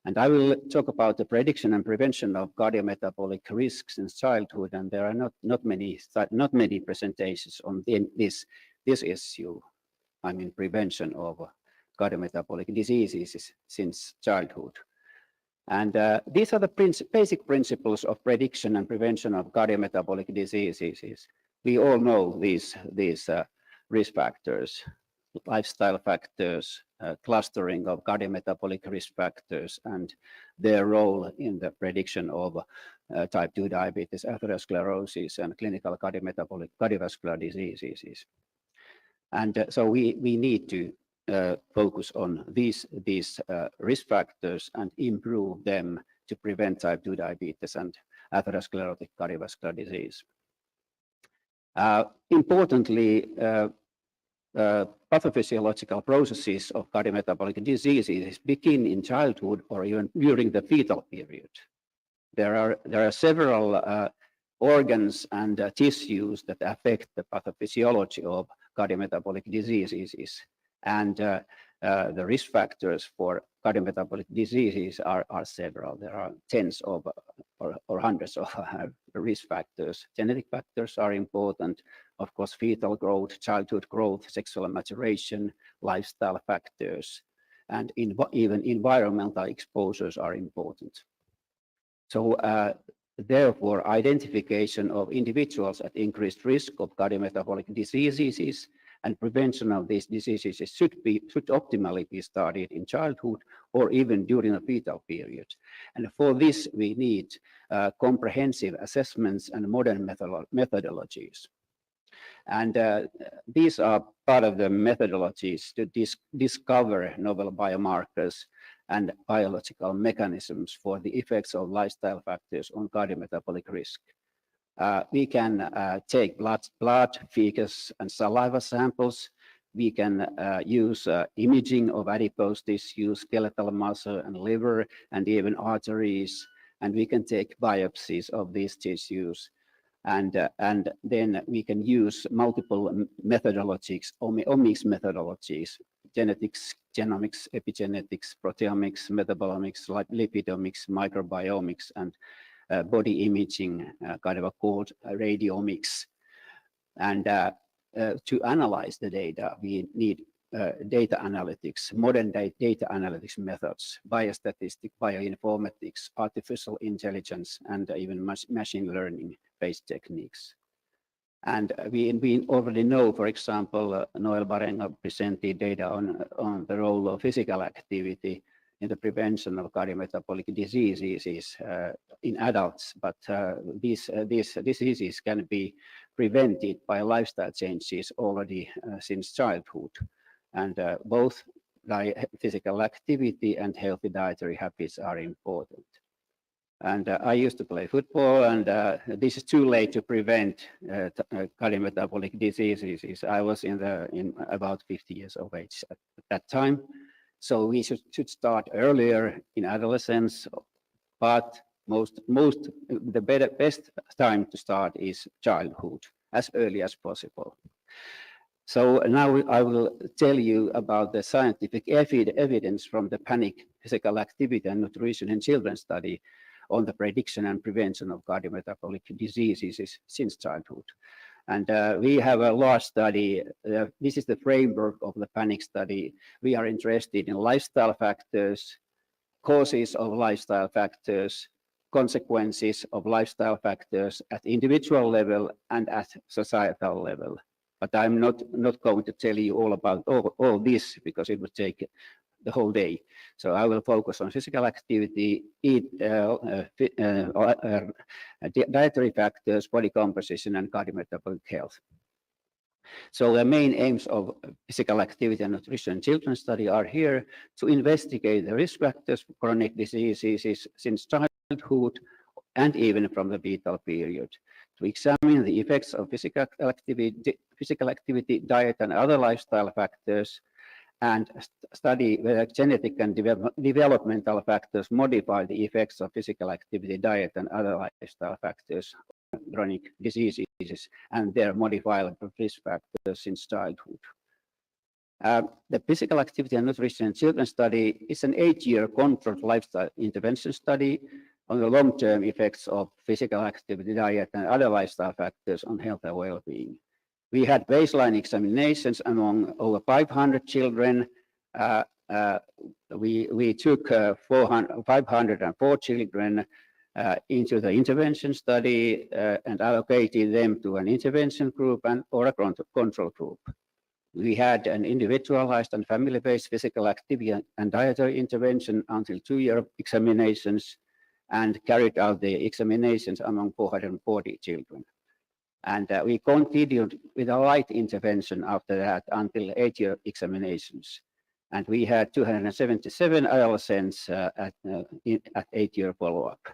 And I will talk about the prediction and prevention of cardiometabolic risks in childhood, and there are not many presentations on this issue. I mean, prevention of cardiometabolic diseases since childhood. And these are the basic principles of prediction and prevention of cardiometabolic diseases. We all know these risk factors, lifestyle factors, clustering of cardiometabolic risk factors, and their role in the prediction of type 2 diabetes, atherosclerosis, and clinical cardiovascular diseases. And so we need to focus on these risk factors and improve them to prevent type 2 diabetes and atherosclerotic cardiovascular disease. Importantly, pathophysiological processes of cardiometabolic diseases begin in childhood or even during the fetal period. There are several organs and tissues that affect the pathophysiology of cardiometabolic diseases, and the risk factors for cardiometabolic diseases are several. There are tens of or hundreds of risk factors. Genetic factors are important, of course, fetal growth, childhood growth, sexual maturation, lifestyle factors, and even environmental exposures are important. So therefore, identification of individuals at increased risk of cardiometabolic diseases and prevention of these diseases should optimally be started in childhood or even during the fetal period. And for this, we need comprehensive assessments and modern methodologies. And these are part of the methodologies to discover novel biomarkers and biological mechanisms for the effects of lifestyle factors on cardiometabolic risk. We can take blood, feces, and saliva samples. We can use imaging of adipose tissue, skeletal muscle, and liver, and even arteries. And we can take biopsies of these tissues. And then we can use multiple methodologies, omics methodologies, genetics, genomics, epigenetics, proteomics, metabolomics, lipidomics, microbiomics, and body imaging, kind of called radiomics. And to analyze the data, we need data analytics, modern data analytics methods, biostatistics, bioinformatics, artificial intelligence, and even machine learning based techniques. And we already know, for example, Noel Barenga presented data on the role of physical activity in the prevention of cardiometabolic diseases in adults, but these diseases can be prevented by lifestyle changes already since childhood. And both physical activity and healthy dietary habits are important. And I used to play football, and this is too late to prevent cardiometabolic diseases. I was in about 50 years of age at that time. So we should start earlier in adolescence, but the best time to start is childhood, as early as possible. So now I will tell you about the scientific evidence from the PANIC physical activity and nutrition in children study on the prediction and prevention of cardiometabolic diseases since childhood. And we have a large study. This is the framework of the PANIC study. We are interested in lifestyle factors, causes of lifestyle factors, consequences of lifestyle factors at individual level and at societal level. But I'm not going to tell you all about all this because it would take the whole day. So I will focus on physical activity, dietary factors, body composition, and cardiometabolic health. So the main aims of physical activity and nutrition children study are here to investigate the risk factors for chronic diseases since childhood and even from the fetal period, to examine the effects of physical activity, diet, and other lifestyle factors, and study whether genetic and developmental factors modify the effects of physical activity, diet, and other lifestyle factors on chronic diseases and their modifiable risk factors since childhood. The physical activity and nutrition in children study is an 8-year controlled lifestyle intervention study on the long-term effects of physical activity, diet, and other lifestyle factors on health and well-being. We had baseline examinations among over 500 children. We took 504 children into the intervention study and allocated them to an intervention group or a control group. We had an individualized and family-based physical activity and dietary intervention until 2-year examinations and carried out the examinations among 440 children. And we continued with a light intervention after that until 8-year examinations. And we had 277 adolescents at 8-year follow-up.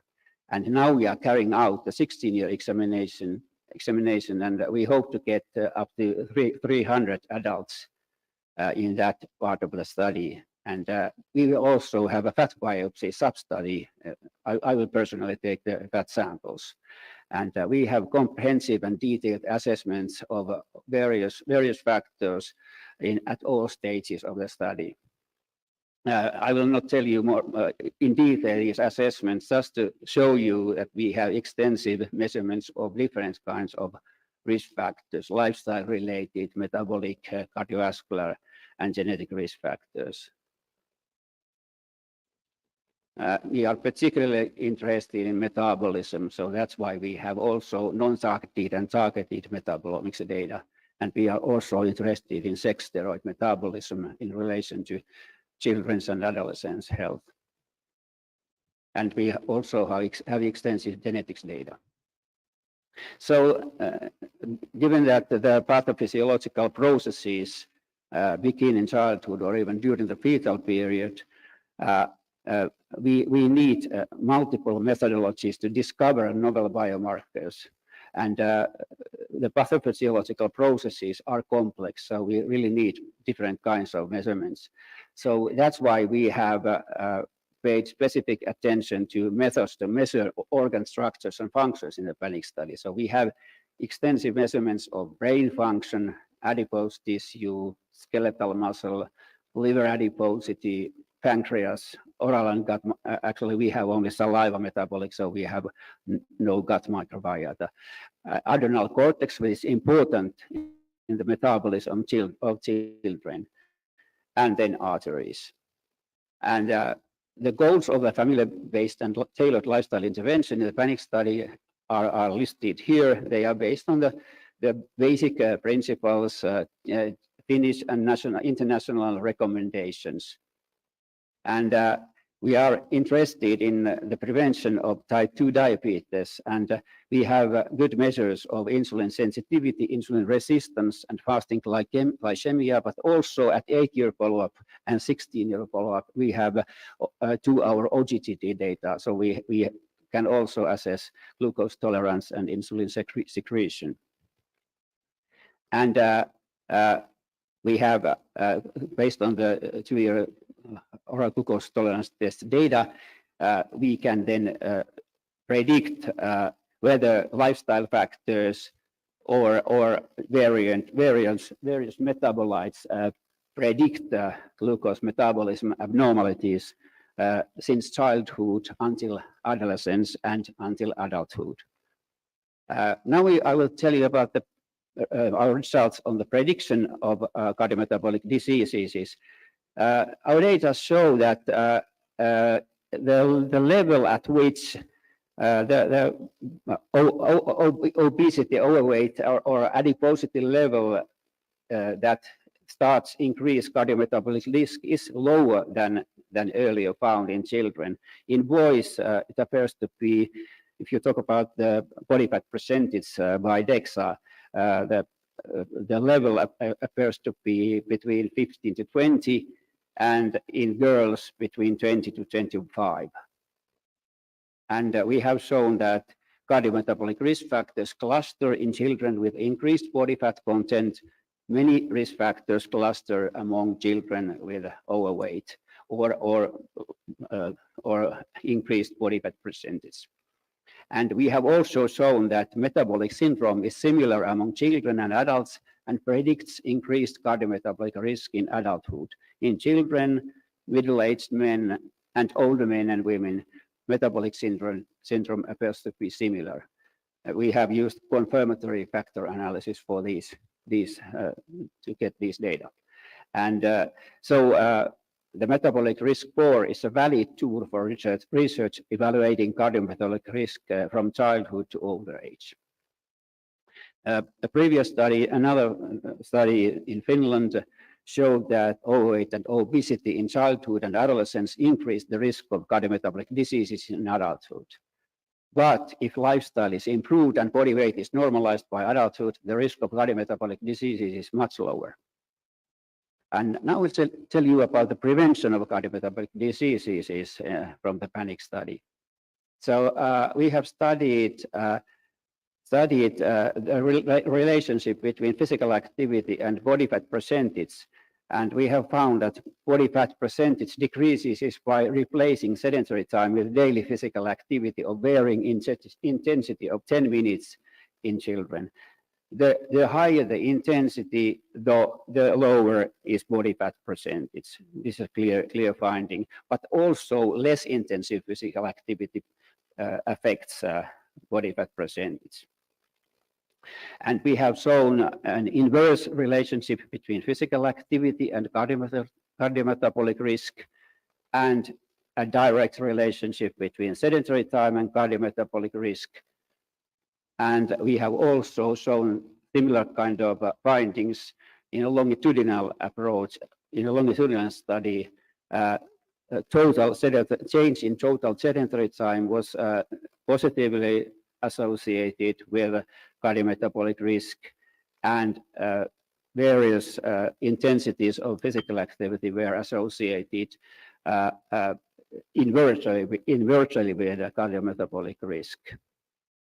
And now we are carrying out the 16-year examination, and we hope to get up to 300 adults in that part of the study. And we will also have a fat biopsy sub-study. I will personally take the fat samples. And we have comprehensive and detailed assessments of various factors at all stages of the study. I will not tell you more in detail these assessments, just to show you that we have extensive measurements of different kinds of risk factors, lifestyle-related, metabolic, cardiovascular, and genetic risk factors. We are particularly interested in metabolism, so that's why we have also non-targeted and targeted metabolomics data. And we are also interested in sex steroid metabolism in relation to children's and adolescents' health. And we also have extensive genetics data. So given that the pathophysiological processes begin in childhood or even during the fetal period, we need multiple methodologies to discover novel biomarkers. And the pathophysiological processes are complex, so we really need different kinds of measurements. So that's why we have paid specific attention to methods to measure organ structures and functions in the PANIC study. So we have extensive measurements of brain function, adipose tissue, skeletal muscle, liver adiposity, pancreas, oral and gut. Actually, we have only saliva metabolic, so we have no gut microbiota. Adrenal cortex, which is important in the metabolism of children, and then arteries. And the goals of the family-based and tailored lifestyle intervention in the PANIC study are listed here. They are based on the basic principles, Finnish and international recommendations. And we are interested in the prevention of type 2 diabetes, and we have good measures of insulin sensitivity, insulin resistance, and fasting glycemia, but also at 8-year follow-up and 16-year follow-up, we have 2-hour OGTT data. So we can also assess glucose tolerance and insulin secretion. And we have, based on the 2-year oral glucose tolerance test data, we can then predict whether lifestyle factors or various metabolites predict glucose metabolism abnormalities since childhood until adolescence and until adulthood. Now I will tell you about our results on the prediction of cardiometabolic diseases. Our data show that the level at which the obesity, overweight, or adiposity level that starts increase cardiometabolic risk is lower than earlier found in children. In boys, it appears to be, if you talk about the body fat percentage by DEXA, the level appears to be between 15 to 20, and in girls between 20 to 25. And we have shown that cardiometabolic risk factors cluster in children with increased body fat content. Many risk factors cluster among children with overweight or increased body fat percentage. And we have also shown that metabolic syndrome is similar among children and adults and predicts increased cardiometabolic risk in adulthood. In children, middle-aged men, and older men and women, metabolic syndrome appears to be similar. We have used confirmatory factor analysis for these to get these data. And the metabolic risk score is a valid tool for research evaluating cardiometabolic risk from childhood to older age. A previous study, another study in Finland, showed that overweight and obesity in childhood and adolescence increased the risk of cardiometabolic diseases in adulthood. But if lifestyle is improved and body weight is normalized by adulthood, the risk of cardiometabolic diseases is much lower. And now we'll tell you about the prevention of cardiometabolic diseases from the PANIC study. So we have studied the relationship between physical activity and body fat percentage. And we have found that body fat percentage decreases by replacing sedentary time with daily physical activity of varying intensity of 10 minutes in children. The higher the intensity, the lower is body fat percentage. This is a clear finding, but also less intensive physical activity affects body fat percentage. And we have shown an inverse relationship between physical activity and cardiometabolic risk, and a direct relationship between sedentary time and cardiometabolic risk. And we have also shown similar kind of findings in a longitudinal approach. In a longitudinal study, change in total sedentary time was positively associated with cardiometabolic risk, and various intensities of physical activity were associated inversely with cardiometabolic risk.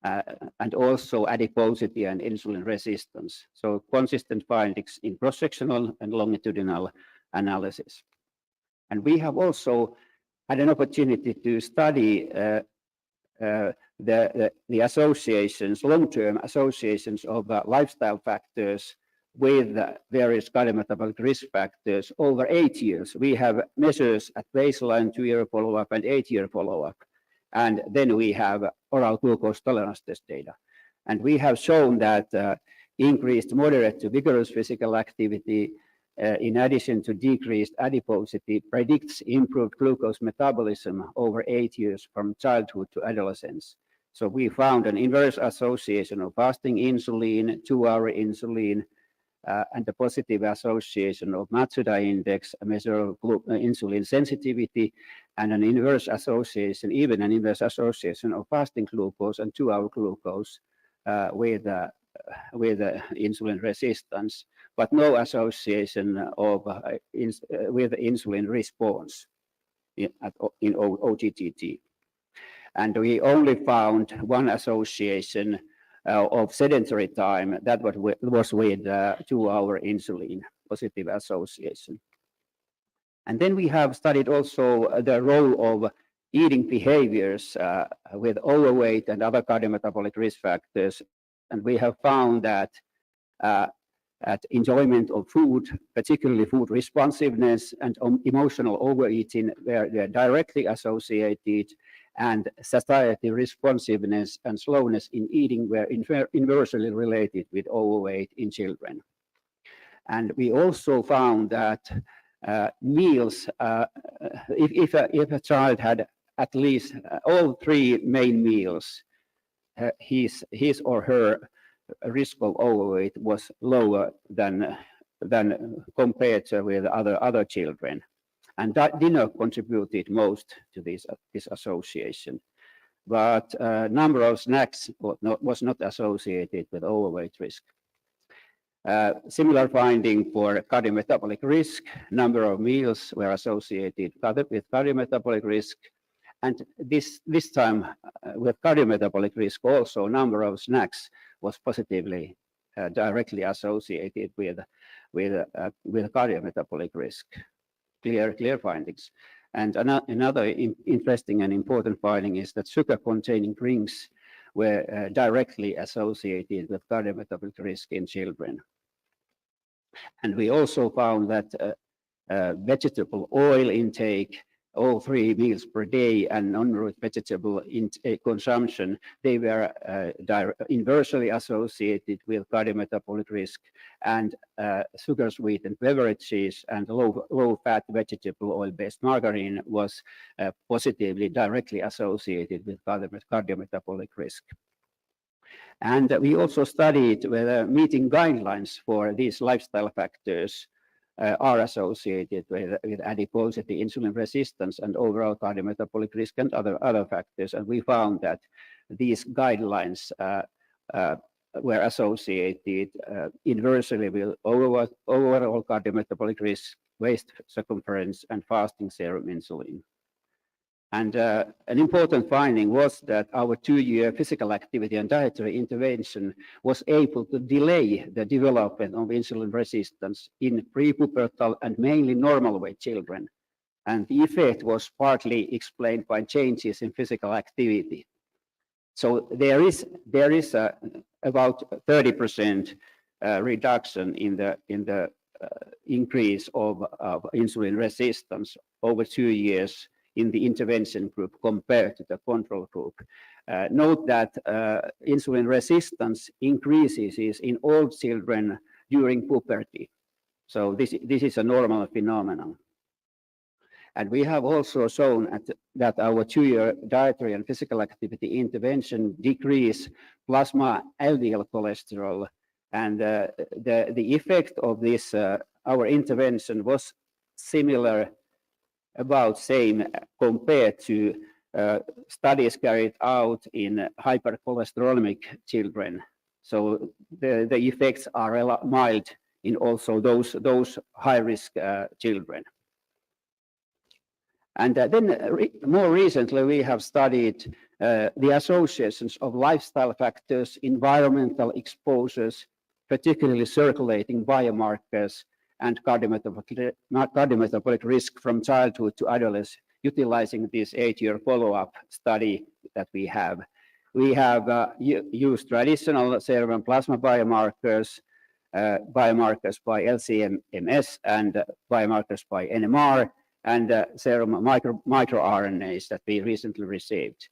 And also adiposity and insulin resistance. So consistent findings in cross-sectional and longitudinal analysis. And we have also had an opportunity to study the associations, long-term associations of lifestyle factors with various cardiometabolic risk factors over 8 years. We have measures at baseline, 2-year follow-up, and 8-year follow-up. And then we have oral glucose tolerance test data. And we have shown that increased moderate to vigorous physical activity, in addition to decreased adiposity, predicts improved glucose metabolism over 8 years from childhood to adolescence. So we found an inverse association of fasting insulin, 2-hour insulin, and the positive association of Matsuda index, a measure of insulin sensitivity, and an inverse association, even an inverse association of fasting glucose and 2-hour glucose with insulin resistance, but no association of with insulin response in OGTT. And we only found one association of sedentary time that was with 2-hour insulin positive association. And then we have studied also the role of eating behaviors with overweight and other cardiometabolic risk factors. And we have found that enjoyment of food, particularly food responsiveness and emotional overeating, were directly associated, and satiety, responsiveness, and slowness in eating were inversely related with overweight in children. And we also found that meals, if a child had at least all 3 main meals, his or her risk of overweight was lower than compared with other children. And that dinner contributed most to this association. But number of snacks was not associated with overweight risk. Similar finding for cardiometabolic risk, number of meals were associated with cardiometabolic risk. And this time with cardiometabolic risk also, number of snacks was positively directly associated with cardiometabolic risk. Clear findings. And another interesting and important finding is that sugar-containing drinks were directly associated with cardiometabolic risk in children. And we also found that vegetable oil intake, all 3 meals per day, and non-root vegetable consumption, they were inversely associated with cardiometabolic risk, and sugar-sweetened beverages and low-fat vegetable oil-based margarine was positively directly associated with cardiometabolic risk. And we also studied whether meeting guidelines for these lifestyle factors are associated with adiposity, insulin resistance, and overall cardiometabolic risk and other factors. And we found that these guidelines were associated inversely with overall cardiometabolic risk, waist circumference, and fasting serum insulin. And an important finding was that our 2-year physical activity and dietary intervention was able to delay the development of insulin resistance in prepubertal and mainly normal weight children. And the effect was partly explained by changes in physical activity. So there is about 30% reduction in the increase of insulin resistance over 2 years in the intervention group compared to the control group. Note that insulin resistance increases in all children during puberty. So this is a normal phenomenon. And we have also shown that our 2-year dietary and physical activity intervention decrease plasma LDL cholesterol. And the effect of this, our intervention was similar, about same compared to studies carried out in hypercholesterolemic children. So the effects are mild in also those high-risk children. And then more recently, we have studied the associations of lifestyle factors, environmental exposures, particularly circulating biomarkers, and cardiometabolic risk from childhood to adolescence, utilizing this 8-year follow-up study that we have. We have used traditional serum and plasma biomarkers, biomarkers by LC-MS, and biomarkers by NMR, and serum microRNAs that we recently received.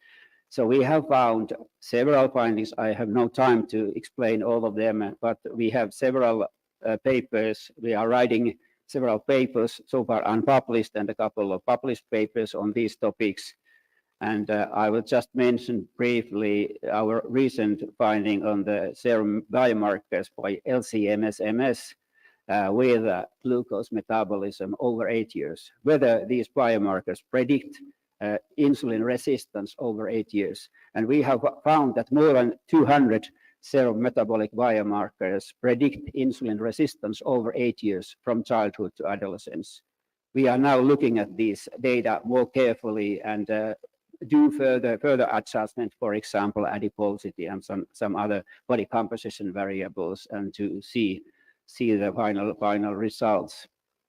So we have found several findings. I have no time to explain all of them, but we have several papers. We are writing several papers, so far unpublished, and a couple of published papers on these topics. And I will just mention briefly our recent finding on the serum biomarkers by LC-MS with glucose metabolism over 8 years, whether these biomarkers predict insulin resistance over 8 years. And we have found that more than 200 serum metabolic biomarkers predict insulin resistance over 8 years from childhood to adolescence. We are now looking at these data more carefully and do further adjustment, for example, adiposity and some other body composition variables, and to see the final results.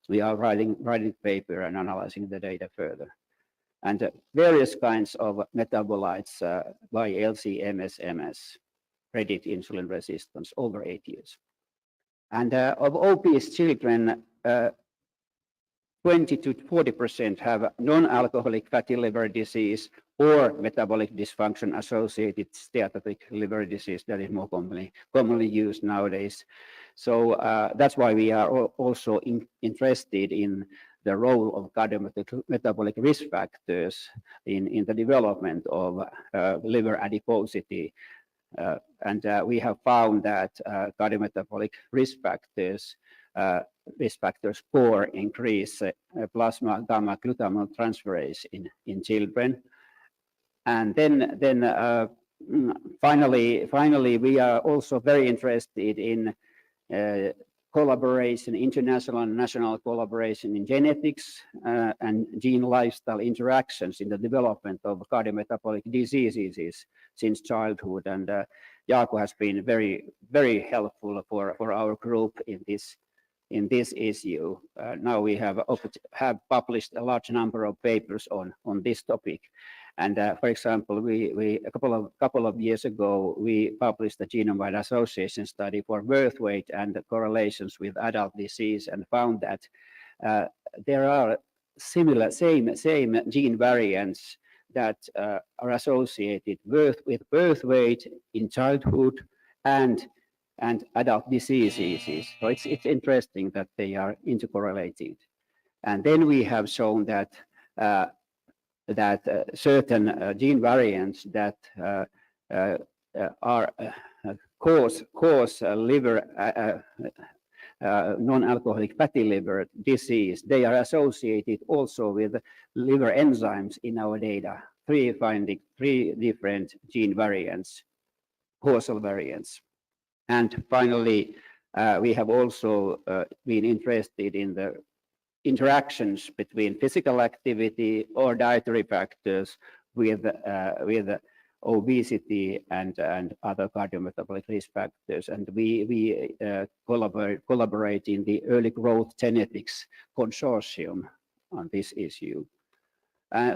We are writing paper and analyzing the data further. And various kinds of metabolites by LC-MS predict insulin resistance over 8 years. And of obese children, 20 to 40% have non-alcoholic fatty liver disease or metabolic dysfunction associated steatotic liver disease that is more commonly used nowadays. So that's why we are also interested in the role of cardiometabolic risk factors in the development of liver adiposity. And we have found that cardiometabolic risk factors score increase plasma gamma glutamate transferase in children. And then finally, we are also very interested in collaboration, international and national collaboration in genetics and gene lifestyle interactions in the development of cardiometabolic diseases since childhood. And Jaakko has been very helpful for our group in this issue. Now we have published a large number of papers on this topic. And for example, a couple of years ago, we published a genome-wide association study for birth weight and correlations with adult disease, and found that there are same gene variants that are associated with birth weight in childhood and adult diseases. So it's interesting that they are intercorrelated. And then we have shown that certain gene variants that cause liver non-alcoholic fatty liver disease, they are associated also with liver enzymes in our data. Finding three different gene variants, causal variants. And finally, we have also been interested in the interactions between physical activity or dietary factors with obesity and other cardiometabolic risk factors. And we collaborate in the Early Growth Genetics Consortium on this issue.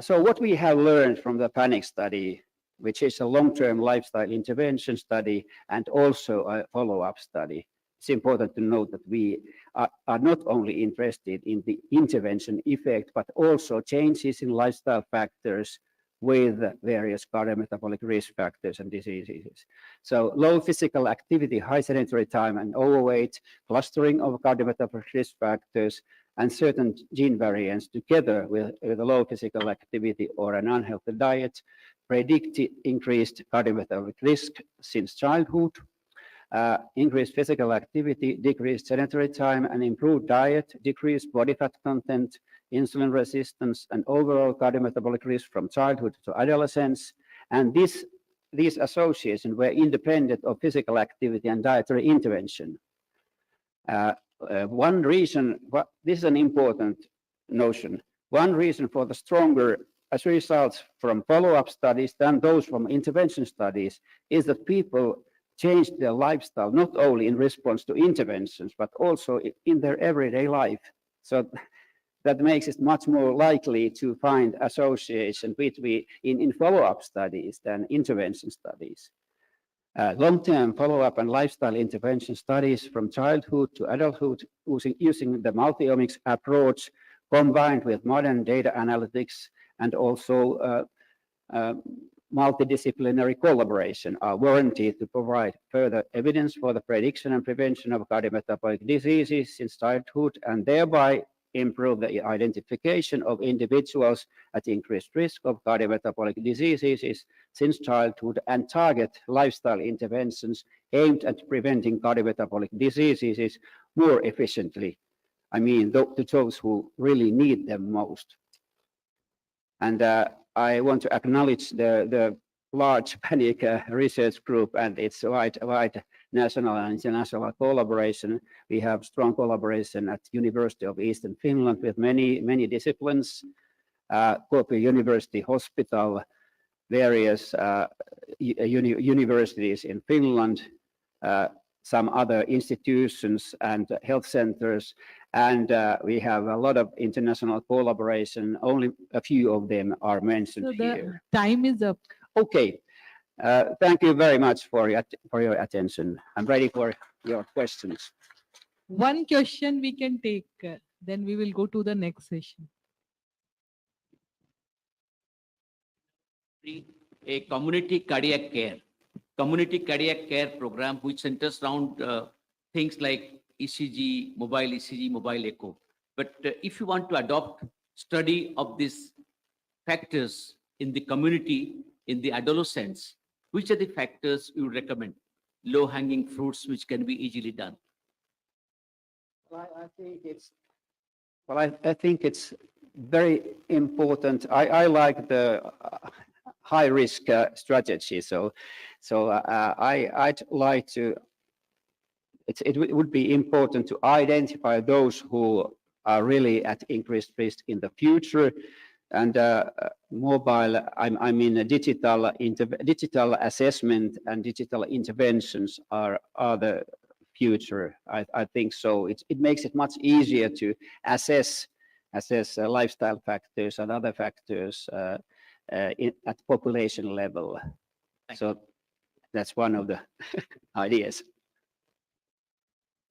So what we have learned from the PANIC study, which is a long-term lifestyle intervention study and also a follow-up study, it's important to note that we are not only interested in the intervention effect, but also changes in lifestyle factors with various cardiometabolic risk factors and diseases. So low physical activity, high sedentary time, and overweight, clustering of cardiometabolic risk factors, and certain gene variants together with a low physical activity or an unhealthy diet predict increased cardiometabolic risk since childhood. Increased physical activity, decreased sedentary time, and improved diet, decreased body fat content, insulin resistance, and overall cardiometabolic risk from childhood to adolescence. And these associations were independent of physical activity and dietary intervention. One reason, this is an important notion, one reason for the stronger as results from follow-up studies than those from intervention studies is that people changed their lifestyle, not only in response to interventions, but also in their everyday life. So that makes it much more likely to find association between in follow-up studies than intervention studies. Long-term follow-up and lifestyle intervention studies from childhood to adulthood using the multi-omics approach combined with modern data analytics and also multidisciplinary collaboration are warranted to provide further evidence for the prediction and prevention of cardiometabolic diseases since childhood, and thereby improve the identification of individuals at increased risk of cardiometabolic diseases since childhood and target lifestyle interventions aimed at preventing cardiometabolic diseases more efficiently. I mean, to those who really need them most. And I want to acknowledge the large panic research group and its wide national and international collaboration. We have strong collaboration at University of Eastern Finland with many disciplines, Kuopio University Hospital, various universities in Finland, some other institutions and health centers, and we have a lot of international collaboration. Only a few of them are mentioned So here. the time is up. Okay. Thank you very much for your attention. I'm ready for your questions. One question we can take, then we will go to the next session. A community cardiac care program which centers around things like ECG, mobile echo. But if you want to adopt study of these factors in the community, in the adolescents, which are the factors you recommend? Low-hanging fruits which can be easily done. Well, I think it's very important. I like the high risk strategy. So I'd like to. It would be important to identify those who are really at increased risk in the future, and mobile. I mean, digital assessment and digital interventions are the future. I think so. It makes it much easier to assess lifestyle factors and other factors at population level. So that's one of the ideas.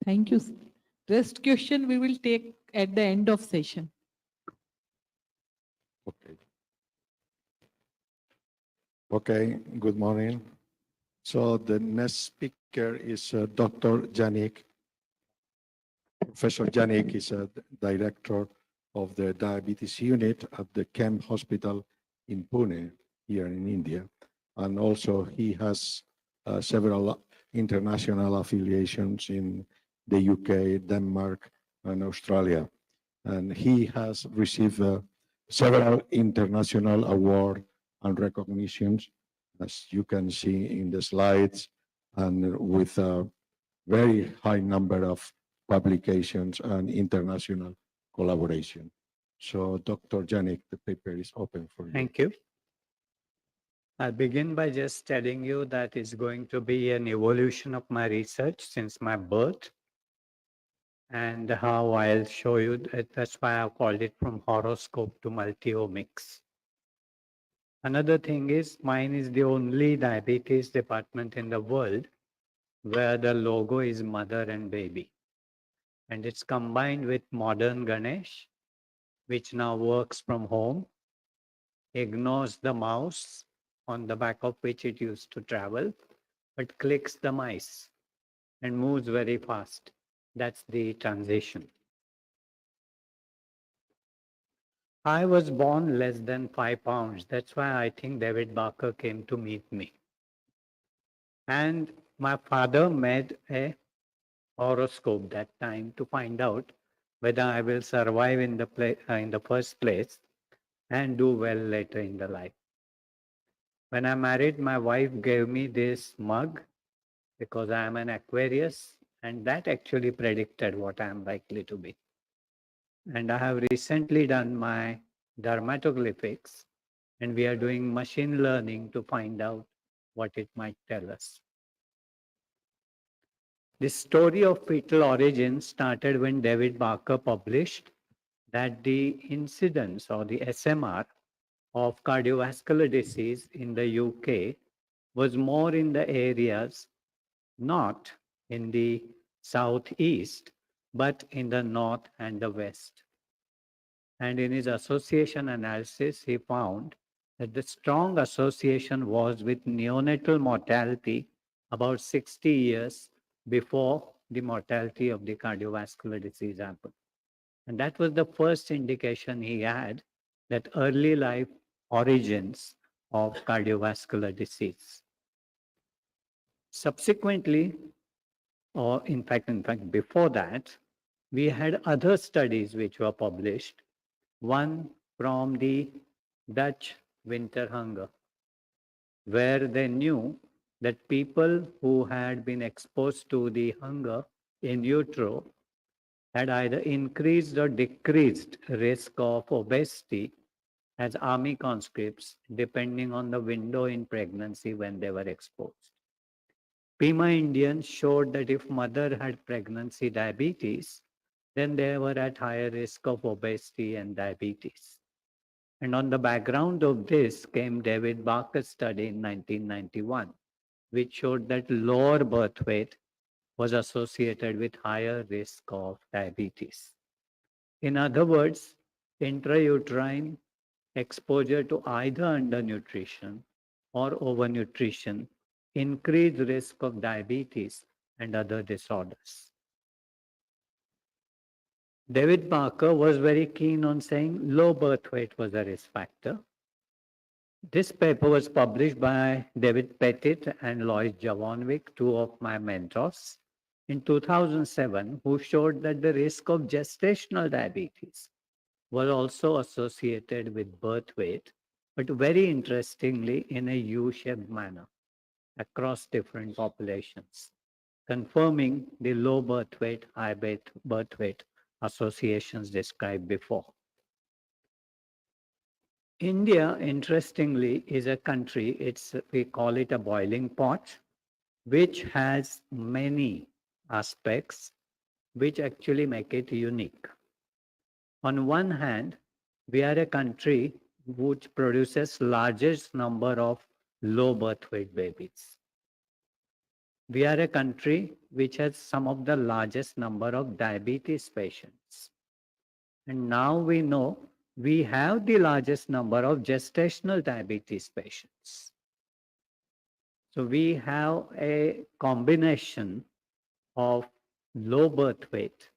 Thank you. Rest question we will take at the end of session. Okay. Okay, good morning. So the next speaker is Dr. Janik. Professor Janik is a director of the diabetes unit at the Kemp Hospital in Pune, here in India. And also he has several international affiliations in the UK, Denmark, and Australia. And he has received several international awards and recognitions, as you can see in the slides, and with a very high number of publications and international collaboration. So Dr. Janik, the paper is open for you. Thank you. I'll begin by just telling you that it's going to be an evolution of my research since my birth, and how I'll show you that. That's why I called it from horoscope to multiomics. Another thing is, mine is the only diabetes department in the world where the logo is mother and baby. And it's combined with modern Ganesh, which now works from home, ignores the mouse on the back of which it used to travel, but clicks the mice and moves very fast. That's the transition. I was born less than 5 pounds. That's why I think David Barker came to meet me. And my father made a horoscope that time to find out whether I will survive in the first place and do well later in the life. When I married, my wife gave me this mug because I am an Aquarius, and that actually predicted what I am likely to be. And I have recently done my dermatoglyphics, and we are doing machine learning to find out what it might tell us. The story of fetal origin started when David Barker published that the incidence or the SMR of cardiovascular disease in the UK was more in the areas not in the southeast, but in the north and the west. And in his association analysis, he found that the strong association was with neonatal mortality about 60 years before the mortality of the cardiovascular disease happened. And that was the first indication he had that early life origins of cardiovascular disease. Subsequently, or in fact, before that, we had other studies which were published. One from the Dutch winter hunger, where they knew that people who had been exposed to the hunger in utero had either increased or decreased risk of obesity as army conscripts, depending on the window in pregnancy when they were exposed. Pima Indians showed that if mother had pregnancy diabetes, then they were at higher risk of obesity and diabetes. And on the background of this came David Barker's study in 1991, which showed that lower birth weight was associated with higher risk of diabetes. In other words, intrauterine exposure to either undernutrition or overnutrition increased risk of diabetes and other disorders. David Barker was very keen on saying low birth weight was a risk factor. This paper was published by David Pettit and Lois Javonwick, two of my mentors, in 2007, who showed that the risk of gestational diabetes was also associated with birth weight, but very interestingly in a U-shaped manner across different populations, confirming the low birth weight, high birth weight associations described before. India, interestingly, is a country, we call it a boiling pot, which has many aspects which actually make it unique. On one hand, we are a country which produces largest number of low birth weight babies. We are a country which has some of the largest number of diabetes patients. And now we know we have the largest number of gestational diabetes patients. So we have a combination of low birth weight,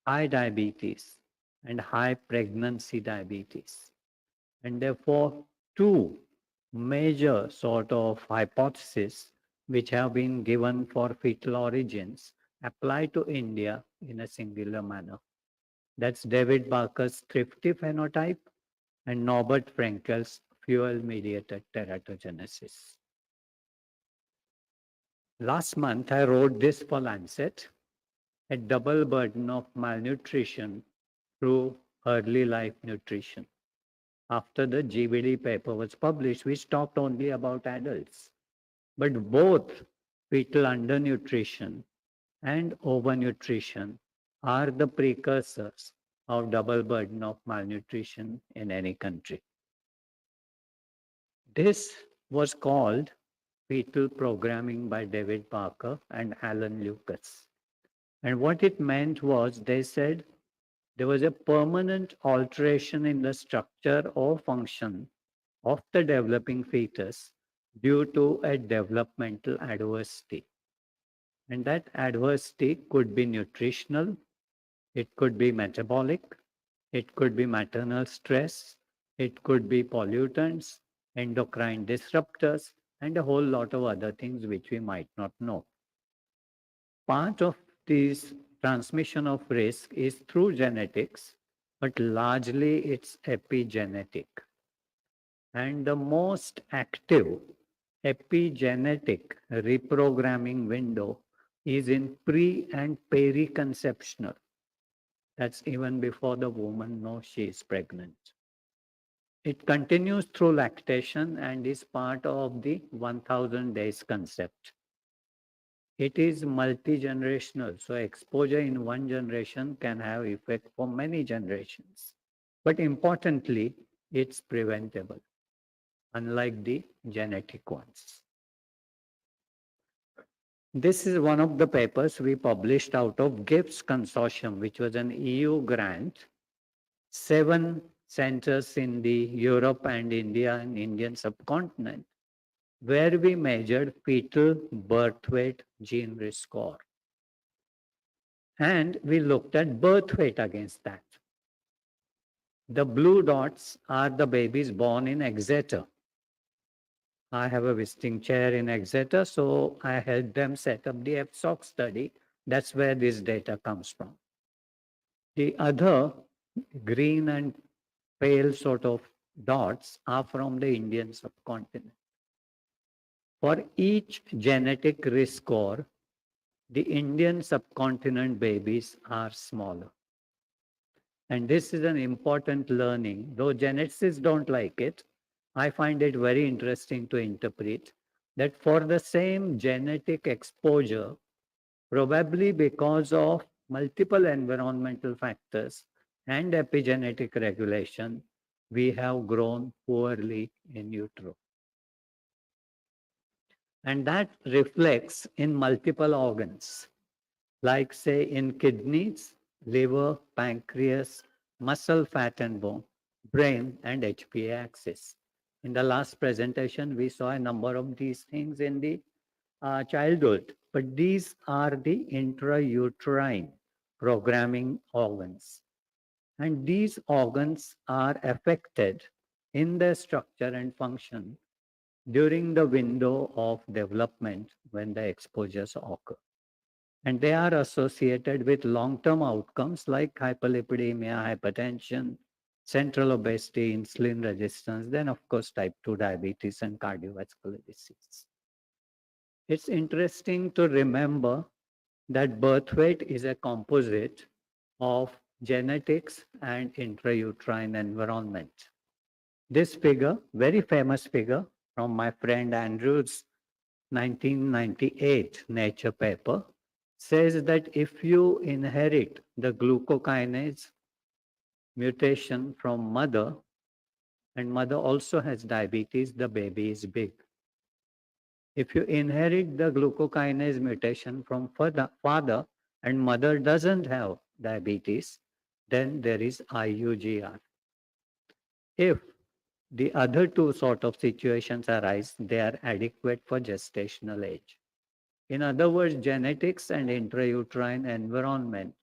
high diabetes, and high pregnancy diabetes. And therefore, two major sort of hypotheses which have been given for fetal origins apply to India in a singular manner. That's David Barker's thrifty phenotype and Norbert Frankel's fuel-mediated teratogenesis. Last month, I wrote this for Lancet, a double burden of malnutrition through early life nutrition. After the GBD paper was published, which talked only about adults. But both fetal undernutrition and overnutrition are the precursors of double burden of malnutrition in any country. This was called fetal programming by David Barker and Alan Lucas. And what it meant was, they said there was a permanent alteration in the structure or function of the developing fetus due to a developmental adversity. And that adversity could be nutritional, it could be metabolic, it could be maternal stress, it could be pollutants, endocrine disruptors, and a whole lot of other things which we might not know. Part of this transmission of risk is through genetics, but largely it's epigenetic. And the most active epigenetic reprogramming window is in pre and periconceptional. That's even before the woman knows she is pregnant. It continues through lactation and is part of the 1000 days concept. It is multi-generational, so exposure in one generation can have effect for many generations. But importantly, it's preventable, unlike the genetic ones. This is one of the papers we published out of GIPS Consortium, which was an EU grant. 7 centers in the Europe and India and Indian subcontinent, where we measured fetal birth weight gene risk score. And we looked at birth weight against that. The blue dots are the babies born in Exeter. I have a visiting chair in Exeter, so I helped them set up the FSOC study. That's where this data comes from. The other green and pale sort of dots are from the Indian subcontinent. For each genetic risk score, the Indian subcontinent babies are smaller. And this is an important learning. Though geneticists don't like it, I find it very interesting to interpret that for the same genetic exposure, probably because of multiple environmental factors and epigenetic regulation, we have grown poorly in utero. And that reflects in multiple organs, like say in kidneys, liver, pancreas, muscle, fat and bone, brain and HPA axis. In the last presentation, we saw a number of these things in the childhood, but these are the intrauterine programming organs. And these organs are affected in their structure and function during the window of development when the exposures occur. And they are associated with long-term outcomes like hyperlipidemia, hypertension, central obesity, insulin resistance, then of course type 2 diabetes and cardiovascular disease. It's interesting to remember that birth weight is a composite of genetics and intrauterine environment. This figure, very famous figure from my friend Andrew's 1998 Nature paper, says that if you inherit the glucokinase mutation from mother, and mother also has diabetes, the baby is big. If you inherit the glucokinase mutation from father and mother doesn't have diabetes, then there is IUGR. If the other two sort of situations arise, they are adequate for gestational age. In other words, genetics and intrauterine environment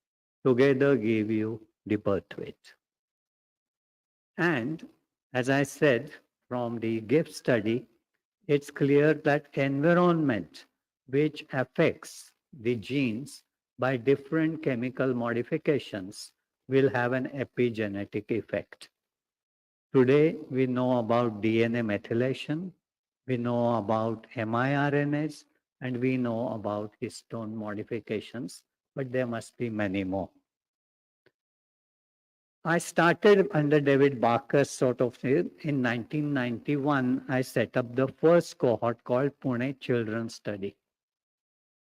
together give you the birth weight. And as I said from the GIFT study, it's clear that environment which affects the genes by different chemical modifications will have an epigenetic effect. Today, we know about DNA methylation, we know about miRNAs, and we know about histone modifications, but there must be many more. I started under David Barker's sort of thing. In 1991, I set up the first cohort called Pune Children's Study.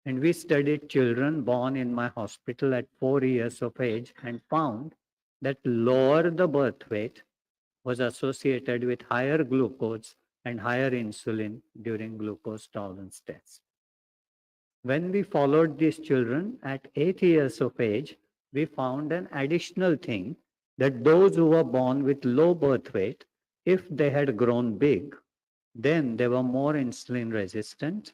And we studied children born in my hospital at 4 years of age and found that lower the birth weight was associated with higher glucose and higher insulin during glucose tolerance tests. When we followed these children at 8 years of age, we found an additional thing that those who were born with low birth weight, if they had grown big, then they were more insulin resistant,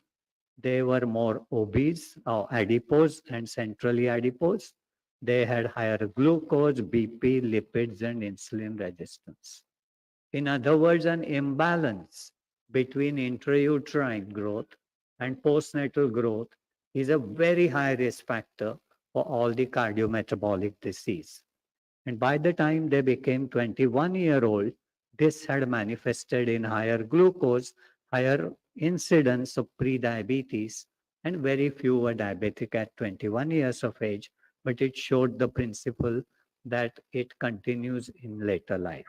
they were more obese or adipose and centrally adipose, they had higher glucose, BP, lipids, and insulin resistance. In other words, an imbalance between intrauterine growth and postnatal growth is a very high risk factor for all the cardiometabolic disease. And by the time they became 21-year-old, this had manifested in higher glucose, higher incidence of prediabetes, and very few were diabetic at 21 years of age, but it showed the principle that it continues in later life.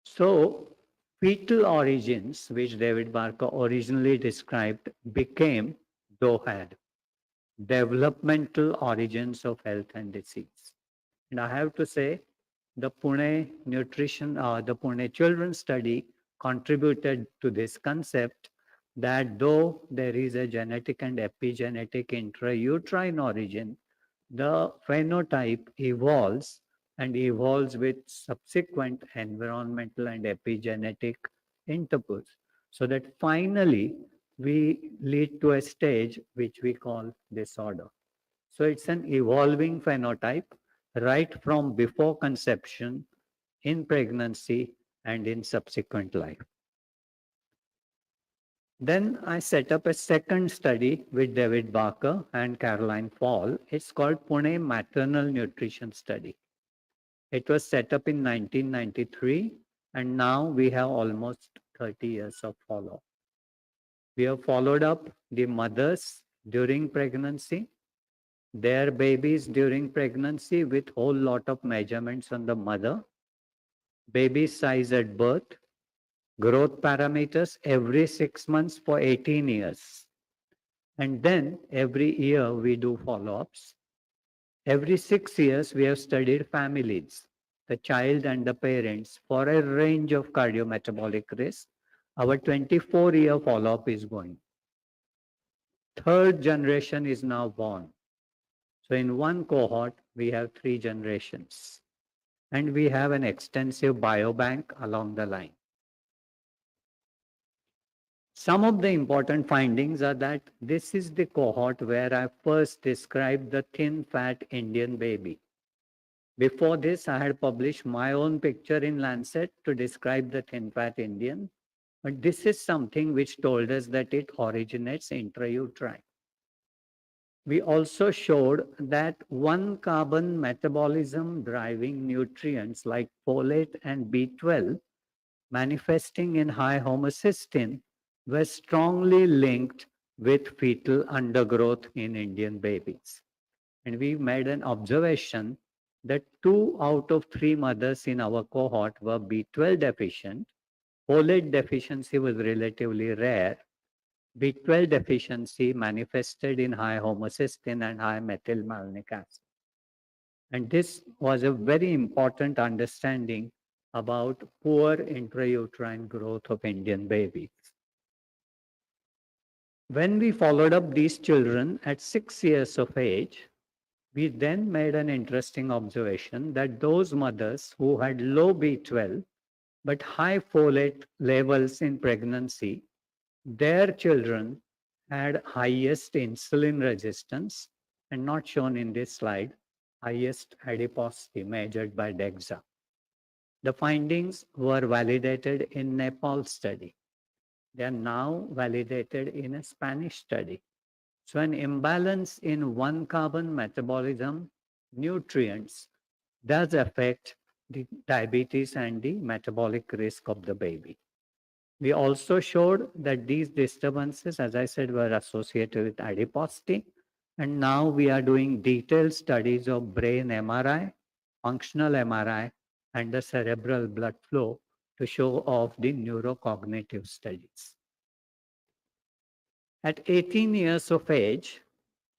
So, fetal origins, which David Barker originally described, became DOHAD, developmental origins of health and disease. And I have to say, the Pune the Pune Children's Study contributed to this concept that though there is a genetic and epigenetic intrauterine origin, the phenotype evolves and evolves with subsequent environmental and epigenetic interpolls, so that finally we lead to a stage which we call disorder. So it's an evolving phenotype, right from before conception, in pregnancy, and in subsequent life. Then I set up a second study with David Barker and Caroline Fall. It's called Pune Maternal Nutrition Study. It was set up in 1993, and now we have almost 30 years of follow-up. We have followed up the mothers during pregnancy, their babies during pregnancy with whole lot of measurements on the mother, baby size at birth, growth parameters every 6 months for 18 years. And then every year we do follow-ups. Every 6 years we have studied families, the child and the parents, for a range of cardiometabolic risk. Our 24-year follow-up is going. Third generation is now born. So in one cohort, we have 3 generations. And we have an extensive biobank along the line. Some of the important findings are that this is the cohort where I first described the thin, fat Indian baby. Before this, I had published my own picture in Lancet to describe the thin, fat Indian. But this is something which told us that it originates intrauterine. We also showed that one carbon metabolism driving nutrients like folate and B12 manifesting in high homocysteine were strongly linked with fetal undergrowth in Indian babies. And we made an observation that 2 out of 3 mothers in our cohort were B12 deficient. Folate deficiency was relatively rare. B12 deficiency manifested in high homocysteine and high methylmalonic acid. And this was a very important understanding about poor intrauterine growth of Indian babies. When we followed up these children at 6 years of age, we then made an interesting observation that those mothers who had low B12 but high folate levels in pregnancy, their children had highest insulin resistance, and not shown in this slide, highest adiposity measured by DEXA. The findings were validated in Nepal study. They are now validated in a Spanish study. So an imbalance in one carbon metabolism nutrients does affect the diabetes and the metabolic risk of the baby. We also showed that these disturbances, as I said, were associated with adiposity. And now we are doing detailed studies of brain MRI, functional MRI, and the cerebral blood flow to show off the neurocognitive studies. At 18 years of age,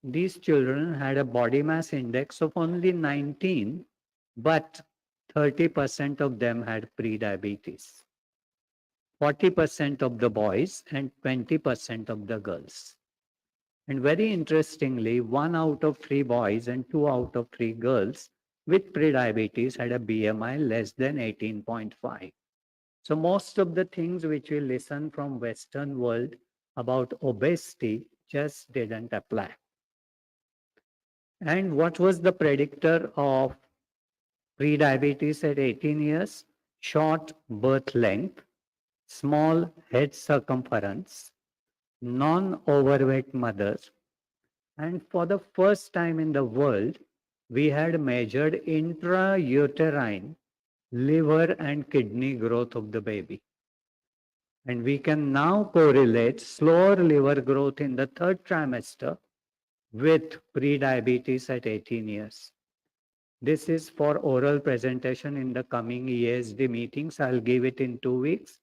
these children had a body mass index of only 19, but 30% of them had prediabetes. 40% of the boys and 20% of the girls. And very interestingly, 1 out of 3 boys and 2 out of 3 girls with prediabetes had a BMI less than 18.5. So most of the things which we listen from Western world about obesity just didn't apply. And what was the predictor of prediabetes at 18 years? Short birth length, small head circumference, non-overweight mothers, and for the first time in the world, we had measured intrauterine liver and kidney growth of the baby. And we can now correlate slower liver growth in the 3rd trimester with prediabetes at 18 years. This is for oral presentation in the coming ESD meetings. I'll give it in 2 weeks.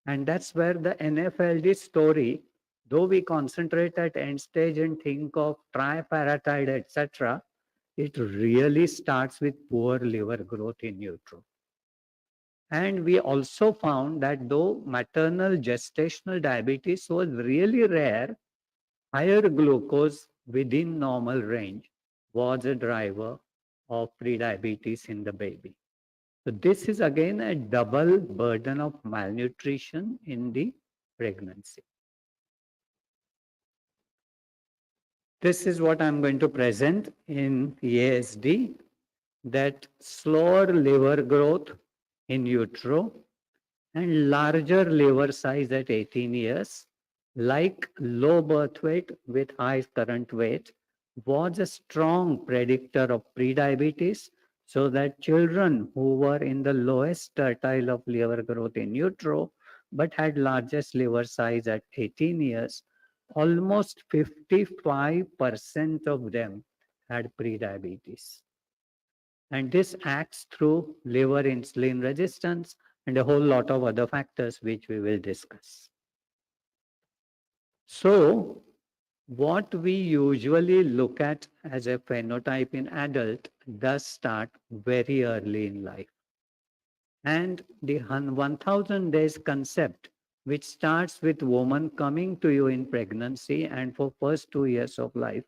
And that's where the NFLD story, though we concentrate at end stage and think of tripartite, etc., it really starts with poor liver growth in utero. And we also found that though maternal gestational diabetes was really rare, higher glucose within normal range was a driver of prediabetes in the baby. So this is again a double burden of malnutrition in the pregnancy. This is what I'm going to present in EASD. that slower liver growth in utero and larger liver size at 18 years, like low birth weight with high current weight, was a strong predictor of prediabetes, so that children who were in the lowest tertile of liver growth in utero but had largest liver size at 18 years, almost 55% of them had prediabetes. And this acts through liver insulin resistance and a whole lot of other factors which we will discuss. So, what we usually look at as a phenotype in adult does start very early in life. And the 1000 days concept, which starts with woman coming to you in pregnancy and for first 2 years of life,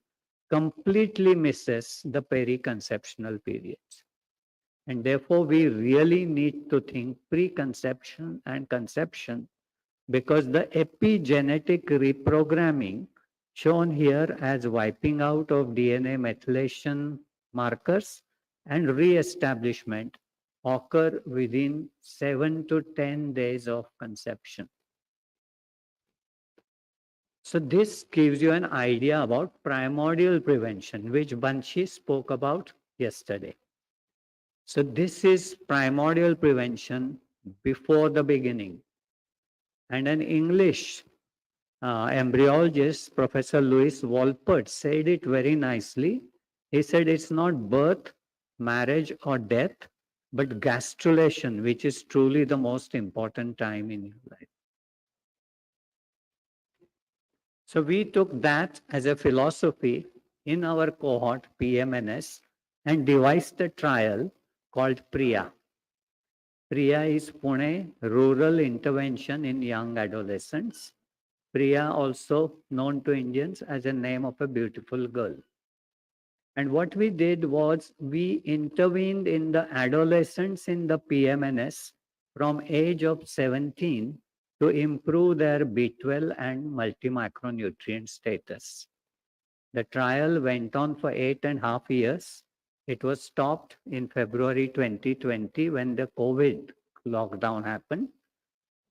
completely misses the periconceptional periods. And therefore, we really need to think preconception and conception, because the epigenetic reprogramming shown here as wiping out of DNA methylation markers and re-establishment occur within 7 to 10 days of conception. So this gives you an idea about primordial prevention, which Banshi spoke about yesterday. So this is primordial prevention before the beginning. And an English embryologist, Professor Louis Wolpert, said it very nicely. He said it's not birth, marriage, or death, but gastrulation, which is truly the most important time in your life. So we took that as a philosophy in our cohort PMNS and devised a trial called PRIYA. PRIYA is Pune Rural Intervention in Young Adolescents. PRIYA, also known to Indians as a name of a beautiful girl. And what we did was we intervened in the adolescents in the PMNS from age of 17 to improve their B12 and multi-macronutrient status. The trial went on for 8.5 years. It was stopped in February 2020 when the COVID lockdown happened.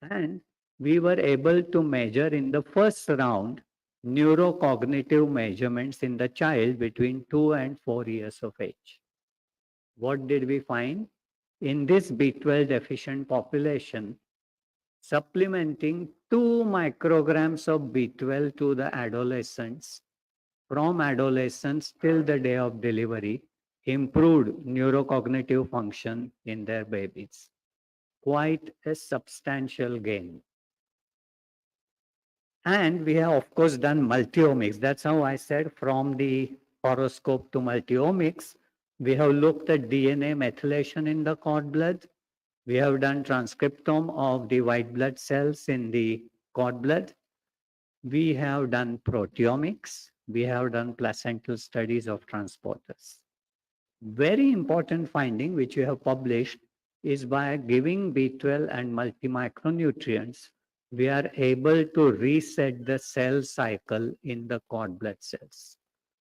And we were able to measure in the first round neurocognitive measurements in the child between 2 and 4 years of age. What did we find? In this B12 deficient population, supplementing 2 micrograms of B12 to the adolescents from adolescence till the day of delivery improved neurocognitive function in their babies. Quite a substantial gain. And we have, of course, done multiomics. That's how I said from the horoscope to multiomics. We have looked at DNA methylation in the cord blood. We have done transcriptome of the white blood cells in the cord blood. We have done proteomics. We have done placental studies of transporters. Very important finding which we have published is by giving B12 and multi-micronutrients, we are able to reset the cell cycle in the cord blood cells.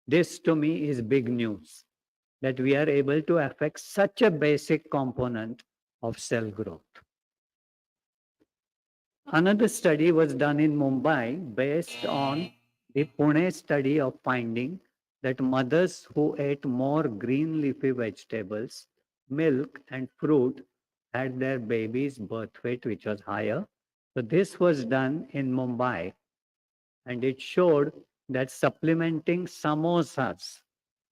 This to me is big news, that we are able to affect such a basic component of cell growth. Another study was done in Mumbai based on the Pune study of finding that mothers who ate more green leafy vegetables, milk and fruit had their baby's birth weight which was higher. So this was done in Mumbai, and it showed that supplementing samosas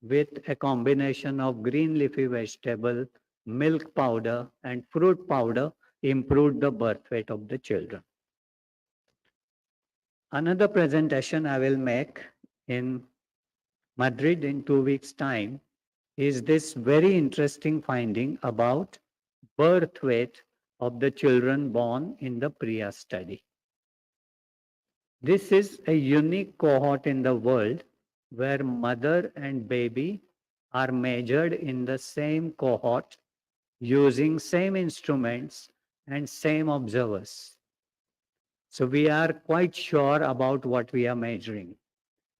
with a combination of green leafy vegetable, milk powder and fruit powder improved the birth weight of the children. Another presentation I will make in Madrid in 2 weeks' time is this very interesting finding about birth weight of the children born in the PRIYA study. This is a unique cohort in the world where mother and baby are measured in the same cohort using same instruments and same observers. So we are quite sure about what we are measuring.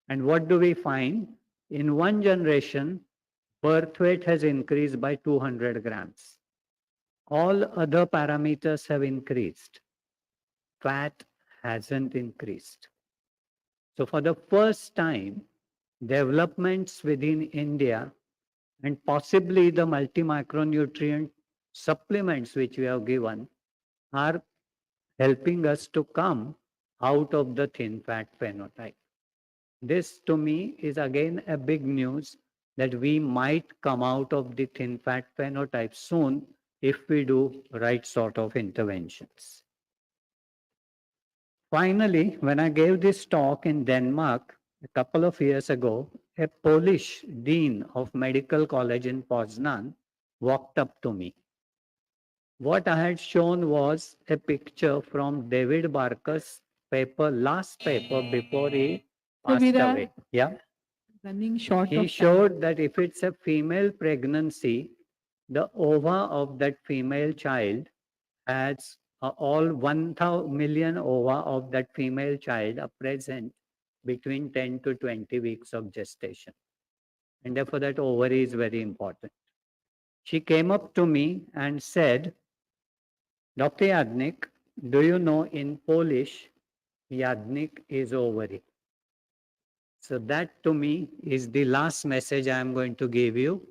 And what do we find? In one generation, birth weight has increased by 200 grams. All other parameters have increased. Fat hasn't increased. So for the first time, developments within India and possibly the multi-micronutrient supplements which we have given are helping us to come out of the thin fat phenotype. This to me is again a big news that we might come out of the thin fat phenotype soon if we do right sort of interventions. Finally, when I gave this talk in Denmark a couple of years ago, a Polish dean of medical college in Poznan walked up to me. What I had shown was a picture from David Barker's paper, last paper before he passed Viral, away. Yeah. running short He of time. showed that if it's a female pregnancy, the ova of that female child has all 1 million ova of that female child are present between 10 to 20 weeks of gestation. And therefore that ovary is very important. She came up to me and said, Dr. Yadnik, do you know in Polish, Yadnik is ovary. So that to me is the last message I am going to give you,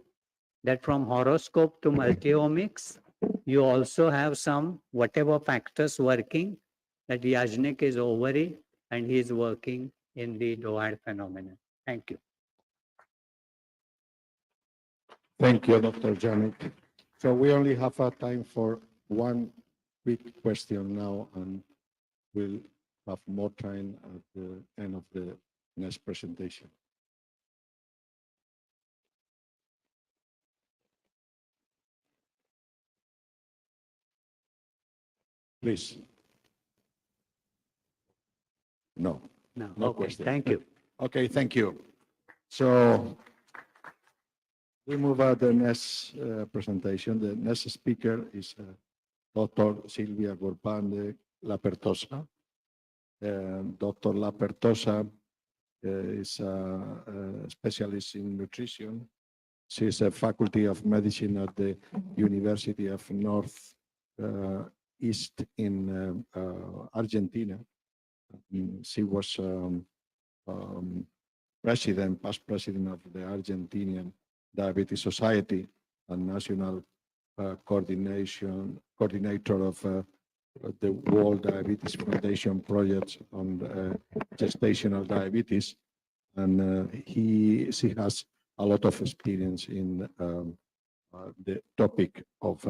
that from horoscope to multiomics, you also have some whatever factors working, that Yajnik is ovary and he is working in the DOAD phenomenon. Thank you. Thank you, Dr. Janik. So we only have time for one quick question now, and we'll have more time at the end of the next presentation. Please. No. No, No okay, question. thank you. Okay, thank you. So we move on to the next presentation. The next speaker is Dr. Silvia Gorpan de La Pertosa. Dr. La Pertosa is a specialist in nutrition. She is a faculty of medicine at the University of North East in Argentina. She was past president of the Argentinian Diabetes Society and national coordinator of the World Diabetes Foundation project on gestational diabetes. And she has a lot of experience in the topic of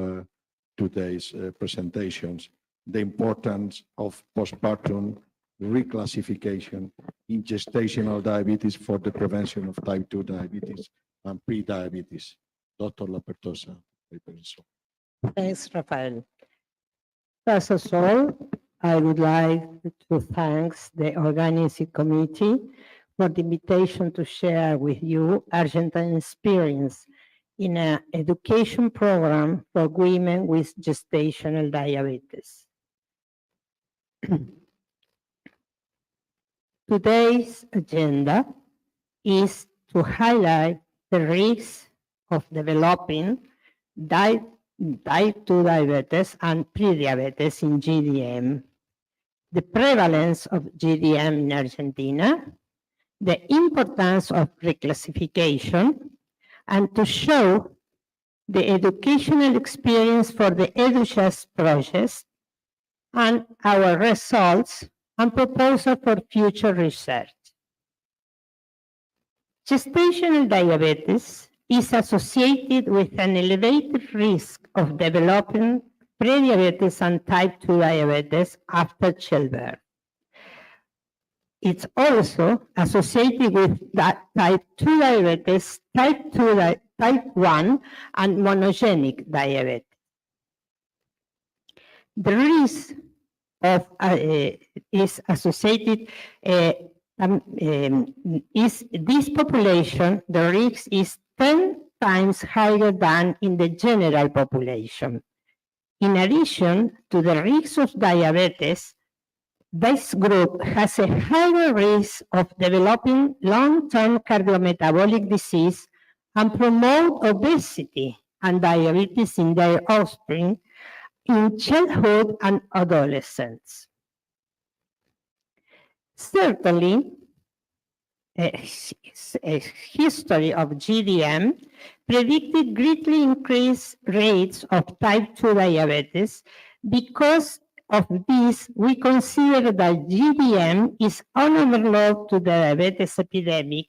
today's presentations, the importance of postpartum reclassification in gestational diabetes for the prevention of type 2 diabetes and pre-diabetes. Dr. La Pertosa. Thanks, Rafael. First of all, I would like to thank the organizing committee for the invitation to share with you Argentine experience in an education program for women with gestational diabetes. Today's agenda is to highlight the risks of developing type 2 diabetes and prediabetes in GDM, the prevalence of GDM in Argentina, the importance of reclassification, and to show the educational experience for the EduJust project and our results and proposal for future research. Gestational diabetes is associated with an elevated risk of developing prediabetes and type 2 diabetes after childbirth. It's also associated with that type 2 diabetes, type 1, and monogenic diabetes. The risk of is associated is this population, the risk is 10 times higher than in the general population. In addition to the risk of diabetes, this group has a higher risk of developing long-term cardiometabolic disease and promote obesity and diabetes in their offspring in childhood and adolescence. Certainly, a history of GDM predicted greatly increased rates of type 2 diabetes. Because of this, we consider that GDM is an overload to the diabetes epidemic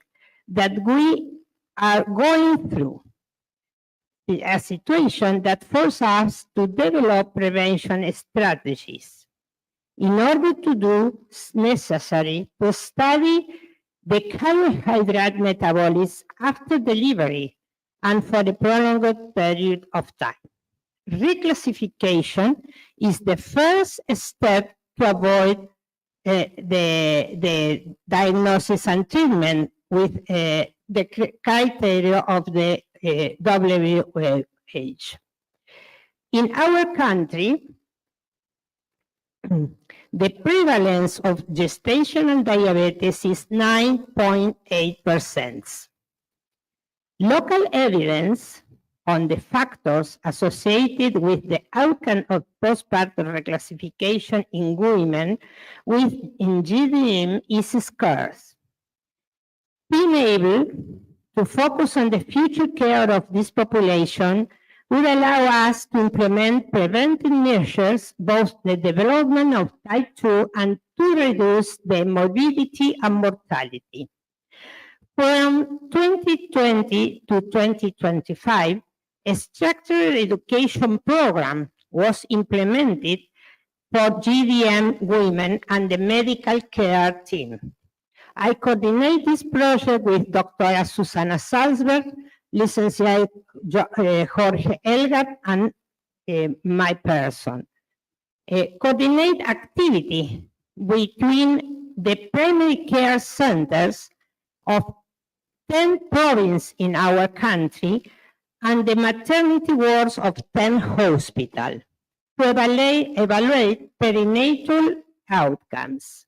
that we are going through. A situation that forces us to develop prevention strategies. In order to do, it's necessary to study the carbohydrate metabolism after delivery and for a prolonged period of time. Reclassification is the first step to avoid the diagnosis and treatment with the criteria of the WHO. In our country, the prevalence of gestational diabetes is 9.8%. Local evidence on the factors associated with the outcome of postpartum reclassification in women with GDM is scarce. Being able to focus on the future care of this population would allow us to implement preventive measures, both the development of type 2 and to reduce the morbidity and mortality. From 2020 to 2025, a structured education program was implemented for GDM women and the medical care team. I coordinate this project with Dr. Susana Salzberg, Licenciate Jorge Elgar, and my person. Coordinate activity between the primary care centers of 10 provinces in our country and the maternity wards of 10 hospitals to evaluate perinatal outcomes.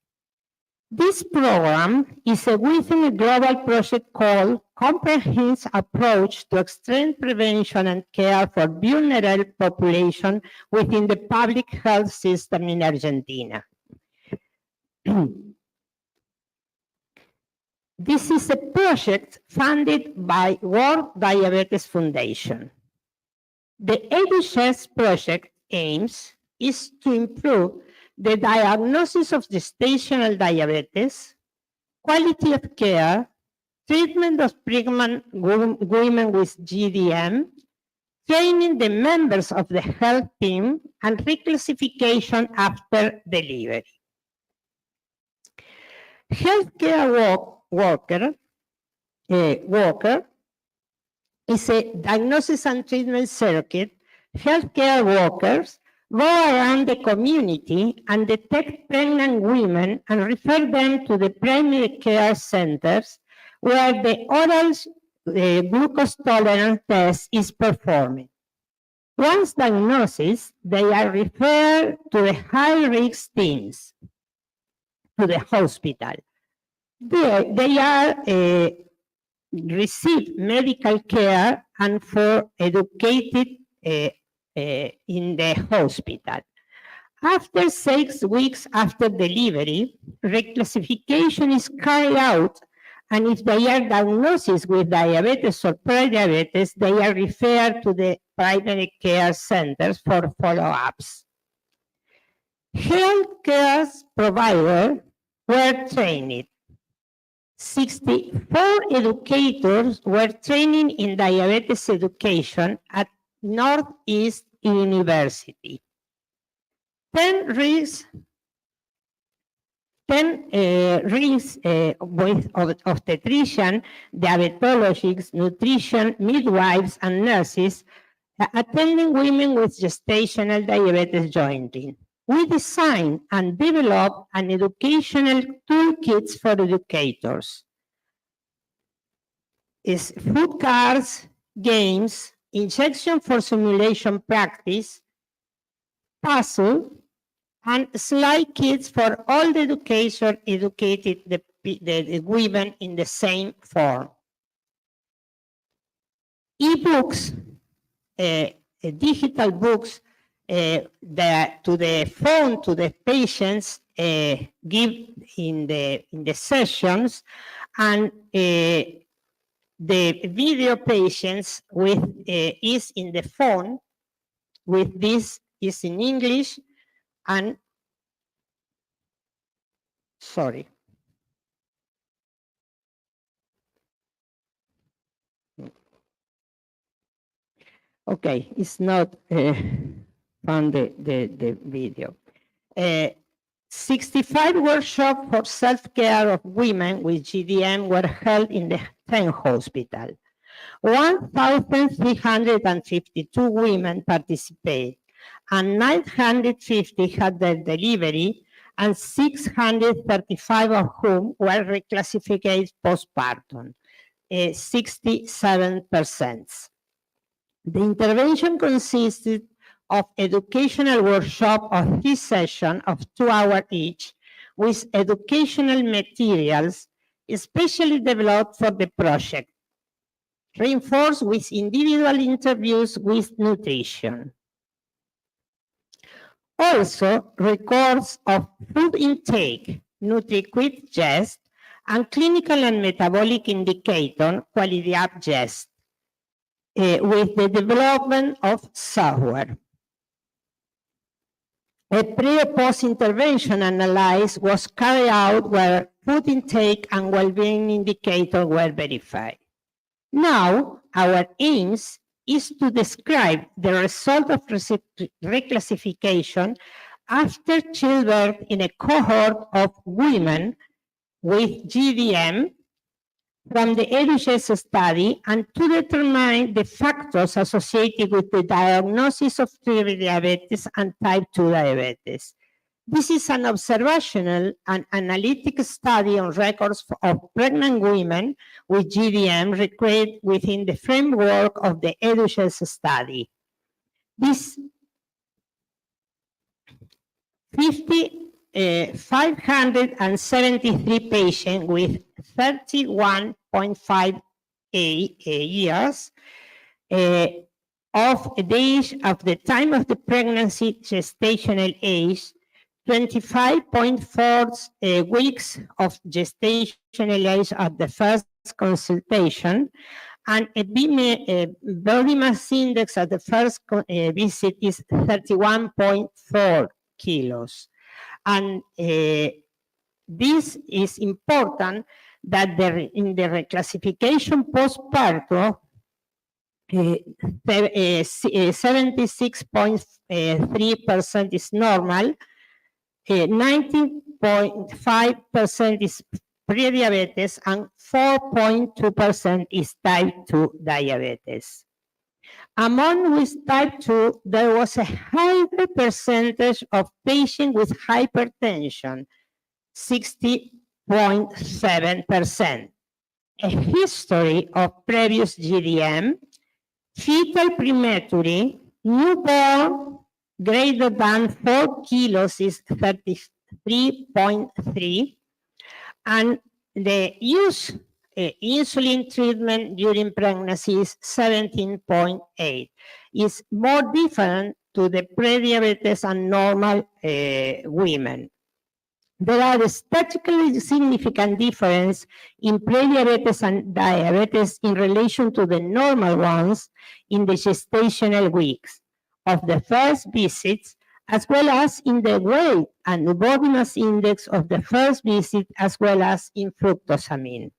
This program is within a global project called Comprehensive Approach to Extreme Prevention and Care for Vulnerable Population within the public health system in Argentina. This is a project funded by World Diabetes Foundation. The EduShares project aims is to improve the diagnosis of gestational diabetes, quality of care, treatment of pregnant women with GDM, training the members of the health team, and reclassification after delivery. Healthcare worker is a diagnosis and treatment circuit. Healthcare workers go around the community and detect pregnant women and refer them to the primary care centers where the oral glucose tolerance test is performed. Once diagnosed, they are referred to the high-risk teams, to the hospital. They are receive medical care and for educated in the hospital. After 6 weeks after delivery, reclassification is carried out, and if they are diagnosed with diabetes or prediabetes, they are referred to the primary care centers for follow-ups. Healthcare providers were trained. 64 educators were training in diabetes education at Northeast University. 10 rings with obstetrician, diabetologists, nutrition, midwives, and nurses attending women with gestational diabetes jointly. We designed and developed an educational toolkits for educators. It's food cards, games, injection for simulation practice, puzzle, and slide kits for all the educated the women in the same form. e-books, digital books to the phone to the patients give in the sessions, and the video patients with is in the phone with this is in English, and sorry. Okay, it's not found the video. 65 workshops for self-care of women with GDM were held in the 10 hospital. 1,352 women participated, and 950 had their delivery, and 635 of whom were reclassified postpartum, 67%. The intervention consisted of educational workshop of 3 sessions of 2 hours each, with educational materials especially developed for the project, reinforced with individual interviews with nutrition. Also, records of food intake, NutriQuit Jest, and clinical and metabolic indicator quality up Jest, with the development of software. A pre-post intervention analysis was carried out where food intake and well-being indicators were verified. Now, our aim is to describe the result of reclassification after childbirth in a cohort of women with GDM from the EDUGES study, and to determine the factors associated with the diagnosis of prediabetes and type 2 diabetes. This is an observational and analytic study on records of pregnant women with GDM recorded within the framework of the EDUGES study. This 573 patients with 31.5 years of the age of the time of the pregnancy, gestational age, 25.4 weeks of gestational age at the first consultation, and a body mass index at the first visit is 31.4 kilos. And this is important that in the reclassification postpartum, 76.3% is normal, 19.5% is prediabetes, and 4.2% is type 2 diabetes. Among with type 2, there was a higher percentage of patients with hypertension, 60.7%. A history of previous GDM, fetal prematurity, newborn greater than 4 kilos is 33.3, and the use insulin treatment during pregnancy is 17.8. It's more different to the prediabetes and normal women. There are statistically significant difference in prediabetes and diabetes in relation to the normal ones in the gestational weeks of the first visits, as well as in the weight and body mass index of the first visit, as well as in fructosamine.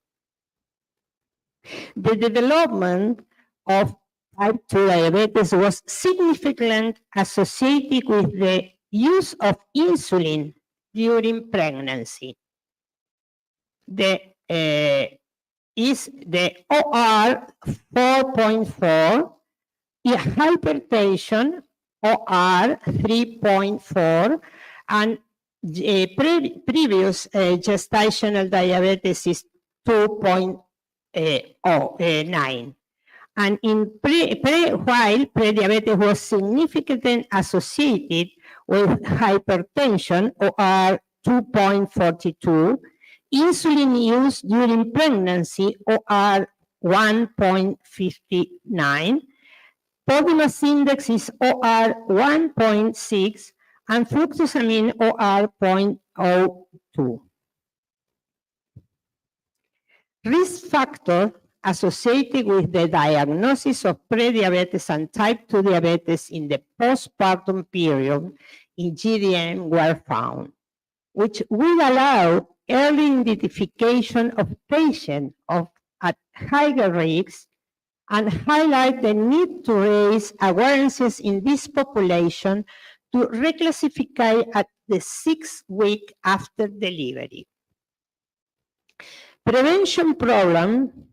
The development of type 2 diabetes was significantly associated with the use of insulin during pregnancy. The is the OR 4.4, hypertension OR 3.4, and previous gestational diabetes is 2.9. And in while prediabetes was significantly associated with hypertension, OR 2.42, insulin use during pregnancy, OR 1.59. Body mass index is OR 1.6 and fructosamine OR 0.02. Risk factor associated with the diagnosis of prediabetes and type 2 diabetes in the postpartum period in GDM were found, which will allow early identification of patients at higher risk and highlight the need to raise awarenesses in this population to reclassify at the 6th week after delivery. Prevention program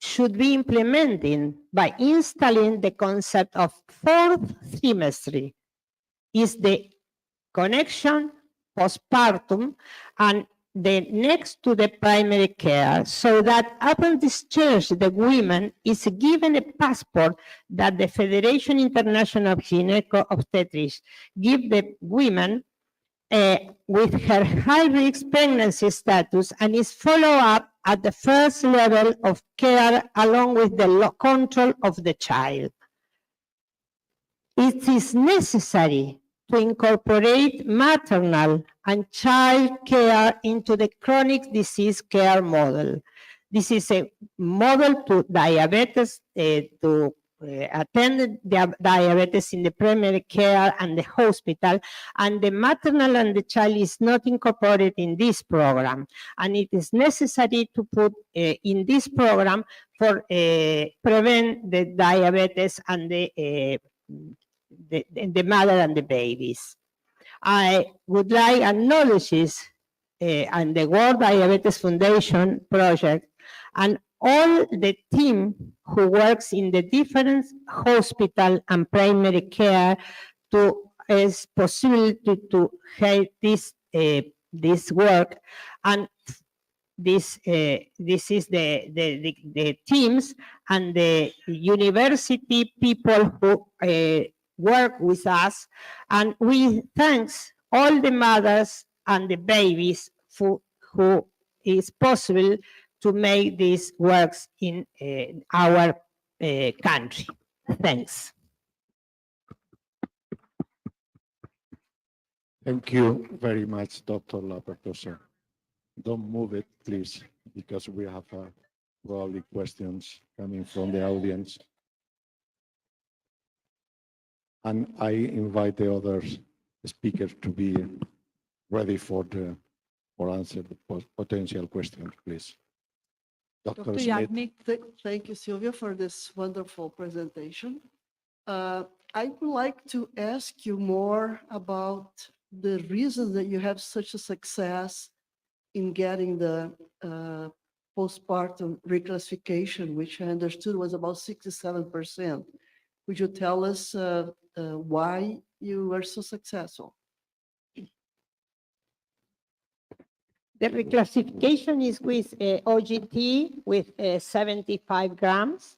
should be implemented by installing the concept of fourth trimester is the connection postpartum and the next to the primary care, so that upon discharge the woman is given a passport that the Federation International of Gyneco-Obstetrics give the women with her high-risk pregnancy status and is followed up at the first level of care along with the control of the child. It is necessary to incorporate maternal and child care into the chronic disease care model. This is a model to diabetes, to attend the diabetes in the primary care and the hospital, and the maternal and the child is not incorporated in this program. And it is necessary to put in this program for prevent the diabetes and the mother and the babies. I would like to acknowledge this and the World Diabetes Foundation project and all the team who works in the different hospital and primary care to is possibility to help this work. And this is the teams and the university people who work with us, and we thanks all the mothers and the babies who is possible to make these works in our country. Thanks. Thank you very much, Dr. Lapertosa. Don't move it, please, because we have probably questions coming from the audience. And I invite the other speakers to be ready for answer the potential questions, please. Dr. Smith. Yagnik, thank you, Sylvia, for this wonderful presentation. I would like to ask you more about the reasons that you have such a success in getting the postpartum reclassification, which I understood was about 67%. Would you tell us why you were so successful? The reclassification is with OGT with 75 grams,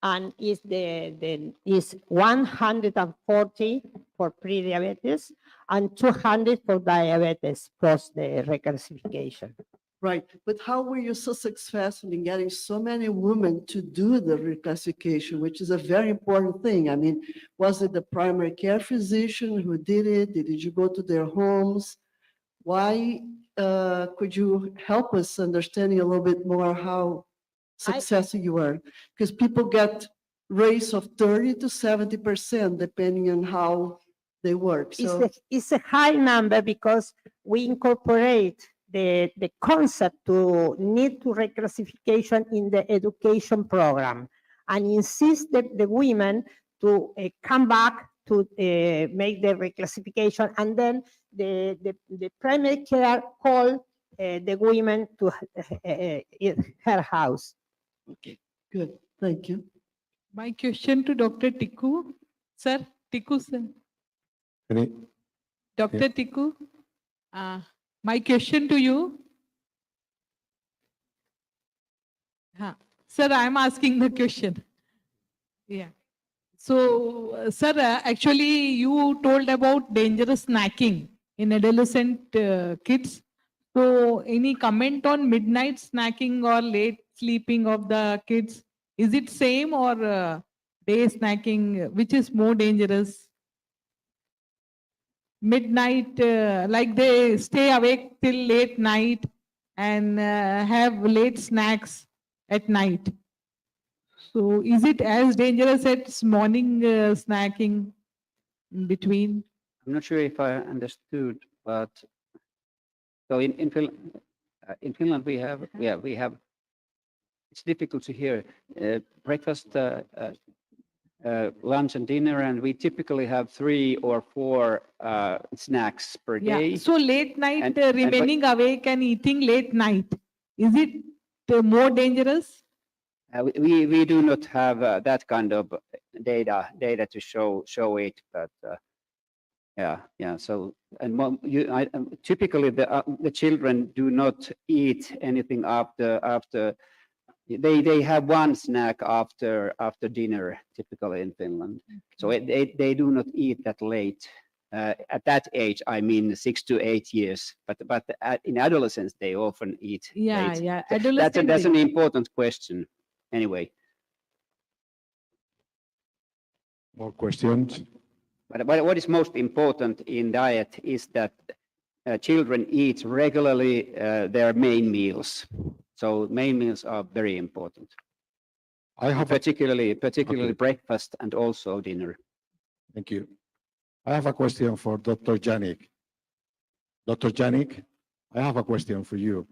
and is is 140 for pre-diabetes and 200 for diabetes post the reclassification. Right, but how were you so successful in getting so many women to do the reclassification, which is a very important thing? I mean, was it the primary care physician who did it? Did you go to their homes? Why could you help us understanding a little bit more how successful you were? Because people get rates of 30 to 70% depending on how they work. So It's a high number because we incorporate the concept to need to reclassification in the education program and insist that the women to come back to make the reclassification, and then the primary care call the women to her house. Okay, good, thank you. My question to Dr. Tikku. Sir, Tikku, sir. Dr. Tikku, my question to you. Sir, I am asking the question. Yeah. So, sir, actually, you told about dangerous snacking in adolescent kids. So, any comment on midnight snacking or late sleeping of the kids. Is it same or day snacking, which is more dangerous? Midnight, like they stay awake till late night and have late snacks at night. So is it as dangerous as morning snacking in between? I'm not sure if I understood, but so in Finland we have, it's difficult to hear, breakfast, lunch and dinner, and we typically have 3 or 4 snacks per Yeah, day. so late night And- and but- remaining awake and eating late night, is it more dangerous? We do not have that kind of data to show it, but yeah. So typically the children do not eat anything after they have one snack after dinner typically in Finland. So they do not eat that late. At that age, I mean 6 to 8 years, but in adolescence they often eat Yeah, late. yeah, So adolescent. that's an important question. Anyway, More questions? but what is most important in diet is that children eat regularly their main meals. So main meals are very important. I have a, Particularly Okay. breakfast and also dinner. thank you. I have a question for Dr. Janik. Dr. Janik, I have a question for you.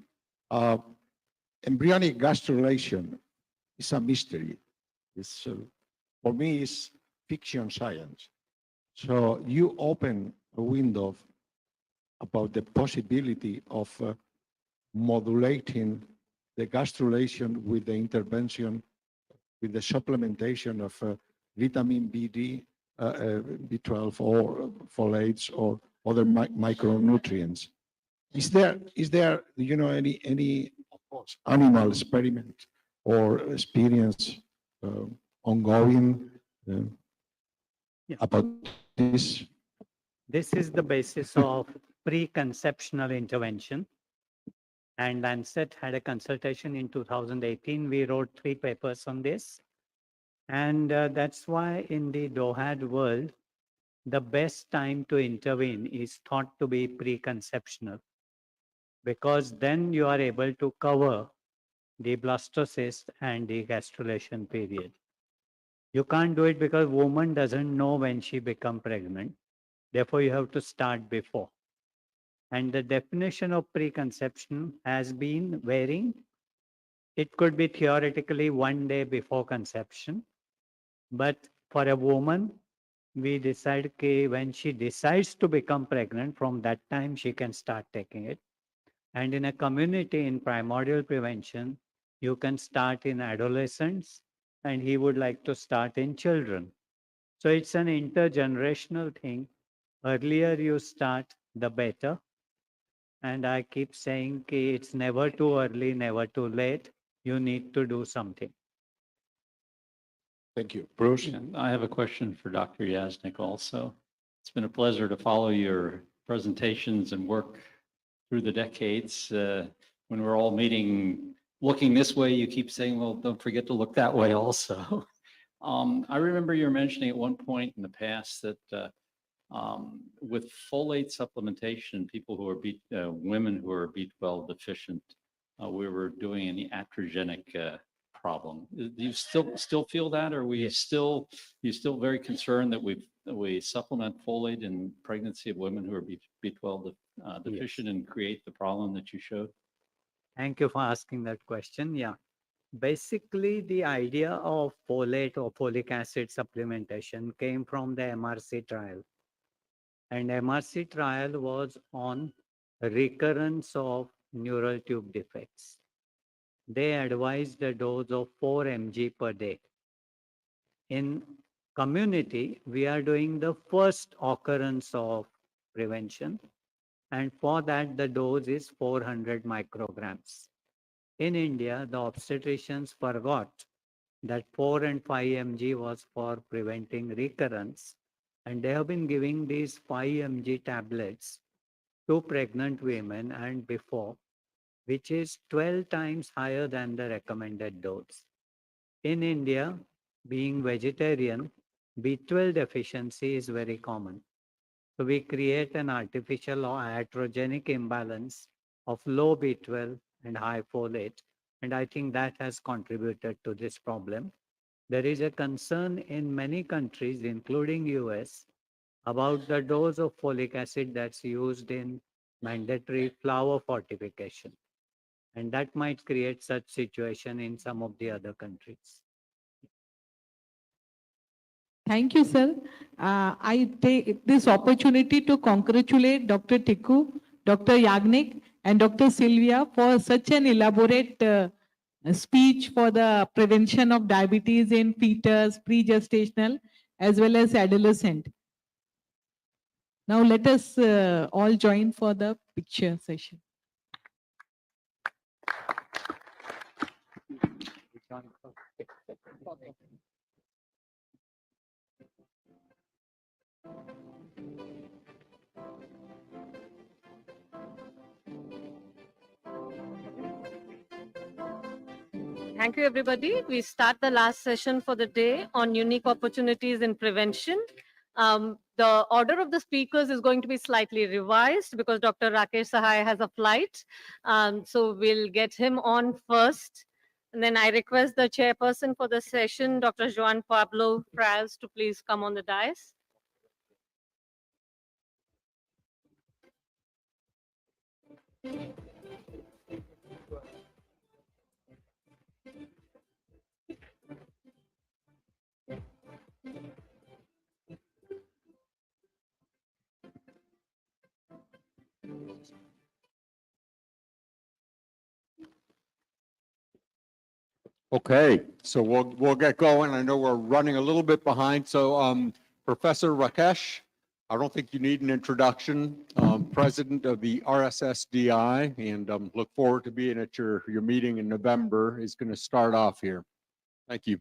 Embryonic gastrulation is a mystery. It's, for me, it's fiction science. So you open a window about the possibility of modulating the gastrulation with the intervention, with the supplementation of vitamin BD, B12, or folates, or other micronutrients. Is there any of course, animal experiment or experience ongoing Yeah. about this? This is the basis of preconceptional intervention. And Lancet had a consultation in 2018. We wrote 3 papers on this. And that's why in the DOHAD world, the best time to intervene is thought to be preconceptional, because then you are able to cover the blastocyst and the gastrulation period. You can't do it because woman doesn't know when she become pregnant. Therefore, you have to start before. And the definition of preconception has been varying. It could be theoretically 1 day before conception. But for a woman, we decide when she decides to become pregnant, from that time she can start taking it. And in a community in primordial prevention, you can start in adolescents, and he would like to start in children. So it's an intergenerational thing. Earlier you start, the better. And I keep saying it's never too early, never too late. You need to do something. Thank you. Bruce? Yeah, I have a question for Dr. Yasnik also. It's been a pleasure to follow your presentations and work through the decades. When we're all meeting, looking this way, you keep saying, well, don't forget to look that way also. I remember you were mentioning at one point in the past that with folate supplementation, people who are women who are B12 deficient, we were doing an iatrogenic problem. Do you still feel that, or you still very concerned that we supplement folate in pregnancy of women who are B12 deficient and create the problem that you showed? Thank you for asking that question. Yeah. Basically, the idea of folate or folic acid supplementation came from the MRC trial. And MRC trial was on recurrence of neural tube defects. They advised a dose of 4 mg per day. In community, we are doing the first occurrence of prevention. And for that, the dose is 400 micrograms. In India, the obstetricians forgot that 4 and 5 mg was for preventing recurrence. And they have been giving these 5 mg tablets to pregnant women and before. which is 12 times higher than the recommended dose. In India, being vegetarian, B12 deficiency is very common. So we create an artificial or iatrogenic imbalance of low B12 and high folate. And I think that has contributed to this problem. There is a concern in many countries, including US, about the dose of folic acid that's used in mandatory flower fortification. And that might create such situation in some of the other countries. Thank you, sir. I take this opportunity to congratulate Dr. Tikku, Dr. Yagnik, and Dr. Sylvia for such an elaborate speech for the prevention of diabetes in fetus, pre-gestational, as well as adolescent. Now let us all join for the picture session. Thank you, everybody. We start the last session for the day on unique opportunities in prevention. The order of the speakers is going to be slightly revised because Dr. Rakesh Sahai has a flight. So we'll get him on first. And then I request the chairperson for the session, Dr. Juan Pablo Franz, to please come on the dais. Okay, so we'll get going. I know we're running a little bit behind. So Professor Rakesh, I don't think you need an introduction. President of the RSSDI, and look forward to being at your meeting in November, is going to start off here. Thank you.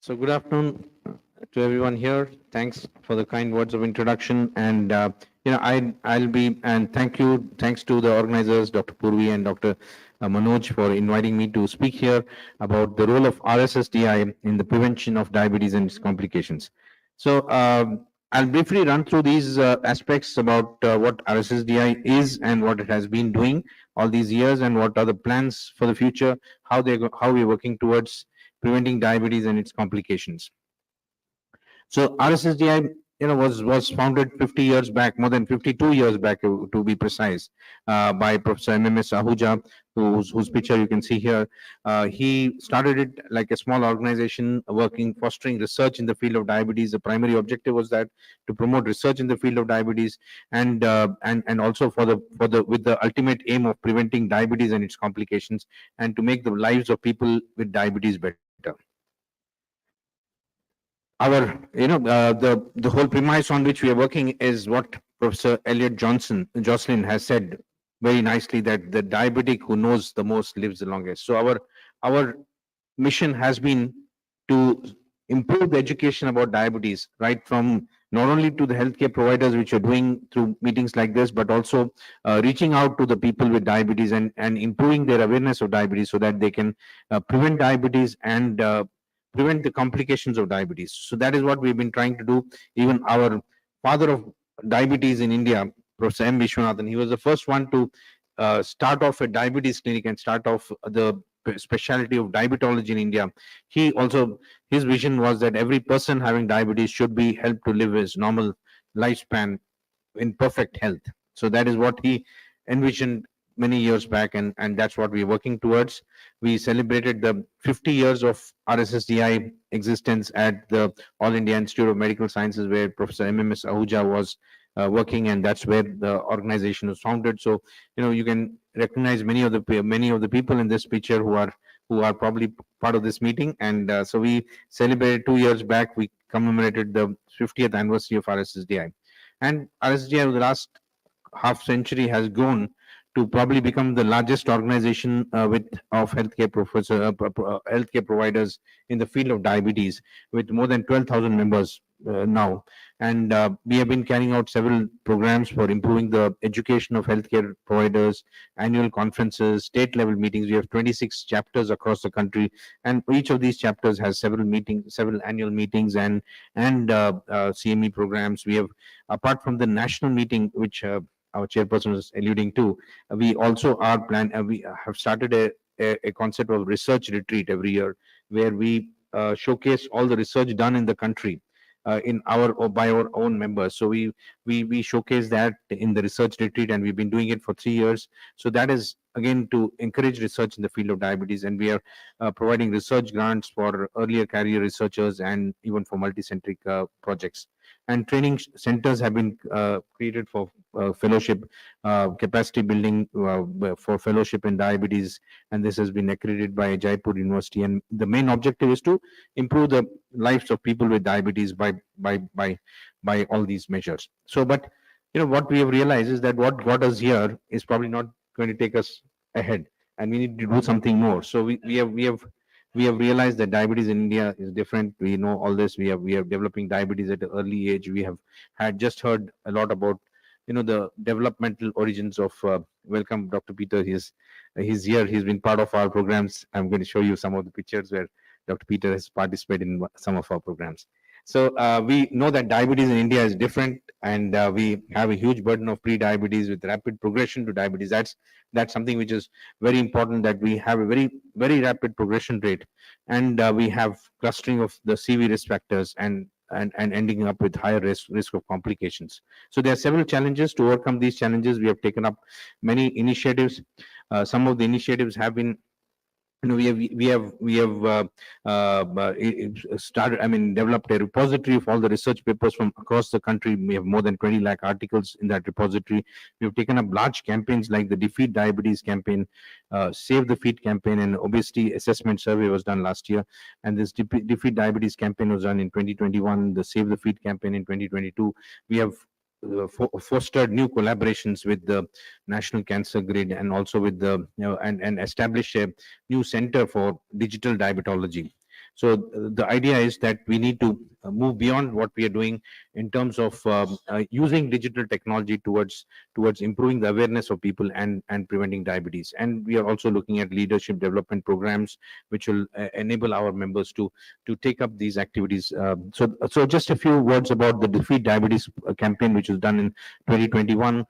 So good afternoon to everyone here. Thanks for the kind words of introduction. And I'll be and thanks to the organizers, Dr. Purvi and Dr. Manoj, for inviting me to speak here about the role of RSSDI in the prevention of diabetes and its complications. So I'll briefly run through these aspects about what RSSDI is and what it has been doing all these years, and what are the plans for the future, how we're working towards preventing diabetes and its complications. So RSSDI, was founded 50 years back, more than 52 years back to be precise, by Professor MMS Ahuja, whose picture you can see here. He started it like a small organization fostering research in the field of diabetes. The primary objective was that to promote research in the field of diabetes, and also with the ultimate aim of preventing diabetes and its complications, and to make the lives of people with diabetes better. Our, the whole premise on which we are working is what Professor Elliot Jocelyn has said very nicely, that the diabetic who knows the most lives the longest. So our mission has been to improve the education about diabetes, right from not only to the healthcare providers, which are doing through meetings like this, but also reaching out to the people with diabetes and improving their awareness of diabetes so that they can prevent diabetes and prevent the complications of diabetes. So that is what we've been trying to do. Even our father of diabetes in India, Professor M. Vishwanathan, he was the first one to start off a diabetes clinic and start off the specialty of diabetology in India. His vision was that every person having diabetes should be helped to live his normal lifespan in perfect health. So that is what he envisioned many years back, and that's what we're working towards. We celebrated the 50 years of RSSDI existence at the All India Institute of Medical Sciences, where Professor MMS Ahuja was working, and that's where the organization was founded. So, you can recognize many of the people in this picture who are probably part of this meeting. And so we celebrated 2 years back. We commemorated the 50th anniversary of RSSDI, and RSSDI over the last half century has grown to probably become the largest organization of healthcare providers in the field of diabetes, with more than 12,000 members now. And we have been carrying out several programs for improving the education of healthcare providers, annual conferences, state level meetings. We have 26 chapters across the country, and each of these chapters has several annual meetings and CME programs. We have, apart from the national meeting, which our chairperson was alluding to, we also we have started a concept of research retreat every year, where we showcase all the research done in the country by our own members. So we showcase that in the research retreat, and we've been doing it for 3 years. So that is again to encourage research in the field of diabetes, and we are providing research grants for earlier career researchers and even for multicentric projects. And training centers have been created for fellowship, capacity building for fellowship in diabetes, and this has been accredited by Jaipur University. And the main objective is to improve the lives of people with diabetes by all these measures. So, but what we have realized is that what got us here is probably not going to take us ahead, and we need to do something more. So we have realized that diabetes in India is different. We know all this. We are developing diabetes at an early age. We have just heard a lot about the developmental origins of welcome Dr. Peter. He's here. He's been part of our programs. I'm going to show you some of the pictures where Dr. Peter has participated in some of our programs. So we know that diabetes in India is different, and we have a huge burden of pre-diabetes with rapid progression to diabetes. That's something which is very important, that we have a very rapid progression rate, and we have clustering of the CV risk factors and ending up with higher risk of complications. So there are several challenges. To overcome these challenges, we have taken up many initiatives. Some of the initiatives have been, we have started, developed a repository of all the research papers from across the country. We have more than 20 lakh articles in that repository. We have taken up large campaigns like the Defeat Diabetes campaign, Save the Feet campaign, and obesity assessment survey was done last year. And this Defeat Diabetes campaign was done in 2021, the Save the Feet campaign in 2022. We have fostered new collaborations with the National Cancer Grid, and also with the and established a new center for digital diabetology. So the idea is that we need to move beyond what we are doing in terms of using digital technology towards improving the awareness of people and preventing diabetes. And we are also looking at leadership development programs which will enable our members to take up these activities. So just a few words about the Defeat Diabetes campaign, which was done in 2021,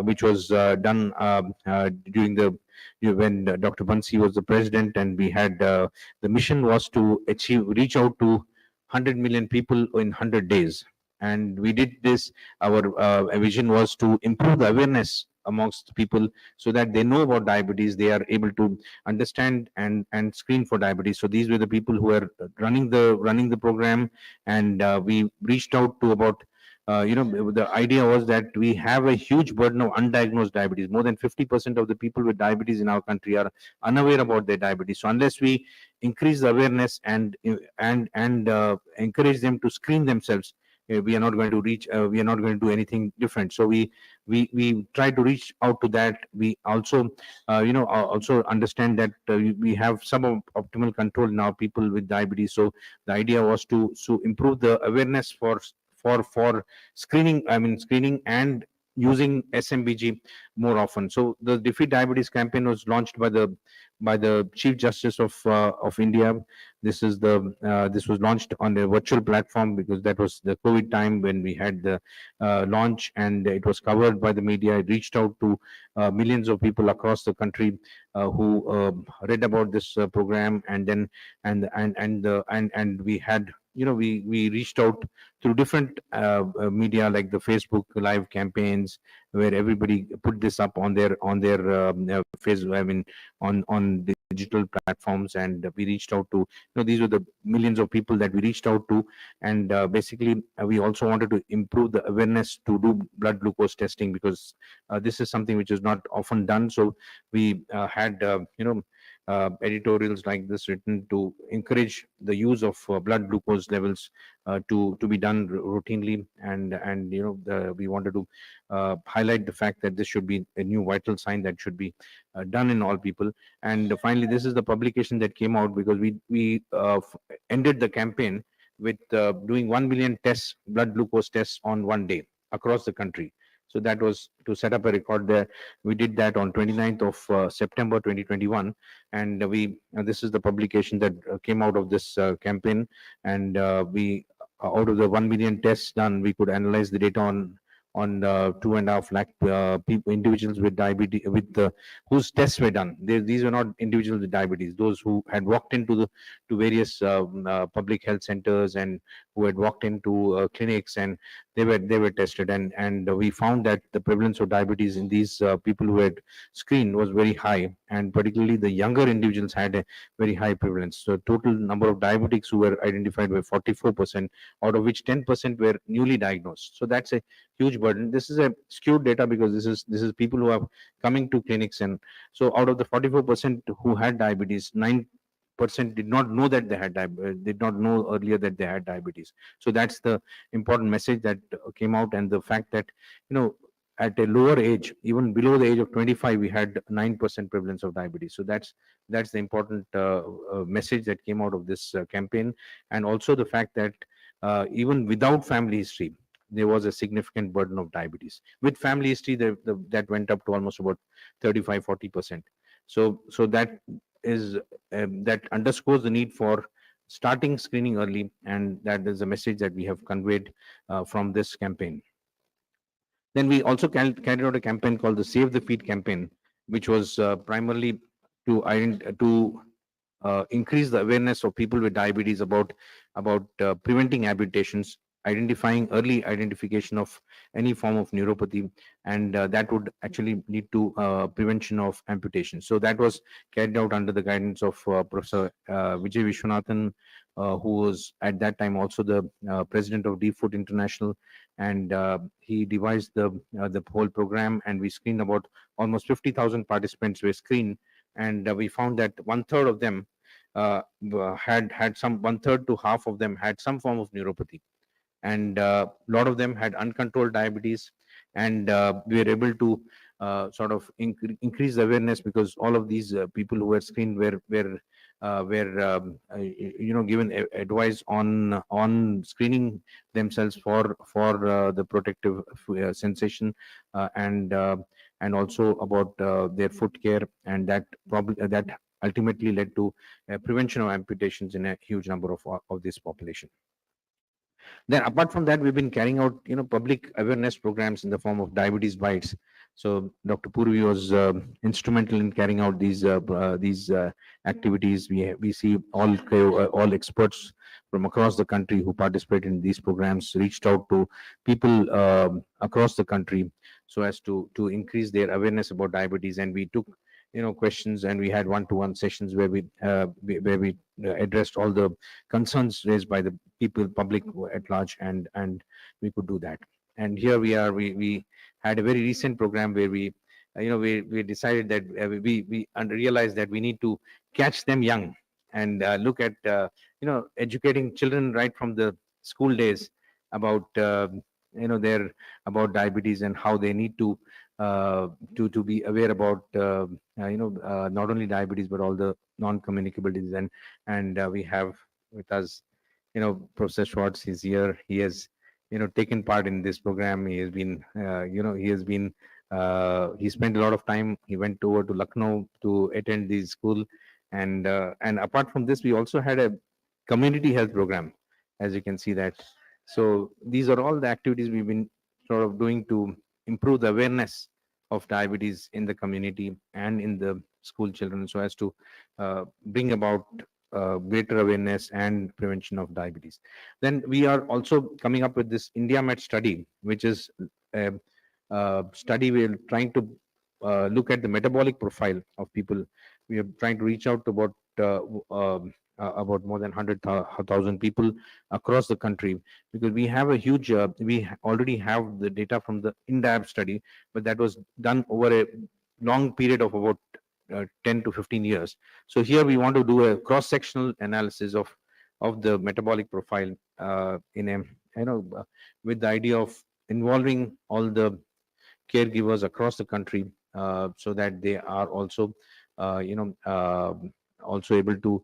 which was done during the when Dr. Bansi was the president, and we had the mission was to reach out to 100 million people in 100 days. And we did this. Our vision was to improve the awareness amongst people so that they know about diabetes, they are able to understand and screen for diabetes. So these were the people who were running the program, and we reached out to about the idea was that we have a huge burden of undiagnosed diabetes. More than 50% of the people with diabetes in our country are unaware about their diabetes. So unless we increase the awareness and encourage them to screen themselves, we are not going to reach. We are not going to do anything different. So we try to reach out to that. We also also understand that we have suboptimal control in our people with diabetes. So the idea was to improve the awareness for screening, screening and using SMBG more often. So the Defeat Diabetes campaign was launched by the Chief Justice of India. This was launched on a virtual platform because that was the COVID time when we had the launch, and it was covered by the media. It reached out to millions of people across the country who read about this program, and then and we had we reached out through different media like the Facebook live campaigns, where everybody put this up on their Facebook, on the digital platforms, and we reached out to, these were the millions of people that we reached out to. And basically, we also wanted to improve the awareness to do blood glucose testing, because this is something which is not often done. So we had, editorials like this written to encourage the use of blood glucose levels to be done routinely. And we wanted to highlight the fact that this should be a new vital sign that should be done in all people. And finally, this is the publication that came out, because we ended the campaign with doing 1 million tests, blood glucose tests on one day across the country. So that was to set up a record there. We did that on 29th of September 2021, and this is the publication that came out of this campaign. And we out of the 1 million tests done, we could analyze the data on 2.5 lakh people, individuals with diabetes, with whose tests were done. These were not individuals with diabetes; those who had walked into various public health centers, and who had walked into clinics, and they were tested. And we found that the prevalence of diabetes in these people who had screened was very high, and particularly the younger individuals had a very high prevalence. So total number of diabetics who were identified were 44%, out of which 10% were newly diagnosed. So that's a huge burden. This is a skewed data, because this is people who are coming to clinics. And so out of the 44% who had diabetes, 9% did not know that they had did not know earlier that they had diabetes. So that's the important message that came out. And the fact that, at a lower age, even below the age of 25, we had 9% prevalence of diabetes. So that's the important message that came out of this campaign. And also the fact that even without family history, there was a significant burden of diabetes. With family history, that went up to almost about 35-40%. So that is that underscores the need for starting screening early, and that is a message that we have conveyed from this campaign. Then we also carried out a campaign called the Save the Feet campaign, which was primarily to increase the awareness of people with diabetes about preventing amputations, identifying early identification of any form of neuropathy, and that would actually lead to prevention of amputation. So that was carried out under the guidance of Professor Vijay Vishwanathan, who was at that time also the president of Deep Foot International, and he devised the whole program. And we screened about almost 50,000 participants were screened, and we found that 1/3 of them had some 1/3 to half of them had some form of neuropathy, and a lot of them had uncontrolled diabetes. And we were able to sort of increase the awareness, because all of these people who were screened were given advice on screening themselves for the protective sensation, and also about their foot care, and that ultimately led to prevention of amputations in a huge number of this population. Then apart from that, we've been carrying out public awareness programs in the form of diabetes bites. So Dr. Purvi was instrumental in carrying out these activities. We see all experts from across the country who participate in these programs reached out to people across the country, so as to increase their awareness about diabetes. And we took questions, and we had one-to-one sessions where we addressed all the concerns raised by the public at large, and we could do that. And here we are. We had a very recent program where we decided that we realized that we need to catch them young, and look at educating children right from the school days about about diabetes, and how they need to be aware about not only diabetes but all the non-communicable diseases. And we have with us Professor Schwartz is here. He has taken part in this program. He has been he spent a lot of time. He went over to Lucknow to attend the school, and apart from this, we also had a community health program, as you can see that. So these are all the activities we've been sort of doing to improve the awareness of diabetes in the community and in the school children, so as to bring about greater awareness and prevention of diabetes. Then we are also coming up with this India Med study, which is a study we're trying to look at the metabolic profile of people. We are trying to reach out to about more than 100,000 people across the country, because we have a huge, already have the data from the INDAB study, but that was done over a long period of about 10 to 15 years. So here we want to do a cross-sectional analysis of the metabolic profile in a, with the idea of involving all the caregivers across the country, so that they are also, also able to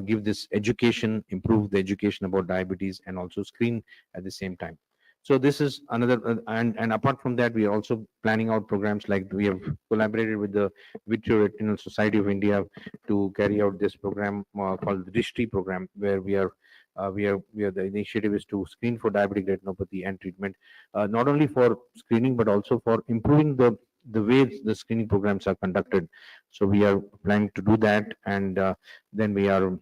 give this education, improve the education about diabetes, and also screen at the same time. So this is another, and apart from that, we are also planning out programs, like we have collaborated with the Vitreoretinal Society of India to carry out this program called the DISHTRI program, where the initiative is to screen for diabetic retinopathy and treatment, not only for screening but also for improving the way the screening programs are conducted. So we are planning to do that, and then we are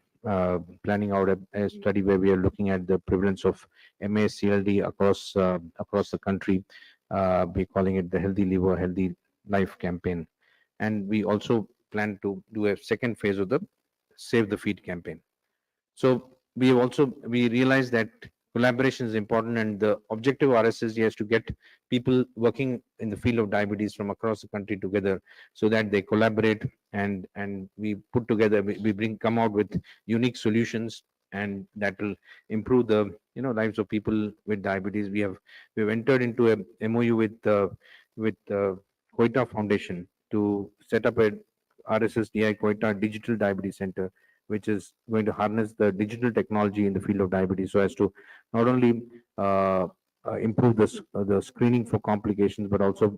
planning out a study where we are looking at the prevalence of MAS CLD across the country. We're calling it the Healthy Liver, Healthy Life campaign, and we also plan to do a second phase of the Save the Feet campaign. So we realize that collaboration is important, and the objective of RSSD is to get people working in the field of diabetes from across the country together, so that they collaborate, and we put together, come out with unique solutions, and that will improve the lives of people with diabetes. We've entered into a MOU with Koita Foundation to set up a RSSDI Koita Digital Diabetes Center, which is going to harness the digital technology in the field of diabetes, so as to not only improve the screening for complications, but also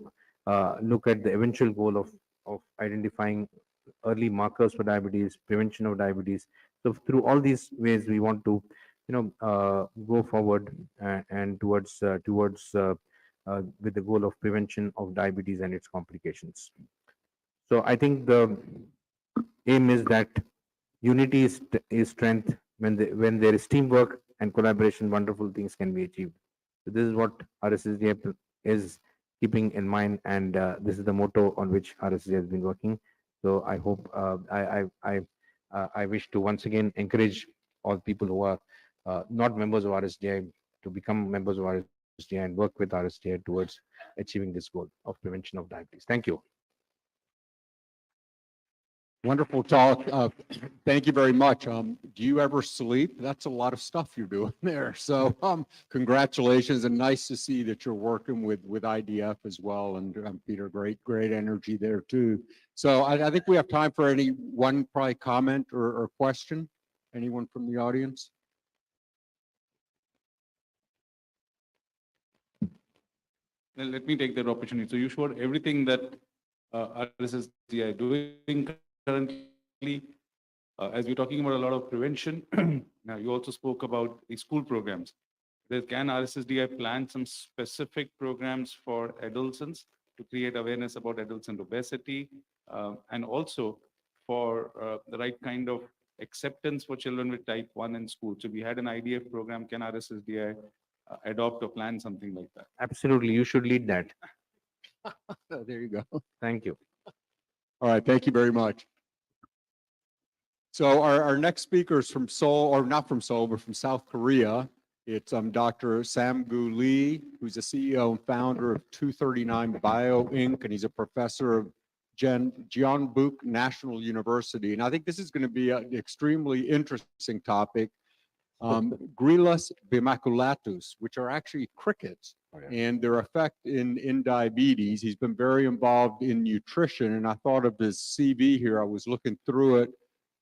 look at the eventual goal of identifying early markers for diabetes, prevention of diabetes. So through all these ways, we want to go forward and towards with the goal of prevention of diabetes and its complications. So I think the aim is that unity is strength. When there is teamwork and collaboration, wonderful things can be achieved. So this is what RSSDI is keeping in mind, and this is the motto on which RSSDI has been working. So I hope I wish to once again encourage all people who are not members of RSDI to become members of RSDI and work with RSDI towards achieving this goal of prevention of diabetes. Thank you. Wonderful talk. Thank you very much. Do you ever sleep? That's a lot of stuff you're doing there. So congratulations, and nice to see that you're working with IDF as well. And Peter, great energy there too. So I think we have time for any one probably comment or question. Anyone from the audience? Well, let me take that opportunity. So you showed everything that RSSDI doing currently, as we're talking about a lot of prevention. Now, you also spoke about the school programs. Can RSSDI plan some specific programs for adolescents to create awareness about adults and obesity, and also for the right kind of acceptance for children with type 1 in school? So we had an IDF program. Can RSSDI adopt or plan something like that? Absolutely, you should lead that. There you go. Thank you. All right, thank you very much. So our next speaker is from Seoul, or not from Seoul, but from South Korea. It's Dr. Sam-gu Lee, who's the CEO and founder of 239 Bio Inc., and he's a professor of Jeonbuk National University. And I think this is going to be an extremely interesting topic. Gryllus bimaculatus, which are actually crickets, and their effect in diabetes. He's been very involved in nutrition, and I thought of his CV here. I was looking through it,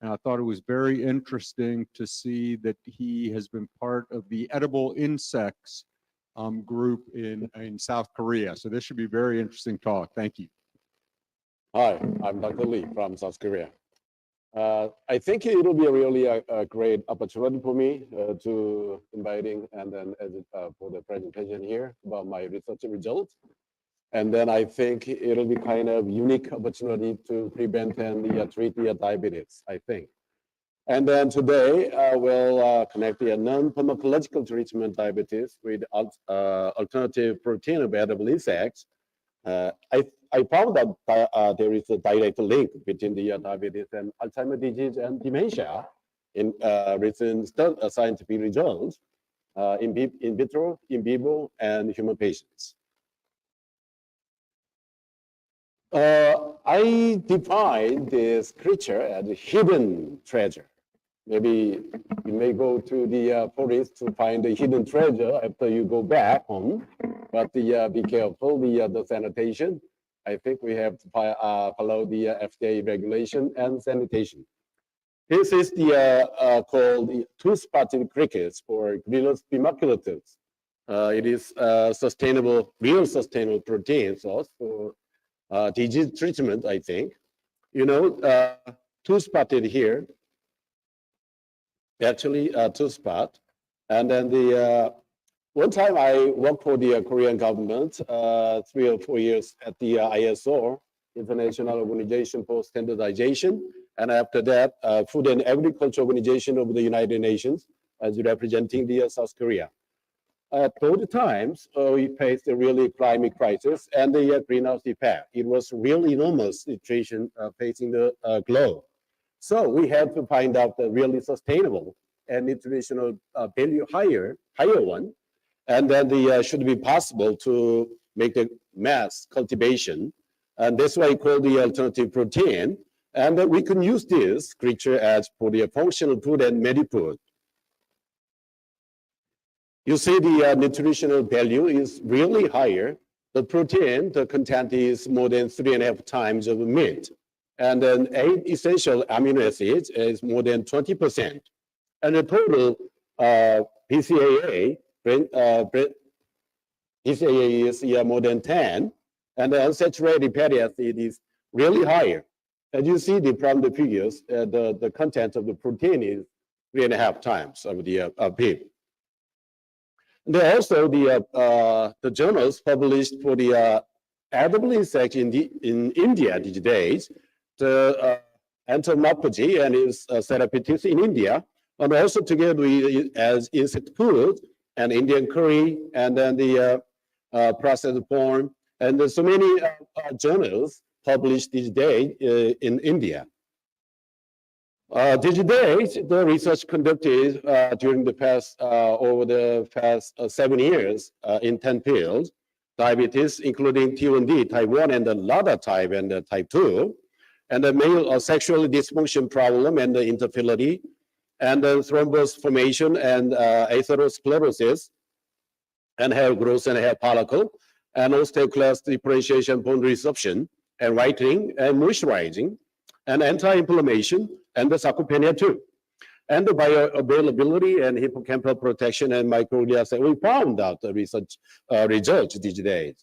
and I thought it was very interesting to see that he has been part of the edible insects group in South Korea. So this should be a very interesting talk. Thank you. Hi, I'm Dr. Lee from South Korea. I think it will be really a great opportunity for me to inviting and then for the presentation here about my research results. And then I think it'll be kind of unique opportunity to prevent and treat the diabetes, I think. And then today we'll connect the non-pharmacological treatment diabetes with alternative protein of edible insects I found that there is a direct link between the diabetes and Alzheimer's disease and dementia in recent scientific results in vitro, in vivo, and human patients. I define this creature as a hidden treasure. Maybe you may go to the forest to find a hidden treasure after you go back home, but be careful, the sanitation. I think we have to follow the FDA regulation and sanitation. This is the called the two-spotted crickets or Gryllus bimaculatus. It is sustainable, real sustainable protein source for disease treatment, I think. You know, two-spotted here, actually two-spot. And then the one time I worked for the Korean government 3 or 4 years at the ISO, International Organization for Standardization. And after that, Food and Agriculture Organization of the United Nations as representing the South Korea. At both times, we faced a really climate crisis and the greenhouse effect. It was really enormous situation facing the globe. So we had to find out the really sustainable and nutritional value higher one. And then the should be possible to make the mass cultivation. And that's why we call the alternative protein. And we can use this creature as for the functional food and medi-food. You see the nutritional value is really higher. The protein, the content is more than 3.5 times of meat. And then 8 essential amino acids is more than 20%. And the total BCAA is more than 10. And the unsaturated fatty acid is really higher. As you see from the figures, the content of the protein is 3.5 times of the pig. There are also the journals published for the edible insect in India these days, the entomophagy and its therapeutics in India, and also together with as insect food and Indian curry, and then the processed form, and there's so many journals published these days in India. These days, the research conducted during the past, over the past 7 years in 10 fields, diabetes, including T1D, type 1, and the LADA type and the type 2, and the male sexual dysfunction problem and the infertility, and the thrombus formation and atherosclerosis, and hair growth and hair follicle, and osteoclast differentiation, bone resorption, and whitening and moisturizing, and anti-inflammation, and the sarcopenia too. And the bioavailability and hippocampal protection and microglia. So we found out the research results these days.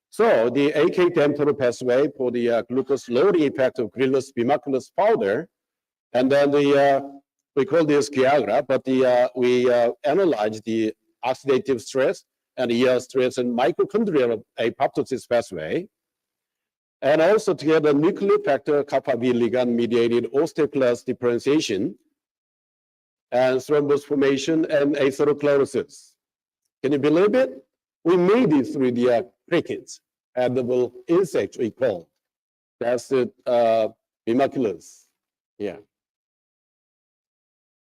So the AK-10 pathway for the glucose loading effect of Gryllus bimaculatus powder, and then the we call this Viagra, but we analyze the oxidative stress and ER stress and mitochondrial apoptosis pathway. And also together nuclear factor kappa B ligand mediated osteoclast differentiation and thrombus formation and atherosclerosis. Can you believe it? We made it through the crickets, edible insects we call. That's the bimaculatus. Yeah.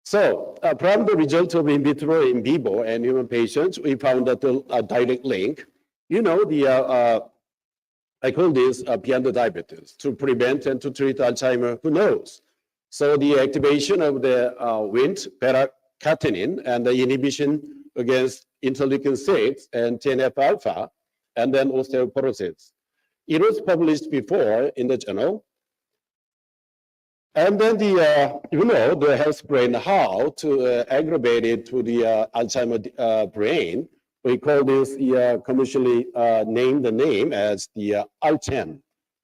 So from the result of in vitro, in vivo, and human patients, we found that a direct link. You know, I call this beyond the diabetes, to prevent and to treat Alzheimer, who knows? So the activation of the Wnt beta-catenin and the inhibition against interleukin-6 and TNF-alpha, and then osteoporosis. It was published before in the journal. And then the health brain, how to aggravate it to the Alzheimer brain. We call this commercially named the name as the Alchem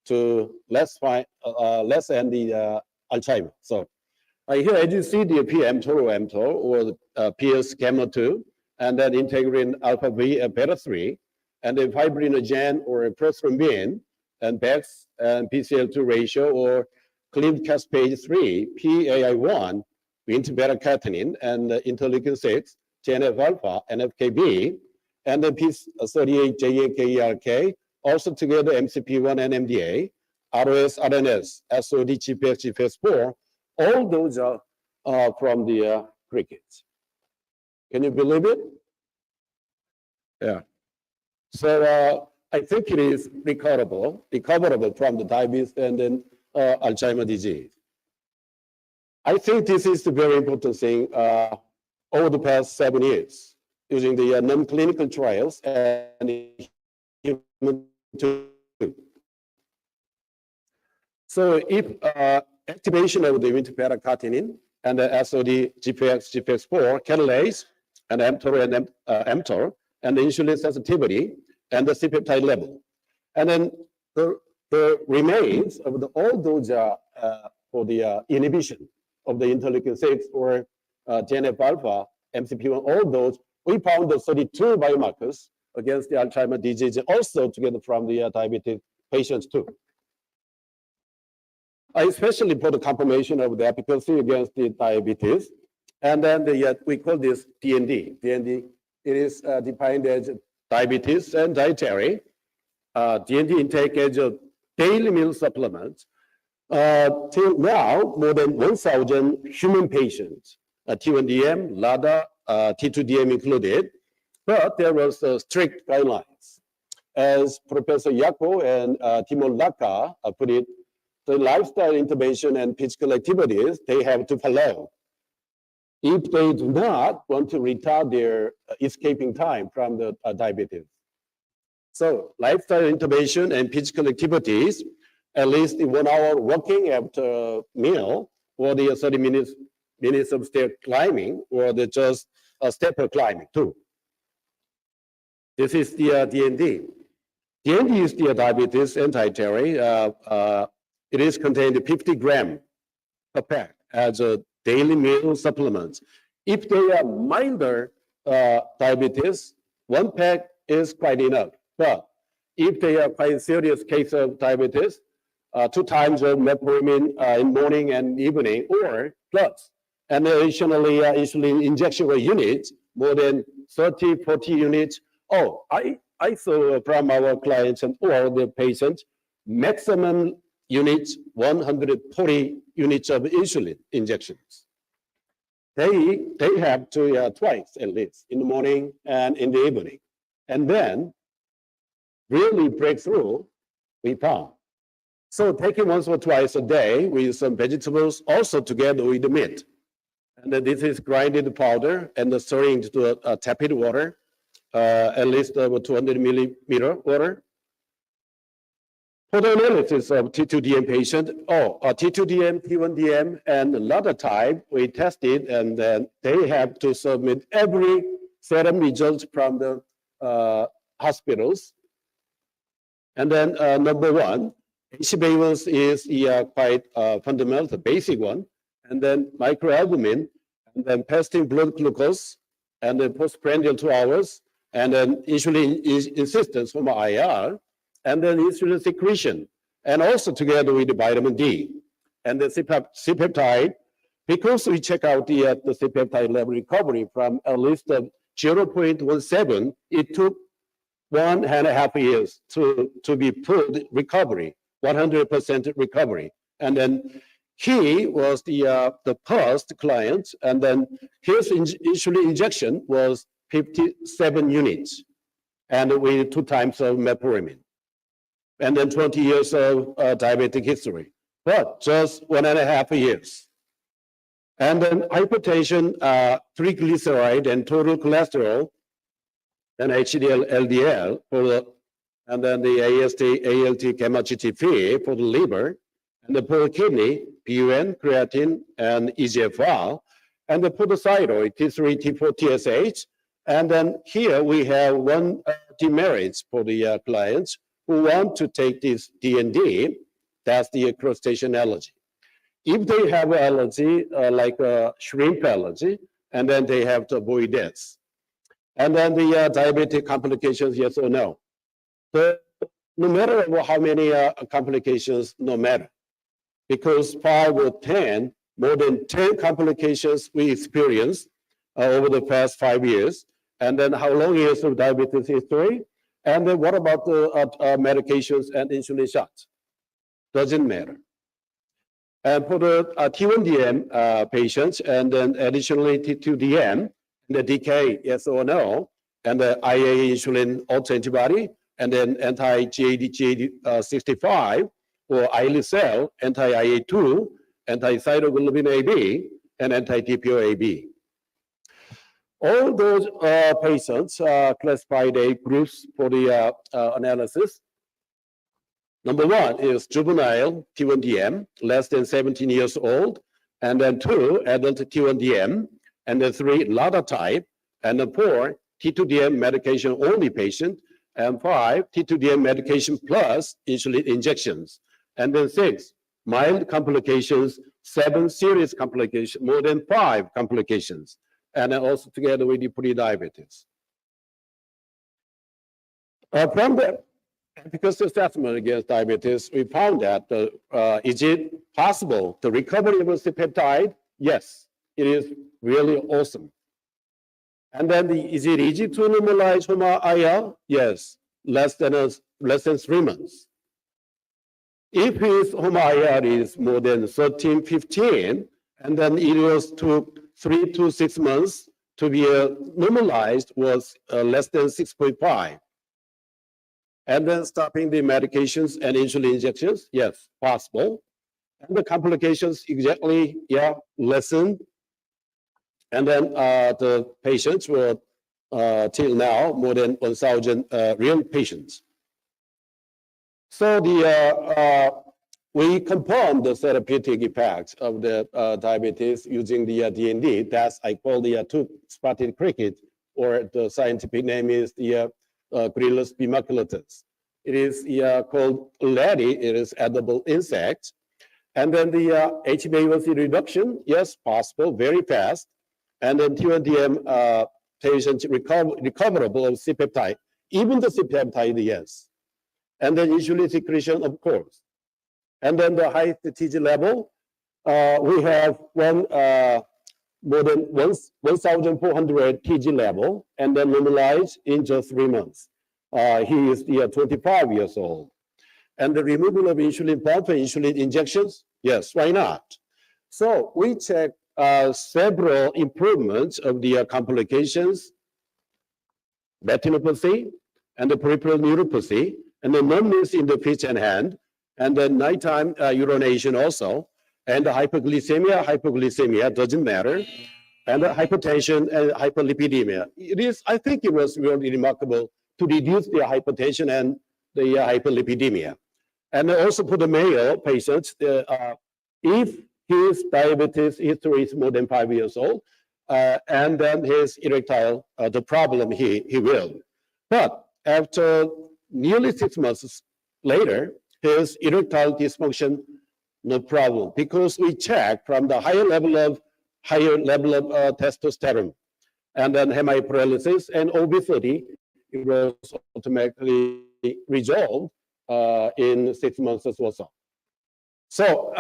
to lessen the Alzheimer. So here, as you see, the mTOR or PS gamma 2, and then integrin alpha V beta 3, and then fibrinogen or prothrombin, and BEX and PCL2 ratio or cleaved caspase 3, PAI1, Wnt beta-catenin, and interleukin 6, TNF-alpha, NFKB, and then P38, JNK, also together MCP1 and MDA, ROS, RNS, SOD, GPX, GPX4, all those are from the crickets. Can you believe it? Yeah. So I think it is recoverable from the diabetes and then Alzheimer's disease. I think this is the very important thing over the past 7 years, using the non-clinical trials and human too. So if activation of the beta-catenin and the SOD, GPX, GPX4 catalase and mTOR and the insulin sensitivity and the C-peptide level, and then the remains of all those for the inhibition of the interleukin-6 or TNF-alpha, MCP1, all those, we found the 32 biomarkers against the Alzheimer's disease, also together from the diabetic patients too. Especially for the confirmation of the efficacy against the diabetes. And then we call this DND. DND, it is defined as diabetes and dietary. DND intake as a daily meal supplement. Till now, more than 1,000 human patients, T1DM, LADA, T2DM included, but there was strict guidelines. As Professor Yako and Timon Laka put it, the lifestyle intervention and physical activities they have to follow if they do not want to retard their escaping time from the diabetes. So lifestyle intervention and physical activities, at least 1 hour walking after meal, or the 30 minutes of stair climbing, or the just stepper climbing too. This is the DND. DND is the diabetes and dietary. It is contained 50 grams per pack as a daily meal supplement. If they are milder diabetes, 1 pack is quite enough. But if they are quite serious case of diabetes, 2 times of metformin in morning and evening or plus. And additionally, insulin injection units, more than 30, 40 units. Oh, I saw from our clients and all the patients, maximum units, 140 units of insulin injections. They have to twice at least, in the morning and in the evening. And then really breakthrough we found. So taking once or twice a day with some vegetables, also together with the meat. And then this is grinded powder and stirring into tepid water, at least over 200 milliliter water. For the analysis of T2DM patient, T2DM, T1DM, and another type we tested, and then they have to submit every serum results from the hospitals. And then number 1, HbA1c is quite fundamental, the basic one, and then microalbumin, and then fasting blood glucose, and then postprandial 2 hours, and then insulin insistence from IR, and then insulin secretion, and also together with the vitamin D. And the C-peptide, because we check out the C-peptide level recovery from at least 0.17, it took 1.5 years to be full recovery, 100% recovery. And then he was the first client, and then his insulin injection was 57 units, and with 2 times of metformin. And then 20 years of diabetic history, but just 1.5 years. And then hypertension, triglyceride, and total cholesterol, and HDL, LDL, and then the AST, ALT, gamma GTP for the liver, and the for the kidney, BUN, creatine, and EGFR, and the for the thyroid, T3, T4, TSH. And then here we have 1 demerits for the clients who want to take this DND, that's the crustacean allergy. If they have an allergy, like a shrimp allergy, and then they have to avoid this. And then the diabetic complications, yes or no. So no matter how many complications, no matter. Because 5 or 10, more than 10 complications we experienced over the past 5 years. And then how long years of diabetes history? And then what about the medications and insulin shots? Doesn't matter. And for the T1DM patients, and then additionally T2DM, the DK, yes or no, and the IA insulin autoantibody, and then anti-GAD65, or islet cell, anti-IA2, anti-cytoglobulin AB, and anti-TPO-AB. All those patients are classified A groups for the analysis. Number one is juvenile T1DM, less than 17 years old, and then 2, adult T1DM, and then 3, LADA type, and then 4, T2DM medication only patient, and 5, T2DM medication plus insulin injections, and then 6, mild complications, 7 serious complications, more than 5 complications, and then also together with the pre-diabetes. From the efficacy assessment against diabetes, we found that is it possible to recover of C-peptide? Yes, it is really awesome. And then is it easy to normalize HOMA-IR? Yes, less than 3 months. If his HOMA-IR is more than 13, 15, and then it was took 3 to 6 months to be normalized was less than 6.5. And then stopping the medications and insulin injections, yes, possible. And the complications exactly, yeah, lessened. And then the patients were till now more than 1,000 real patients. So we confirmed the therapeutic effects of the diabetes using the DND. That's I call the two-spotted cricket, or the scientific name is the Grillus bimaculatus. It is called LADI. It is edible insect. And then the HbA1c reduction, yes, possible, very fast. And then T1DM patients recoverable of C-peptide, even the C-peptide, yes. And then insulin secretion, of course. And then the high TG level, we have more than 1,400 TG level, and then normalized in just 3 months. He is 25 years old. And the removal of insulin pump and insulin injections, yes, why not? So we check several improvements of the complications, retinopathy, and the peripheral neuropathy, and the numbness in the feet and hand, and then nighttime urination also, and the hypoglycemia doesn't matter, and the hypertension and hyperlipidemia. It is, I think it was really remarkable to reduce the hypertension and the hyperlipidemia. And also for the male patients, if his diabetes history is more than 5 years old, and then his erectile, the problem he will. But after nearly 6 months later, his erectile dysfunction, no problem, because we check from the higher level of testosterone, and then hemiparalysis and obesity, it was automatically resolved in 6 months as well. So,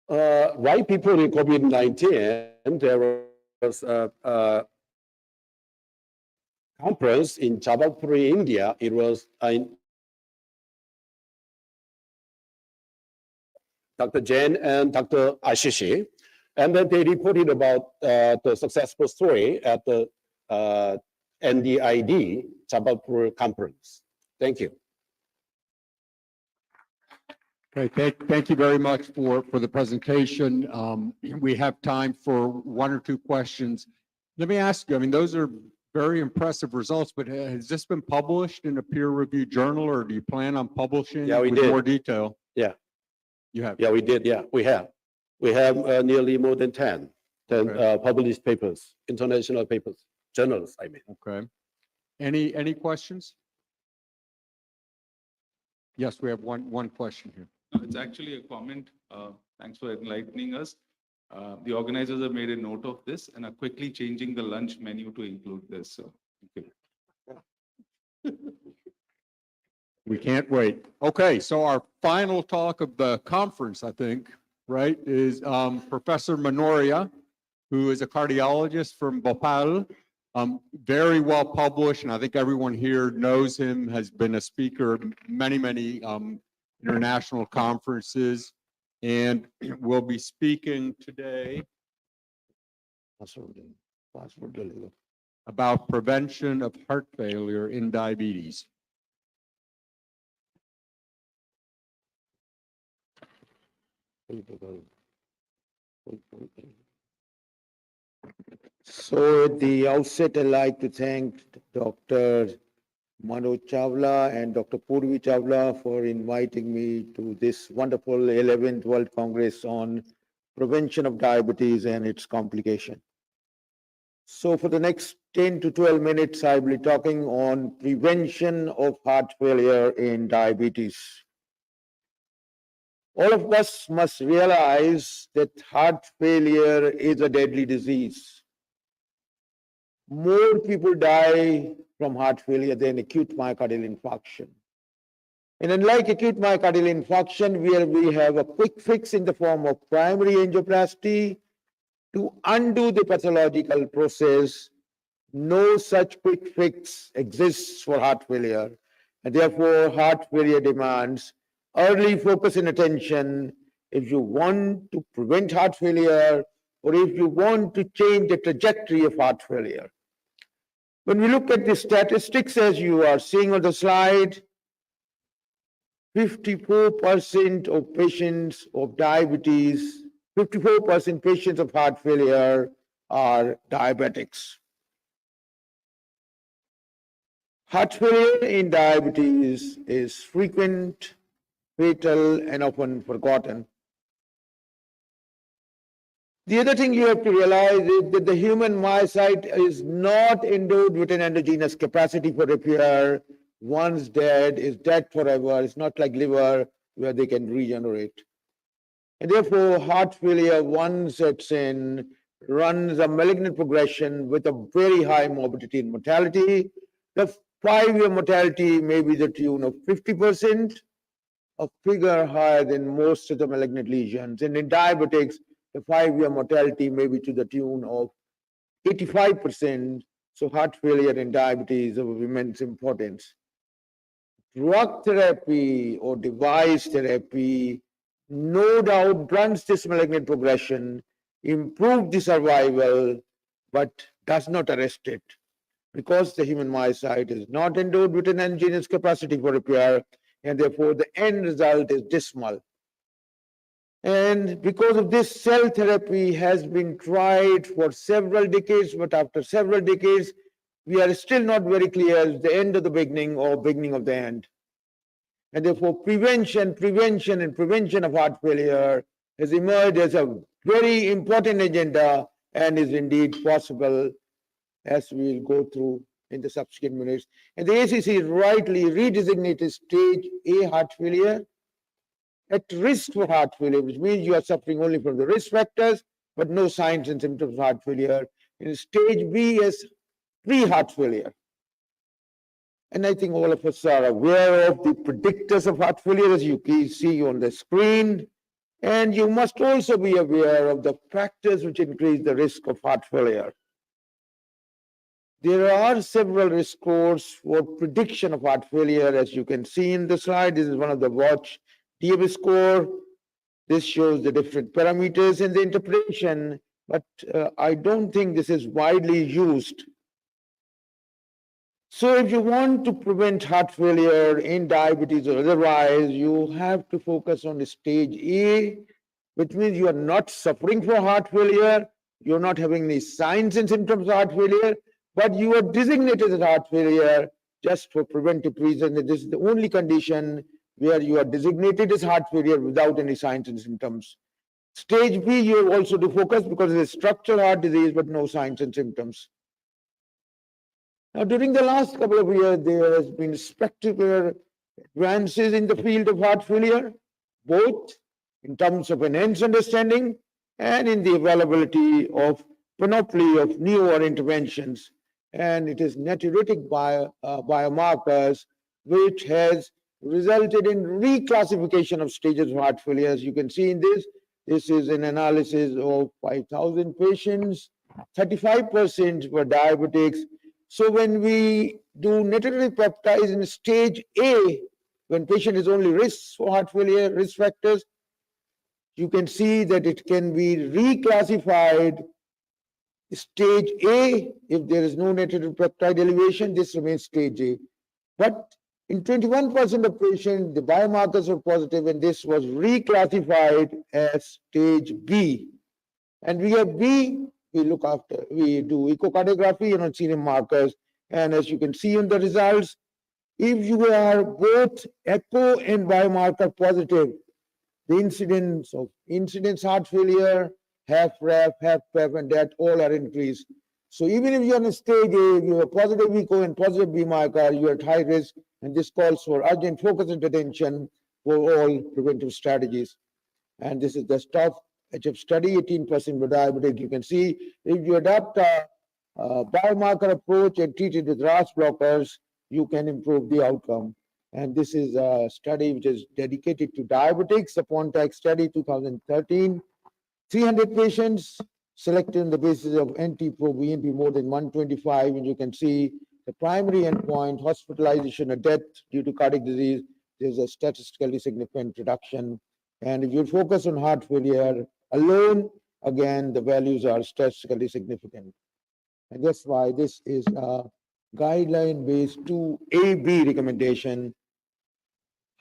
right before the COVID-19, there was a conference in Jabalpur, India. It was Dr. Jain and Dr. Ashishi, and then they reported about the successful story at the NDID Jabalpur conference. Thank you. Okay, thank you very much for the presentation. We have time for 1 or 2 questions. Let me ask you, I mean, those are very impressive results, but has this been published in a peer-reviewed journal, or do you plan on publishing with more detail? Yeah. You have? Yeah, we did. Yeah, we have. We have nearly more than 10 published papers, international papers, journals, I mean. Okay. Any questions? Yes, we have one question here. No, it's actually a comment. Thanks for enlightening us. The organizers have made a note of this and are quickly changing the lunch menu to include this. So, thank you. We can't wait. Okay, so our final talk of the conference, I think, right, is Professor Manoria, who is a cardiologist from Bhopal. Very well published, and I think everyone here knows him, has been a speaker at many international conferences, and will be speaking today about prevention of heart failure in diabetes. So at the outset, I'd like to thank Dr. Manoj Chawla and Dr. Purvi Chawla for inviting me to this wonderful 11th World Congress on Prevention of Diabetes and its Complication. So for the next 10 to 12 minutes, I'll be talking on prevention of heart failure in diabetes. All of us must realize that heart failure is a deadly disease. More people die from heart failure than acute myocardial infarction. And unlike acute myocardial infarction, where we have a quick fix in the form of primary angioplasty to undo the pathological process, no such quick fix exists for heart failure. And therefore, heart failure demands early focus and attention if you want to prevent heart failure or if you want to change the trajectory of heart failure. When we look at the statistics, as you are seeing on the slide, 54% of patients of diabetes, 54% patients of heart failure are diabetics. Heart failure in diabetes is frequent, fatal, and often forgotten. The other thing you have to realize is that the human myocyte is not endowed with an endogenous capacity for repair. Once dead, is dead forever. It's not like liver where they can regenerate. And therefore, heart failure, once sets in, runs a malignant progression with a very high morbidity and mortality. The 5-year mortality may be the tune of 50%, a figure higher than most of the malignant lesions. And in diabetics, the 5-year mortality may be to the tune of 85%. So heart failure in diabetes is of immense importance. Drug therapy or device therapy no doubt blunts this malignant progression, improves the survival, but does not arrest it. Because the human myocyte is not endowed with an endogenous capacity for repair, and therefore the end result is dismal. And because of this, cell therapy has been tried for several decades, but after several decades, we are still not very clear as the end of the beginning or beginning of the end. And therefore, prevention of heart failure has emerged as a very important agenda and is indeed possible, as we'll go through in the subsequent minutes. And the ACC rightly redesignated stage A heart failure at risk for heart failure, which means you are suffering only from the risk factors, but no signs and symptoms of heart failure. In stage B as pre-heart failure. And I think all of us are aware of the predictors of heart failure, as you can see on the screen. And you must also be aware of the factors which increase the risk of heart failure. There are several risk scores for prediction of heart failure, as you can see in the slide. This is one of the Watch DRS score. This shows the different parameters and the interpretation, but I don't think this is widely used. So if you want to prevent heart failure in diabetes or otherwise, you have to focus on stage A, which means you are not suffering from heart failure, you're not having any signs and symptoms of heart failure, but you are designated as heart failure just for preventive reasons. This is the only condition where you are designated as heart failure without any signs and symptoms. Stage B, you have also to focus because it is structural heart disease, but no signs and symptoms. Now, during the last couple of years, there has been spectacular advances in the field of heart failure, both in terms of enhanced understanding and in the availability of panoply of newer interventions. And it is natriuretic biomarkers, which has resulted in reclassification of stages of heart failure. As you can see in this is an analysis of 5,000 patients 35% were diabetics. So when we do natriuretic peptides in stage A, when patient is only risk for heart failure, risk factors, you can see that it can be reclassified stage A. If there is no natriuretic peptide elevation, this remains stage A. But in 21% of patients, the biomarkers were positive, and this was reclassified as stage B. And we have B, we look after, we do echocardiography and serum markers. And as you can see in the results, if you are both echo and biomarker positive, the incidence heart failure, HFrEF, HFpEF, and that all are increased. So even if you're on stage A, you have positive echo and positive B marker, you're at high risk, and this calls for urgent focus and attention for all preventive strategies. And this is the STOP HF study, 18% were diabetic. You can see if you adopt a biomarker approach and treat it with RAS blockers, you can improve the outcome. And this is a study which is dedicated to diabetics, a Pontiac study 2013. 300 patients selected on the basis of NT-proBNP more than 125, and you can see the primary endpoint, hospitalization or death due to cardiac disease, there's a statistically significant reduction. And if you focus on heart failure alone, again, the values are statistically significant. And that's why this is a guideline-based 2AB recommendation.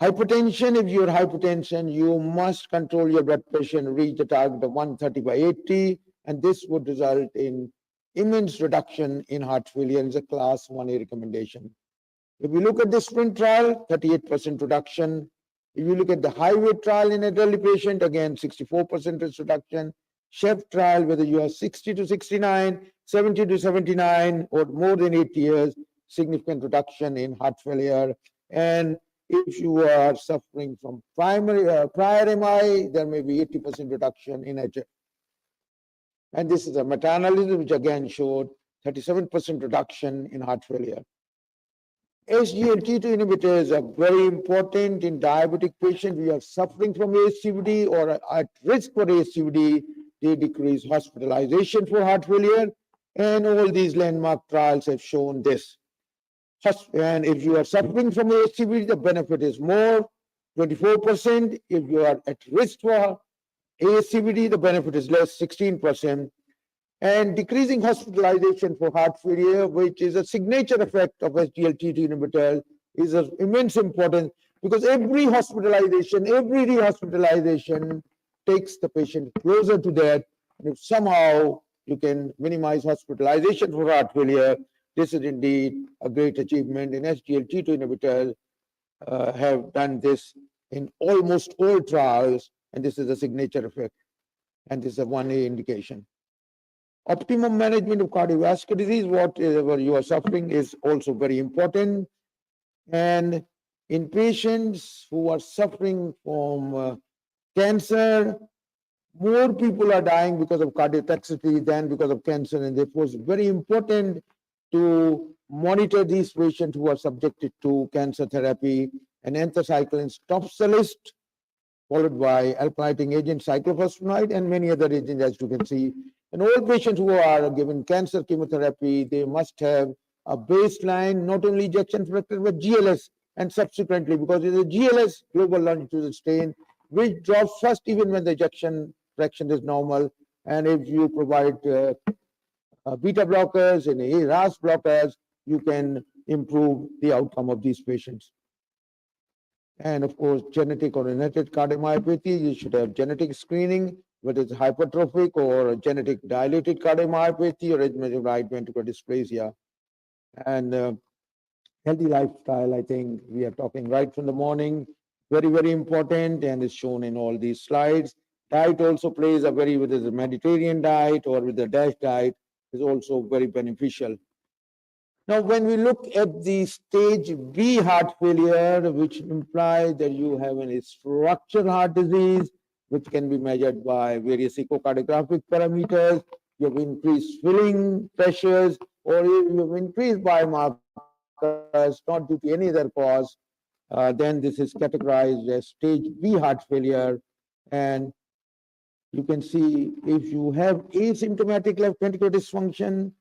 Hypertension, if you're hypertension, you must control your blood pressure and reach the target of 130/80, and this would result in immense reduction in heart failure. It's a class 1A recommendation. If you look at the SPRINT trial, 38% reduction. If you look at the highway trial in elderly patient, again, 64% risk reduction. CHEF trial, whether you are 60 to 69, 70 to 79, or more than 8 years, significant reduction in heart failure. And if you are suffering from prior MI, there may be 80% reduction in HF. And this is a meta-analysis which again showed 37% reduction in heart failure. SGLT2 inhibitors are very important in diabetic patients who are suffering from ASCVD or are at risk for ASCVD. They decrease hospitalization for heart failure, and all these landmark trials have shown this. And if you are suffering from ASCVD, the benefit is more, 24%. If you are at risk for ASCVD, the benefit is less, 16%. And decreasing hospitalization for heart failure, which is a signature effect of SGLT2 inhibitor, is of immense importance because every hospitalization, every rehospitalization takes the patient closer to death. And if somehow you can minimize hospitalization for heart failure, this is indeed a great achievement. And SGLT2 inhibitors have done this in almost all trials, and this is a signature effect. And this is a 1A indication. Optimum management of cardiovascular disease, whatever you are suffering, is also very important. And in patients who are suffering from cancer, more people are dying because of cardiotoxicity than because of cancer. And therefore, it's very important to monitor these patients who are subjected to cancer therapy. And anthracyclines tops the list, followed by alkylating agent cyclophosphamide and many other agents, as you can see. And all patients who are given cancer chemotherapy, they must have a baseline, not only ejection fraction, but GLS, and subsequently, because it is a GLS, global longitudinal strain, which drops first even when the ejection fraction is normal. And if you provide beta blockers and RAS blockers, you can improve the outcome of these patients. And of course, genetic or inherited cardiomyopathy, you should have genetic screening, whether it's hypertrophic or genetic dilated cardiomyopathy or arrhythmia of right ventricular dysplasia. And healthy lifestyle, I think we are talking right from the morning, very, very important, and is shown in all these slides. Diet also plays a very, whether it's a Mediterranean diet or with a DASH diet, is also very beneficial. Now, when we look at the stage B heart failure, which implies that you have a structural heart disease, which can be measured by various echocardiographic parameters, you have increased filling pressures, or you have increased biomarkers, not due to any other cause, then this is categorized as stage B heart failure. And You can see if you have asymptomatic left ventricular dysfunction,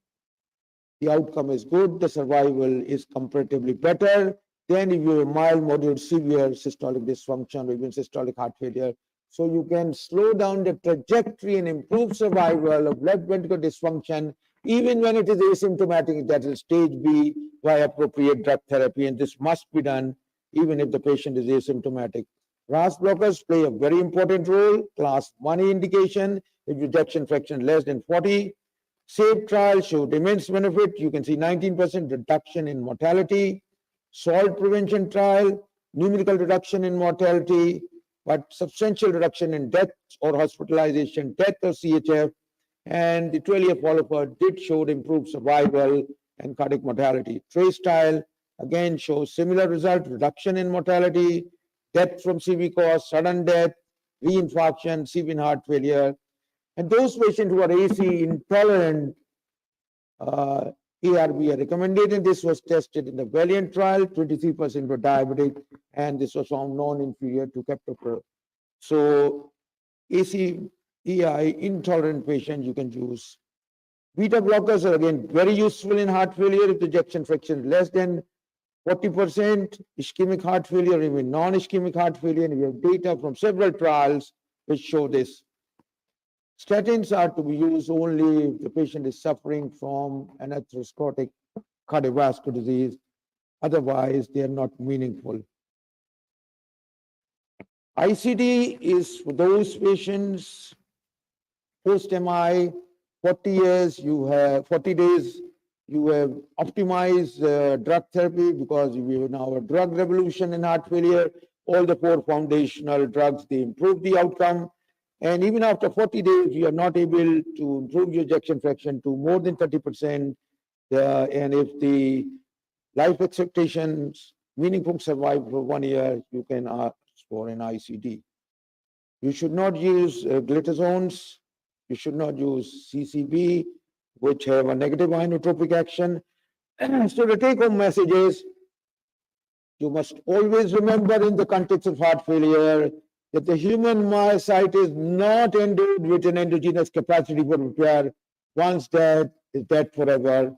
the outcome is good, the survival is comparatively better than if you have mild, moderate, severe systolic dysfunction or even systolic heart failure. So you can slow down the trajectory and improve survival of left ventricular dysfunction even when it is asymptomatic, that is stage B, by appropriate drug therapy, and this must be done even if the patient is asymptomatic. RAS blockers play a very important role, class 1A indication, if ejection fraction less than 40. SAVE trial showed immense benefit. You can see 19% reduction in mortality. SALT prevention trial, numerical reduction in mortality, but substantial reduction in death or hospitalization, death or CHF. And the 12-year follow-up did show improved survival and cardiac mortality. TRACE trial again shows similar result, reduction in mortality, death from CV cause, sudden death, reinfarction, CV heart failure. And those patients who are AC intolerant, ARB are recommended, and this was tested in the Valiant trial, 23% were diabetic, and this was found non-inferior to captopril. So AC EI intolerant patients, you can use. Beta blockers are again very useful in heart failure if the ejection fraction is less than 40%, ischemic heart failure, even non-ischemic heart failure, and we have data from several trials which show this. Statins are to be used only if the patient is suffering from an atherosclerotic cardiovascular disease. Otherwise, they are not meaningful. ICD is for those patients post-MI, 40 years, you have 40 days, you have optimized drug therapy because we have now a drug revolution in heart failure. All the 4 foundational drugs, they improve the outcome. And even after 40 days, you are not able to improve your ejection fraction to more than 30%. And if the life expectations, meaningful survival for 1 year, you can ask for an ICD. You should not use glitazones. You should not use CCB, which have a negative inotropic action. So the take-home message is, you must always remember in the context of heart failure that the human myocyte is not endowed with an endogenous capacity for repair. Once dead, is dead forever.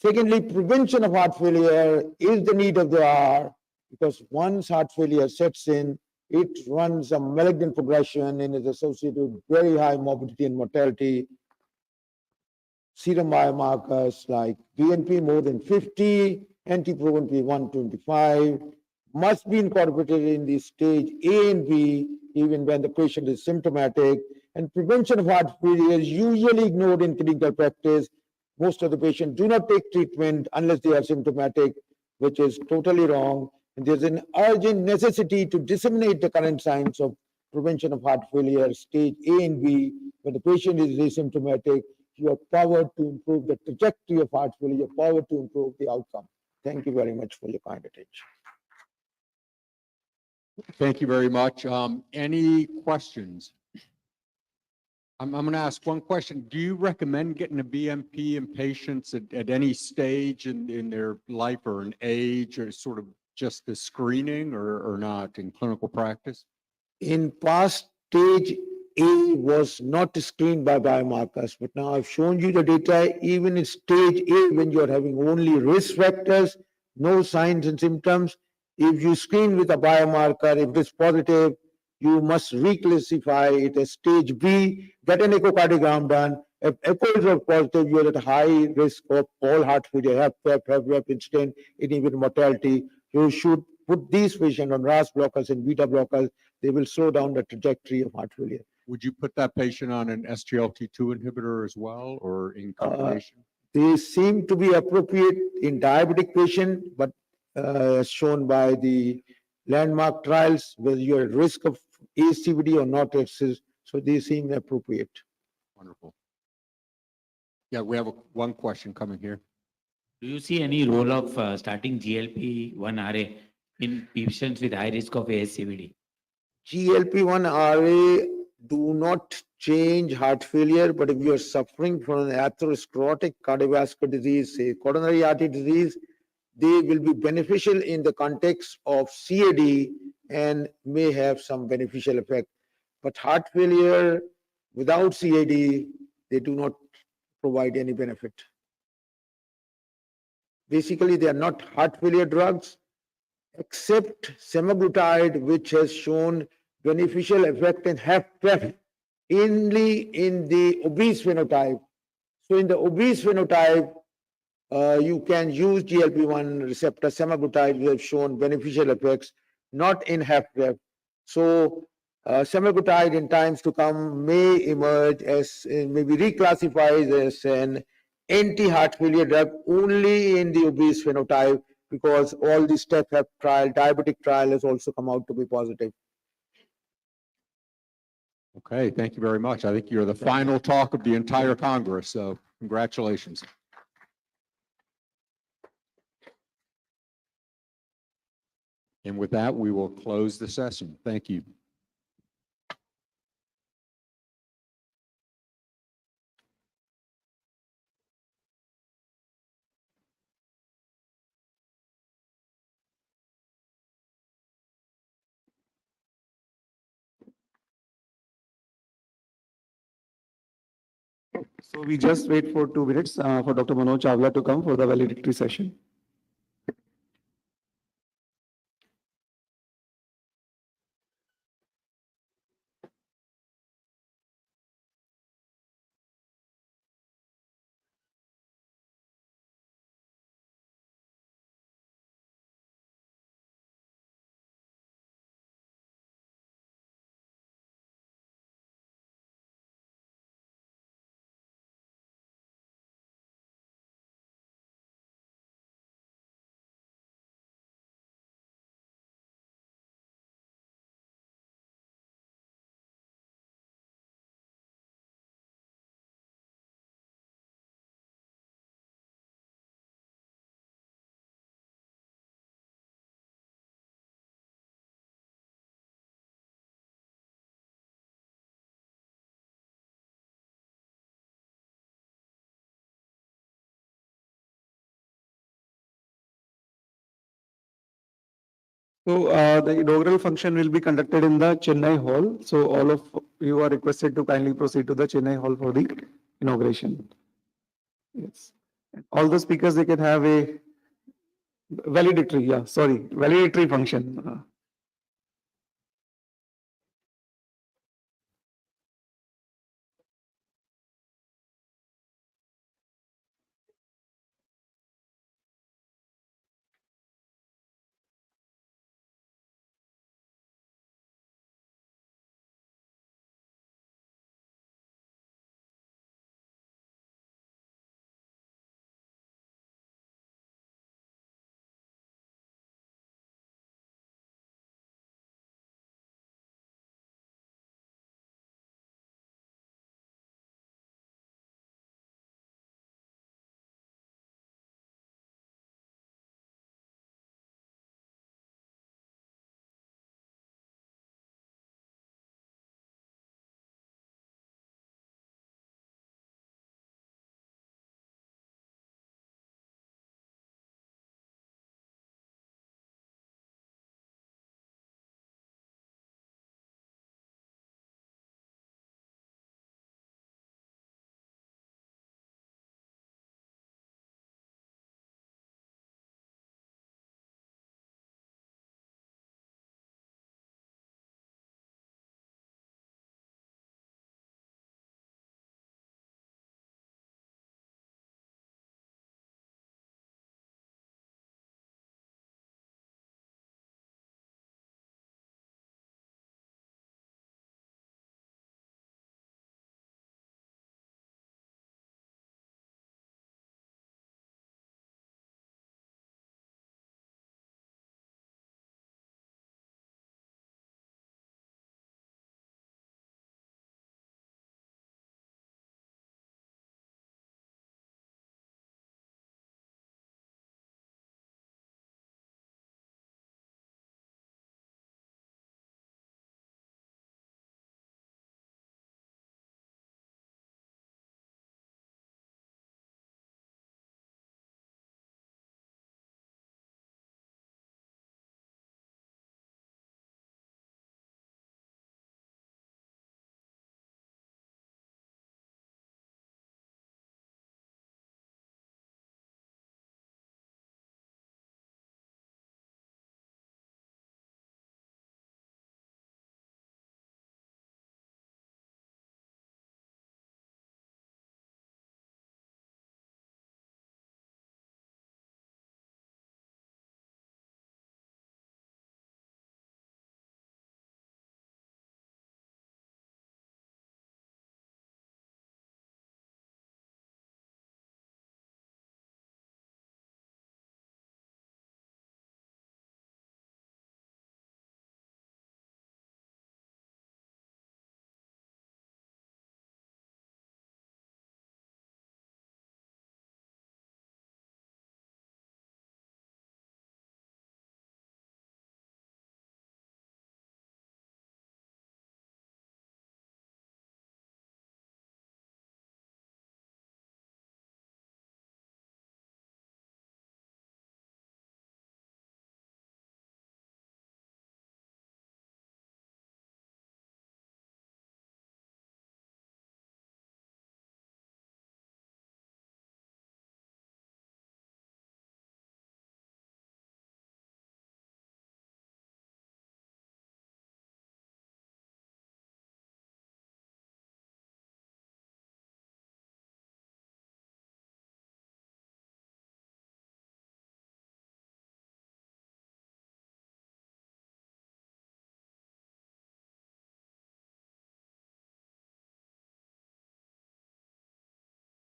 Secondly, prevention of heart failure is the need of the hour, because once heart failure sets in, it runs a malignant progression and is associated with very high morbidity and mortality. Serum biomarkers like BNP more than 50, NT-proBNP 125, must be incorporated in the stage A and B, even when the patient is symptomatic. And prevention of heart failure is usually ignored in clinical practice. Most of the patients do not take treatment unless they are symptomatic, which is totally wrong. And there's an urgent necessity to disseminate the current science of prevention of heart failure, stage A and B. When the patient is asymptomatic, you are powered to improve the trajectory of heart failure, you're powered to improve the outcome. Thank you very much for your kind attention. Thank you very much. Any questions? I'm going to ask one question. Do you recommend getting a BMP in patients at any stage in their life or an age, or sort of just the screening, or not in clinical practice? In past, stage A was not screened by biomarkers, but now I've shown you the data. Even in stage A, when you're having only risk factors, no signs and symptoms, if you screen with a biomarker, if it is positive, you must reclassify it as stage B, get an echocardiogram done. If echoes are positive, you're at a high risk of all heart failure, HFpEF incident, and even mortality. You should put these patients on RAS blockers and beta blockers. They will slow down the trajectory of heart failure. Would you put that patient on an SGLT2 inhibitor as well, or in combination? They seem to be appropriate in diabetic patient, but as shown by the landmark trials, whether you're at risk of ASCVD or not, so they seem appropriate. Wonderful. Yeah, we have one question coming here. Do you see any role of starting GLP-1 RA in patients with high risk of ASCVD? GLP-1 RA do not change heart failure, but if you are suffering from an atherosclerotic cardiovascular disease, say coronary artery disease, they will be beneficial in the context of CAD and may have some beneficial effect. But heart failure without CAD, they do not provide any benefit. Basically, they are not heart failure drugs, except semaglutide, which has shown beneficial effect in HFpEF only in the obese phenotype. So in the obese phenotype, you can use GLP-1 receptor semaglutide, which have shown beneficial effects, not in HFpEF. So semaglutide in times to come may emerge as maybe reclassified as an anti-heart failure drug only in the obese phenotype, because all the STEP-HF trial, diabetic trial has also come out to be positive. Okay, thank you very much. I think you're the final talk of the entire Congress, so congratulations. And with that, we will close the session. Thank you. So we just wait for 2 minutes for Dr. Manoj Chawla to come for the valedictory session. So the inaugural function will be conducted in the Chennai Hall. So all of you are requested to kindly proceed to the Chennai Hall for the inauguration. Yes. All the speakers, they can have a valedictory, valedictory function.